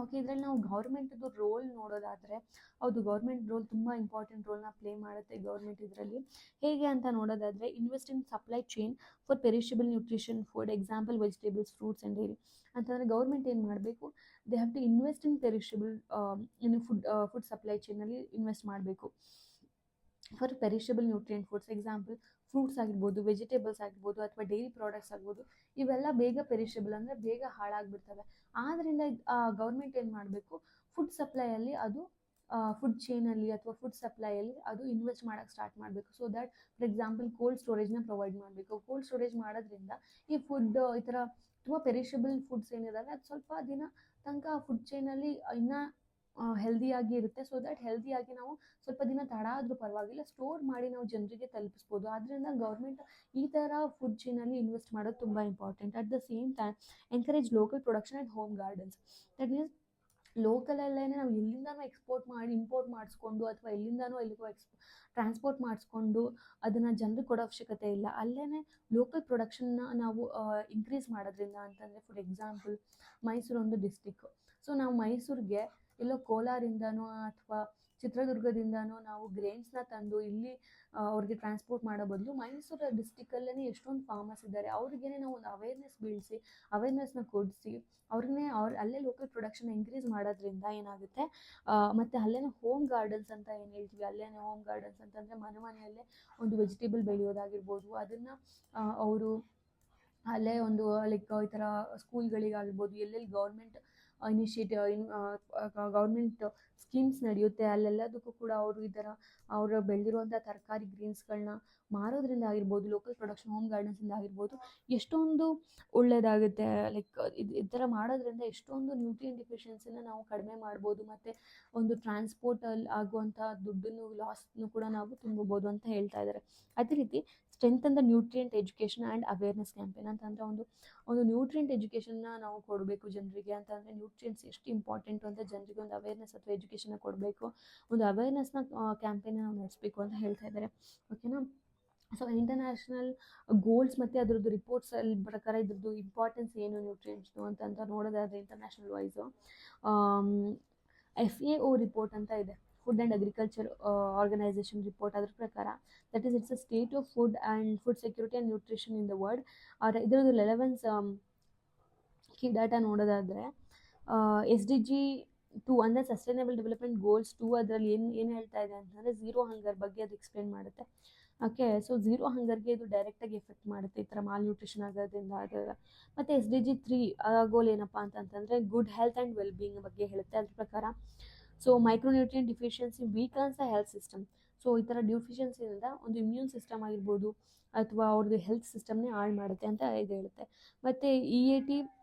ಓಕೆ, ಇದರಲ್ಲಿ ನಾವು ಗೌರ್ಮೆಂಟ್ದು ರೋಲ್ ನೋಡೋದಾದರೆ, ಹೌದು ಗೌರ್ಮೆಂಟ್ ರೋಲ್ ತುಂಬ ಇಂಪಾರ್ಟೆಂಟ್ ರೋಲ್ನ ಪ್ಲೇ ಮಾಡುತ್ತೆ ಗೌರ್ಮೆಂಟ್ ಇದರಲ್ಲಿ. ಹೇಗೆ ಅಂತ ನೋಡೋದಾದರೆ, invest in supply chain for perishable nutrition food, example vegetables, fruits and dairy. ಅಂತಂದರೆ ಗೌರ್ಮೆಂಟ್ ಏನು ಮಾಡಬೇಕು, they have to invest in perishable food supply ಚೈನಲ್ಲಿ ಇನ್ವೆಸ್ಟ್ ಮಾಡಬೇಕು for perishable nutrient foods. Example fruits ಆಗಿರ್ಬೋದು, ವೆಜಿಟೇಬಲ್ಸ್ ಆಗಿರ್ಬೋದು, ಅಥವಾ ಡೈರಿ ಪ್ರಾಡಕ್ಟ್ಸ್ ಆಗ್ಬೋದು, ಇವೆಲ್ಲ ಬೇಗ ಪೆರಿಷಬಲ್ ಅಂದರೆ ಬೇಗ ಹಾಳಾಗಿಬಿಡ್ತವೆ. ಆದ್ದರಿಂದ ಗೌರ್ಮೆಂಟ್ ಏನು ಮಾಡಬೇಕು, ಫುಡ್ ಸಪ್ಲೈಯಲ್ಲಿ ಅದು ಫುಡ್ ಚೈನಲ್ಲಿ ಅಥವಾ ಫುಡ್ ಸಪ್ಲೈಯಲ್ಲಿ ಅದು ಇನ್ವೆಸ್ಟ್ ಮಾಡೋಕ್ಕೆ ಸ್ಟಾರ್ಟ್ ಮಾಡಬೇಕು. So that for example cold ಸ್ಟೋರೇಜ್ನ ಪ್ರೊವೈಡ್ ಮಾಡಬೇಕು. ಕೋಲ್ಡ್ ಸ್ಟೋರೇಜ್ ಮಾಡೋದ್ರಿಂದ ಈ ಫುಡ್ ಈ ಥರ ತುಂಬ ಪೆರಿಷಬಲ್ ಫುಡ್ಸ್ ಏನಿದಾವೆ ಅದು ಸ್ವಲ್ಪ ದಿನ ತನಕ ಫುಡ್ ಚೈನಲ್ಲಿ ಇನ್ನೂ ಹೆಲ್ದಿಯಾಗಿ ಇರುತ್ತೆ. ಸೊ ದ್ಯಾಟ್ ಹೆಲ್ದಿಯಾಗಿ ನಾವು ಸ್ವಲ್ಪ ದಿನ ತಡ ಆದರೂ ಪರವಾಗಿಲ್ಲ ಸ್ಟೋರ್ ಮಾಡಿ ನಾವು ಜನರಿಗೆ ತಲುಪಿಸ್ಬೋದು. ಆದ್ದರಿಂದ ಗೌರ್ಮೆಂಟ್ ಈ ಥರ ಫುಡ್ ಚೈನಲ್ಲಿ ಇನ್ವೆಸ್ಟ್ ಮಾಡೋದು ತುಂಬ important. At the same time encourage local production and home gardens. That means ಲೋಕಲಲ್ಲೇ ನಾವು ಎಲ್ಲಿಂದನೂ ಇಂಪೋರ್ಟ್ ಮಾಡಿಸ್ಕೊಂಡು ಅಥವಾ ಎಲ್ಲಿಂದನೂ ಎಲ್ಲಿಗೋ ಟ್ರಾನ್ಸ್ಪೋರ್ಟ್ ಮಾಡಿಸ್ಕೊಂಡು ಅದನ್ನು ಜನರಿಗೆ ಕೊಡೋ ಅವಶ್ಯಕತೆ ಇಲ್ಲ. ಅಲ್ಲೇ ಲೋಕಲ್ ಪ್ರೊಡಕ್ಷನ್ನ ನಾವು ಇನ್ಕ್ರೀಸ್ ಮಾಡೋದ್ರಿಂದ, ಅಂತಂದರೆ ಫಾರ್ ಎಕ್ಸಾಂಪಲ್ ಮೈಸೂರು ಒಂದು ಡಿಸ್ಟಿಕ್ಕು. ಸೊ ನಾವು ಮೈಸೂರಿಗೆ ಎಲ್ಲೋ ಕೋಲಾರಿಂದನೋ ಅಥವಾ ಚಿತ್ರದುರ್ಗದಿಂದನೋ ನಾವು ಗ್ರೇನ್ಸ್ನ ತಂದು ಇಲ್ಲಿ ಅವ್ರಿಗೆ ಟ್ರಾನ್ಸ್ಪೋರ್ಟ್ ಮಾಡೋ ಬದಲು ಮೈಸೂರು ಡಿಸ್ಟಿಕಲ್ಲೇ ಎಷ್ಟೊಂದು ಫಾರ್ಮರ್ಸ್ ಇದ್ದಾರೆ, ಅವ್ರಿಗೇನೆ ನಾವು ಒಂದು ಅವೇರ್ನೆಸ್ನ ಕೊಡಿಸಿ ಅಲ್ಲೇ ಲೋಕಲ್ ಪ್ರೊಡಕ್ಷನ್ ಇನ್ಕ್ರೀಸ್ ಮಾಡೋದ್ರಿಂದ ಏನಾಗುತ್ತೆ, ಮತ್ತು ಅಲ್ಲೇ ಹೋಮ್ ಗಾರ್ಡನ್ಸ್ ಅಂತ ಏನು ಹೇಳ್ತೀವಿ, ಅಲ್ಲೇ ಹೋಮ್ ಗಾರ್ಡನ್ಸ್ ಅಂತಂದರೆ ಮನೆಯಲ್ಲೇ ಒಂದು ವೆಜಿಟೇಬಲ್ ಬೆಳೆಯೋದಾಗಿರ್ಬೋದು, ಅದನ್ನು ಅವರು ಅಲ್ಲೇ ಒಂದು ಈ ಥರ ಸ್ಕೂಲ್ಗಳಿಗಾಗಿರ್ಬೋದು, ಎಲ್ಲೆಲ್ಲಿ ಗೌರ್ಮೆಂಟ್ ಗೌರ್ಮೆಂಟ್ ಸ್ಕೀಮ್ಸ್ ನಡೆಯುತ್ತೆ ಅಲ್ಲೆಲ್ಲದಕ್ಕೂ ಕೂಡ ಅವರು ಈ ಥರ ಅವರು ಬೆಳೆದಿರುವಂಥ ತರಕಾರಿ ಗ್ರೀನ್ಸ್ಗಳನ್ನ ಮಾರೋದ್ರಿಂದ ಆಗಿರ್ಬೋದು, ಲೋಕಲ್ ಪ್ರೊಡಕ್ಷನ್ ಹೋಮ್ ಗಾರ್ಡನ್ಸಿಂದ ಆಗಿರ್ಬೋದು, ಎಷ್ಟೊಂದು ಒಳ್ಳೆಯದಾಗುತ್ತೆ. ಈ ಥರ ಮಾಡೋದ್ರಿಂದ ಎಷ್ಟೊಂದು ನ್ಯೂಟ್ರಿಯೆಂಟ್ ಡಿಫಿಷಿಯನ್ಸಿನ ನಾವು ಕಡಿಮೆ ಮಾಡ್ಬೋದು, ಮತ್ತು ಒಂದು ಟ್ರಾನ್ಸ್ಪೋರ್ಟಲ್ಲಿ ಆಗುವಂಥ ದುಡ್ಡನ್ನು ಲಾಸ್ನು ಕೂಡ ನಾವು ತುಂಬಬೋದು ಅಂತ ಹೇಳ್ತಾ ಇದ್ದಾರೆ. ಅದೇ ರೀತಿ strengthen the nutrient education and awareness campaign ಅಂತಂದರೆ ಒಂದು ನ್ಯೂಟ್ರಿಯೆಂಟ್ ಎಜುಕೇಷನ್ನ ನಾವು ಕೊಡಬೇಕು ಜನರಿಗೆ. ಅಂತಂದರೆ ನ್ಯೂಟ್ರಿಯೆಂಟ್ಸ್ ಎಷ್ಟು ಇಂಪಾರ್ಟೆಂಟು ಅಂತ ಜನರಿಗೆ ಒಂದು ಅವೇರ್ನೆಸ್ ಅಥವಾ ಎಜುಕೇಷನ್ನ ಕೊಡಬೇಕು, ಒಂದು ಅವೇರ್ನೆಸ್ನ ಕ್ಯಾಂಪೇನ್ನ ನಾವು ನಡೆಸಬೇಕು ಅಂತ ಹೇಳ್ತಾ ಇದ್ದಾರೆ. ಓಕೆನಾ. ಸೊ ಇಂಟರ್ನ್ಯಾಷನಲ್ ಗೋಲ್ಸ್ ಮತ್ತು ಅದರದ್ದು ರಿಪೋರ್ಟ್ಸಲ್ಲಿ ಪ್ರಕಾರ ಇದ್ರದ್ದು ಇಂಪಾರ್ಟೆನ್ಸ್ ಏನು ನ್ಯೂಟ್ರಿಯೆಂಟ್ಸ್ದು ಅಂತ ನೋಡೋದಾದರೆ ಇಂಟರ್ನ್ಯಾಷನಲ್ ವೈಸು FAO ರಿಪೋರ್ಟ್ ಅಂತ ಇದೆ, food and agriculture organisation report. ಅದ್ರ ಪ್ರಕಾರ that is it's a state of food and food security and nutrition in the world. ಇದರದ್ದು ರೆಲೆವೆನ್ಸ್ ಕೀ ಡಾಟಾ ನೋಡೋದಾದರೆ SDG 2 ಅಂದರೆ ಸಸ್ಟೈನಬಲ್ ಡೆವಲಪ್ಮೆಂಟ್ ಗೋಲ್ಸ್ 2 ಅದರಲ್ಲಿ ಏನು ಹೇಳ್ತಾ ಇದೆ ಅಂತಂದರೆ ಝೀರೋ ಹಂಗರ್ ಬಗ್ಗೆ ಅದು ಎಕ್ಸ್ಪ್ಲೇನ್ ಮಾಡುತ್ತೆ. ಓಕೆ, ಸೊ ಝೀರೋ ಹಂಗರ್ಗೆ ಇದು ಡೈರೆಕ್ಟಾಗಿ ಎಫೆಕ್ಟ್ ಮಾಡುತ್ತೆ ಈ ಥರ ಮಾಲ್ ನ್ಯೂಟ್ರಿಷನ್ ಆಗೋದ್ರಿಂದ ಅದೆಲ್ಲ. ಮತ್ತು SDG 3 ಗೋಲ್ ಏನಪ್ಪ ಅಂತಂತಂದರೆ good health and well being ಬಗ್ಗೆ ಹೇಳುತ್ತೆ. ಅದ್ರ ಪ್ರಕಾರ so micronutrient deficiency weakens the health system. So ಈ ಥರ ಡಿಫಿಷಿಯನ್ಸಿಯಿಂದ ಒಂದು ಇಮ್ಯೂನ್ ಸಿಸ್ಟಮ್ ಆಗಿರ್ಬೋದು ಅಥವಾ ಅವ್ರದ್ದು ಹೆಲ್ತ್ ಸಿಸ್ಟಮ್ನೇ ಹಾಳು ಮಾಡುತ್ತೆ ಅಂತ ಇದು ಹೇಳುತ್ತೆ. ಮತ್ತು EAT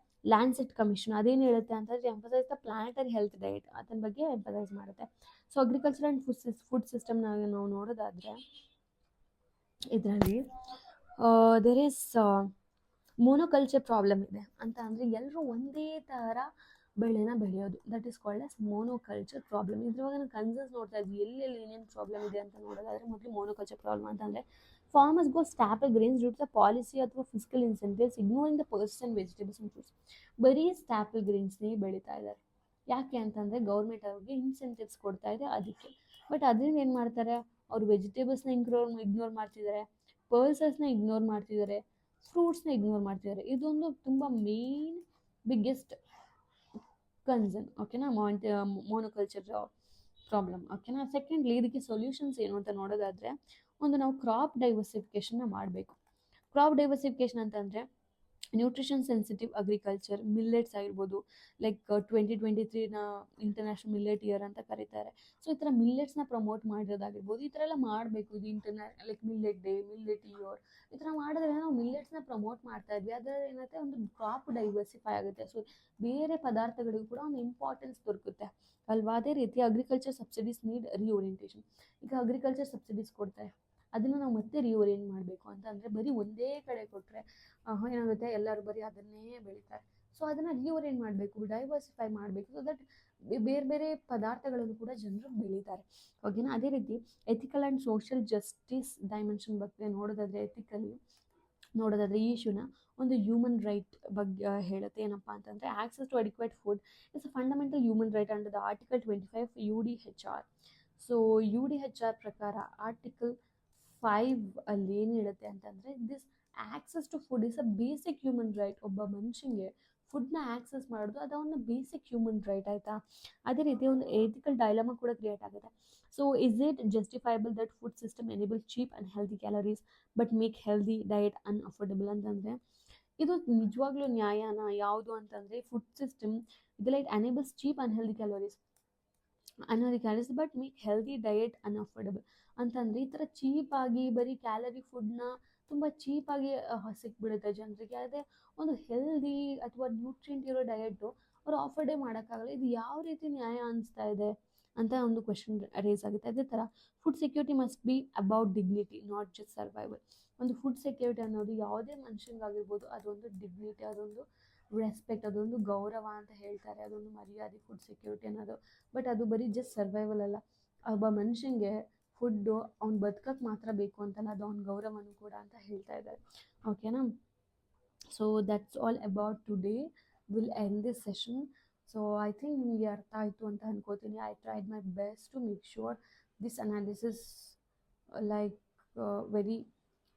ಲ್ಯಾಂಡ್ಸೆಟ್ ಕಮಿಷನ್ ಅದೇನು ಹೇಳುತ್ತೆ ಅಂತಂದರೆ emphasise the planetary health diet ಅದನ್ನ ಬಗ್ಗೆ ಎಂಫಸೈಸ್ ಮಾಡುತ್ತೆ. ಸೊ ಅಗ್ರಿಕಲ್ಚರ್ ಆ್ಯಂಡ್ ಫುಡ್ ಸಿಸ್ಟಮ್ನ ನಾವು ನೋಡೋದಾದರೆ ಇದರಲ್ಲಿ ದೇರ್ ಈಸ್ ಮೋನೋಕಲ್ಚರ್ ಪ್ರಾಬ್ಲಮ್ ಇದೆ ಅಂತ. ಅಂದರೆ ಎಲ್ಲರೂ ಒಂದೇ ಥರ ಬೆಳೆನ ಬೆಳೆಯೋದು, that is called as monoculture problem. ಇದ್ರೊಳಗೆ ನಾವು ಕನ್ಸರ್ನ್ಸ್ ನೋಡ್ತಾ ಇದ್ವಿ ಎಲ್ಲೆಲ್ಲಿ ಏನೇನು ಪ್ರಾಬ್ಲಮ್ ಇದೆ ಅಂತ ನೋಡೋದಾದರೆ ಮೊದಲು ಮೋನೋಕಲ್ಚರ್ ಪ್ರಾಬ್ಲಮ್ ಅಂತಂದರೆ farmers go staple grains due to the policy ಅಥವಾ fiscal incentives ignoring the person vegetables and fruits. ಬರೀ ಸ್ಟ್ಯಾಪಲ್ ಗ್ರೇನ್ಸ್ನೇ ಬೆಳೀತಾ ಇದ್ದಾರೆ. ಯಾಕೆ ಅಂತಂದರೆ ಗೌರ್ಮೆಂಟ್ ಅವ್ರಿಗೆ ಇನ್ಸೆಂಟಿವ್ಸ್ ಕೊಡ್ತಾ ಇದೆ ಅದಕ್ಕೆ. ಬಟ್ ಅದರಿಂದ ಏನು ಮಾಡ್ತಾರೆ, ಅವ್ರು ವೆಜಿಟೇಬಲ್ಸ್ನ ಇಗ್ನೋರ್ ಮಾಡ್ತಿದ್ದಾರೆ, ಪಲ್ಸಸ್ನ ಇಗ್ನೋರ್ ಮಾಡ್ತಿದ್ದಾರೆ, ಫ್ರೂಟ್ಸ್ನ ಇಗ್ನೋರ್ ಮಾಡ್ತಿದ್ದಾರೆ. ಇದೊಂದು ತುಂಬ ಮೇನ್ ಬಿಗ್ಗೆಸ್ಟ್ ಕನ್ಸರ್ನ್, ಓಕೆನಾ, ಮೋನೋಕಲ್ಚರ್ ಪ್ರಾಬ್ಲಮ್, ಓಕೆನಾ. ಸೆಕೆಂಡ್ಲಿ ಇದಕ್ಕೆ ಸೊಲ್ಯೂಷನ್ಸ್ ಏನು ಅಂತ ನೋಡೋದಾದರೆ, ಒಂದು ನಾವು ಕ್ರಾಪ್ ಡೈವರ್ಸಿಫಿಕೇಷನ್ನ ಮಾಡಬೇಕು. ಕ್ರಾಪ್ ಡೈವರ್ಸಿಫಿಕೇಷನ್ ಅಂತಂದರೆ ನ್ಯೂಟ್ರಿಷನ್ ಸೆನ್ಸಿಟಿವ್ ಅಗ್ರಿಕಲ್ಚರ್, ಮಿಲ್ಲೆಟ್ಸ್ ಆಗಿರ್ಬೋದು, ಲೈಕ್ 2023ನ ಇಂಟರ್ನ್ಯಾಷನಲ್ ಮಿಲ್ಲೆಟ್ ಇಯರ್ ಅಂತ ಕರೀತಾರೆ. ಸೊ ಈ ಥರ ಮಿಲ್ಲೆಟ್ಸ್ನ ಪ್ರಮೋಟ್ ಮಾಡಿರೋದಾಗಿರ್ಬೋದು, ಈ ಥರ ಎಲ್ಲ ಮಾಡಬೇಕು. ಇದು like millet day, millet year, ಈ ಥರ ಮಾಡೋದ್ರಿಂದ ನಾವು ಮಿಲ್ಲೆಟ್ಸ್ನ ಪ್ರಮೋಟ್ ಮಾಡ್ತಾ ಇದ್ವಿ. ಅದರಲ್ಲಿ ಏನಾಗುತ್ತೆ, ಒಂದು ಕ್ರಾಪ್ ಡೈವರ್ಸಿಫೈ ಆಗುತ್ತೆ. ಸೊ ಬೇರೆ ಪದಾರ್ಥಗಳಿಗೂ ಕೂಡ ಒಂದು ಇಂಪಾರ್ಟೆನ್ಸ್ ದೊರಕುತ್ತೆ ಅಲ್ವಾ. ಅದೇ ರೀತಿ ಅಗ್ರಿಕಲ್ಚರ್ ಸಬ್ಸಿಡೀಸ್ ನೀಡ್ ರಿಓರಿಯೆಂಟೇಷನ್. ಈಗ ಅಗ್ರಿಕಲ್ಚರ್ ಸಬ್ಸಿಡೀಸ್ ಕೊಡ್ತಾರೆ, ಅದನ್ನು ನಾವು ಮತ್ತೆ ರಿಓರಿಯೆಂಟ್ ಮಾಡಬೇಕು ಅಂತಂದರೆ ಬರೀ ಒಂದೇ ಕಡೆ ಕೊಟ್ಟರೆ ಏನಾಗುತ್ತೆ, ಎಲ್ಲರೂ ಬರೀ ಅದನ್ನೇ ಬೆಳೀತಾರೆ. ಸೊ ಅದನ್ನು ರಿಓರಿಯೆಂಟ್ ಮಾಡಬೇಕು, ಡೈವರ್ಸಿಫೈ ಮಾಡಬೇಕು, ಸೊ ದಟ್ ಬೇರೆ ಬೇರೆ ಪದಾರ್ಥಗಳನ್ನು ಕೂಡ ಜನರು ಬೆಳೀತಾರೆ, ಓಕೆನಾ. ಅದೇ ರೀತಿ ethical and social justice dimension ಬಗ್ಗೆ ನೋಡೋದಾದರೆ ಈ ಇಶ್ಯೂನ ಒಂದು ಹ್ಯೂಮನ್ ರೈಟ್ ಬಗ್ಗೆ ಹೇಳುತ್ತೆ. ಏನಪ್ಪ ಅಂತಂದರೆ access to adequate food is a fundamental human right under the article 25 UDHR. ಸೊ UDHR ಪ್ರಕಾರ ಆರ್ಟಿಕಲ್ 5 ಅಲ್ಲಿ ಏನು ಹೇಳುತ್ತೆ ಅಂತಂದರೆ, this access to food is a basic human right. ಒಬ್ಬ ಮನುಷ್ಯನಿಗೆ ಫುಡ್ನ ಆಕ್ಸೆಸ್ ಮಾಡೋದು ಅದೊಂದು ಬೇಸಿಕ್ ಹ್ಯೂಮನ್ ರೈಟ್, ಆಯಿತಾ. ಅದೇ ರೀತಿ ಒಂದು ಎಥಿಕಲ್ ಡೈಲಮಾ ಕೂಡ ಕ್ರಿಯೇಟ್ ಆಗುತ್ತೆ. So is it justifiable that food system enable cheap and healthy calories but make healthy diet unaffordable ಅಂತಂದರೆ, ಇದು ನಿಜವಾಗ್ಲೂ ನ್ಯಾಯನ ಯಾವುದು ಅಂತಂದರೆ, ಫುಡ್ ಸಿಸ್ಟಮ್ ಇದೆಲ್ಲ it enables cheap unhealthy calories but make healthy diet unaffordable ಅಂತಂದರೆ, ಈ ಥರ ಚೀಪಾಗಿ ಬರೀ ಕ್ಯಾಲರಿ ಫುಡ್ನ ತುಂಬ ಚೀಪಾಗಿ ಸಿಕ್ಬಿಡುತ್ತೆ ಜನರಿಗೆ. ಅದೇ ಒಂದು ಹೆಲ್ದಿ ಅಥವಾ ನ್ಯೂಟ್ರಿಯೆಂಟ್ ಇರೋ ಡಯಟು ಅವ್ರು ಆಫರ್ಡೇ ಮಾಡೋಕ್ಕಾಗಲ್ಲ. ಇದು ಯಾವ ರೀತಿ ನ್ಯಾಯ ಅನಿಸ್ತಾ ಇದೆ ಅಂತ ಒಂದು ಕ್ವೆಶನ್ ರೇಸ್ ಆಗುತ್ತೆ. ಅದೇ ಥರ food security must be about dignity, not just survival. ಒಂದು ಫುಡ್ ಸೆಕ್ಯೂರಿಟಿ ಅನ್ನೋದು ಯಾವುದೇ ಮನುಷ್ಯನಿಗಾಗಿರ್ಬೋದು, ಅದೊಂದು ಡಿಗ್ನಿಟಿ, ಅದೊಂದು ರೆಸ್ಪೆಕ್ಟ್, ಅದೊಂದು ಗೌರವ ಅಂತ ಹೇಳ್ತಾರೆ, ಅದೊಂದು ಮರ್ಯಾದೆ ಫುಡ್ ಸೆಕ್ಯೂರಿಟಿ ಅನ್ನೋದು. ಬಟ್ ಅದು ಬರೀ ಜಸ್ಟ್ ಸರ್ವೈವಲ್ ಅಲ್ಲ, ಒಬ್ಬ ಮನುಷ್ಯನಿಗೆ ಫುಡ್ಡು ಅವ್ನು ಬದುಕಕ್ಕೆ ಮಾತ್ರ ಬೇಕು ಅಂತಲ್ಲ, ಅದು ಅವ್ನ ಗೌರವನೂ ಕೂಡ ಅಂತ ಹೇಳ್ತಾ ಇದ್ದಾರೆ, ಓಕೆನಾ. So that's all about today. Will end this session. So I think ನಿಮಗೆ ಅರ್ಥ ಆಯಿತು ಅಂತ ಅನ್ಕೋತೀನಿ. I tried my best to make sure this analysis like very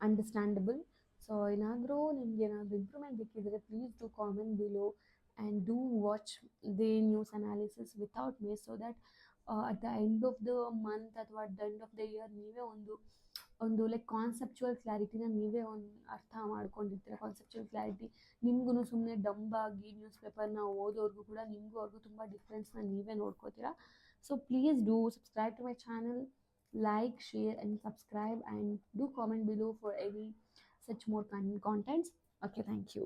understandable. So ಏನಾದರೂ ನಿಮ್ಗೆ ಏನಾದರೂ ಇಂಪ್ರೂವ್ಮೆಂಟ್ ಬೇಕಿದ್ರೆ please do comment below and do watch the news analysis without me, so that at the end of the month ಅಥವಾ at the end of the year ನೀವೇ ಒಂದು like conceptual ಕ್ಲಾರಿಟಿನ ನೀವೇ ಒಂದು ಅರ್ಥ ಮಾಡ್ಕೊಂಡಿರ್ತೀರ. ಕಾನ್ಸೆಪ್ಚುವಲ್ ಕ್ಲಾರಿಟಿ ನಿಮಗೂ ಸುಮ್ಮನೆ ಡಂಬಾಗಿ news ಪೇಪರ್ನ ಓದೋರ್ಗೂ ಕೂಡ ನಿಮಗೂ ಅವ್ರಿಗೂ ತುಂಬ ಡಿಫ್ರೆನ್ಸ್ನ ನೀವೇ ನೋಡ್ಕೋತೀರಾ. So please do subscribe to my channel, like, share and subscribe, and do comment below for any such more contents. Okay, thank you.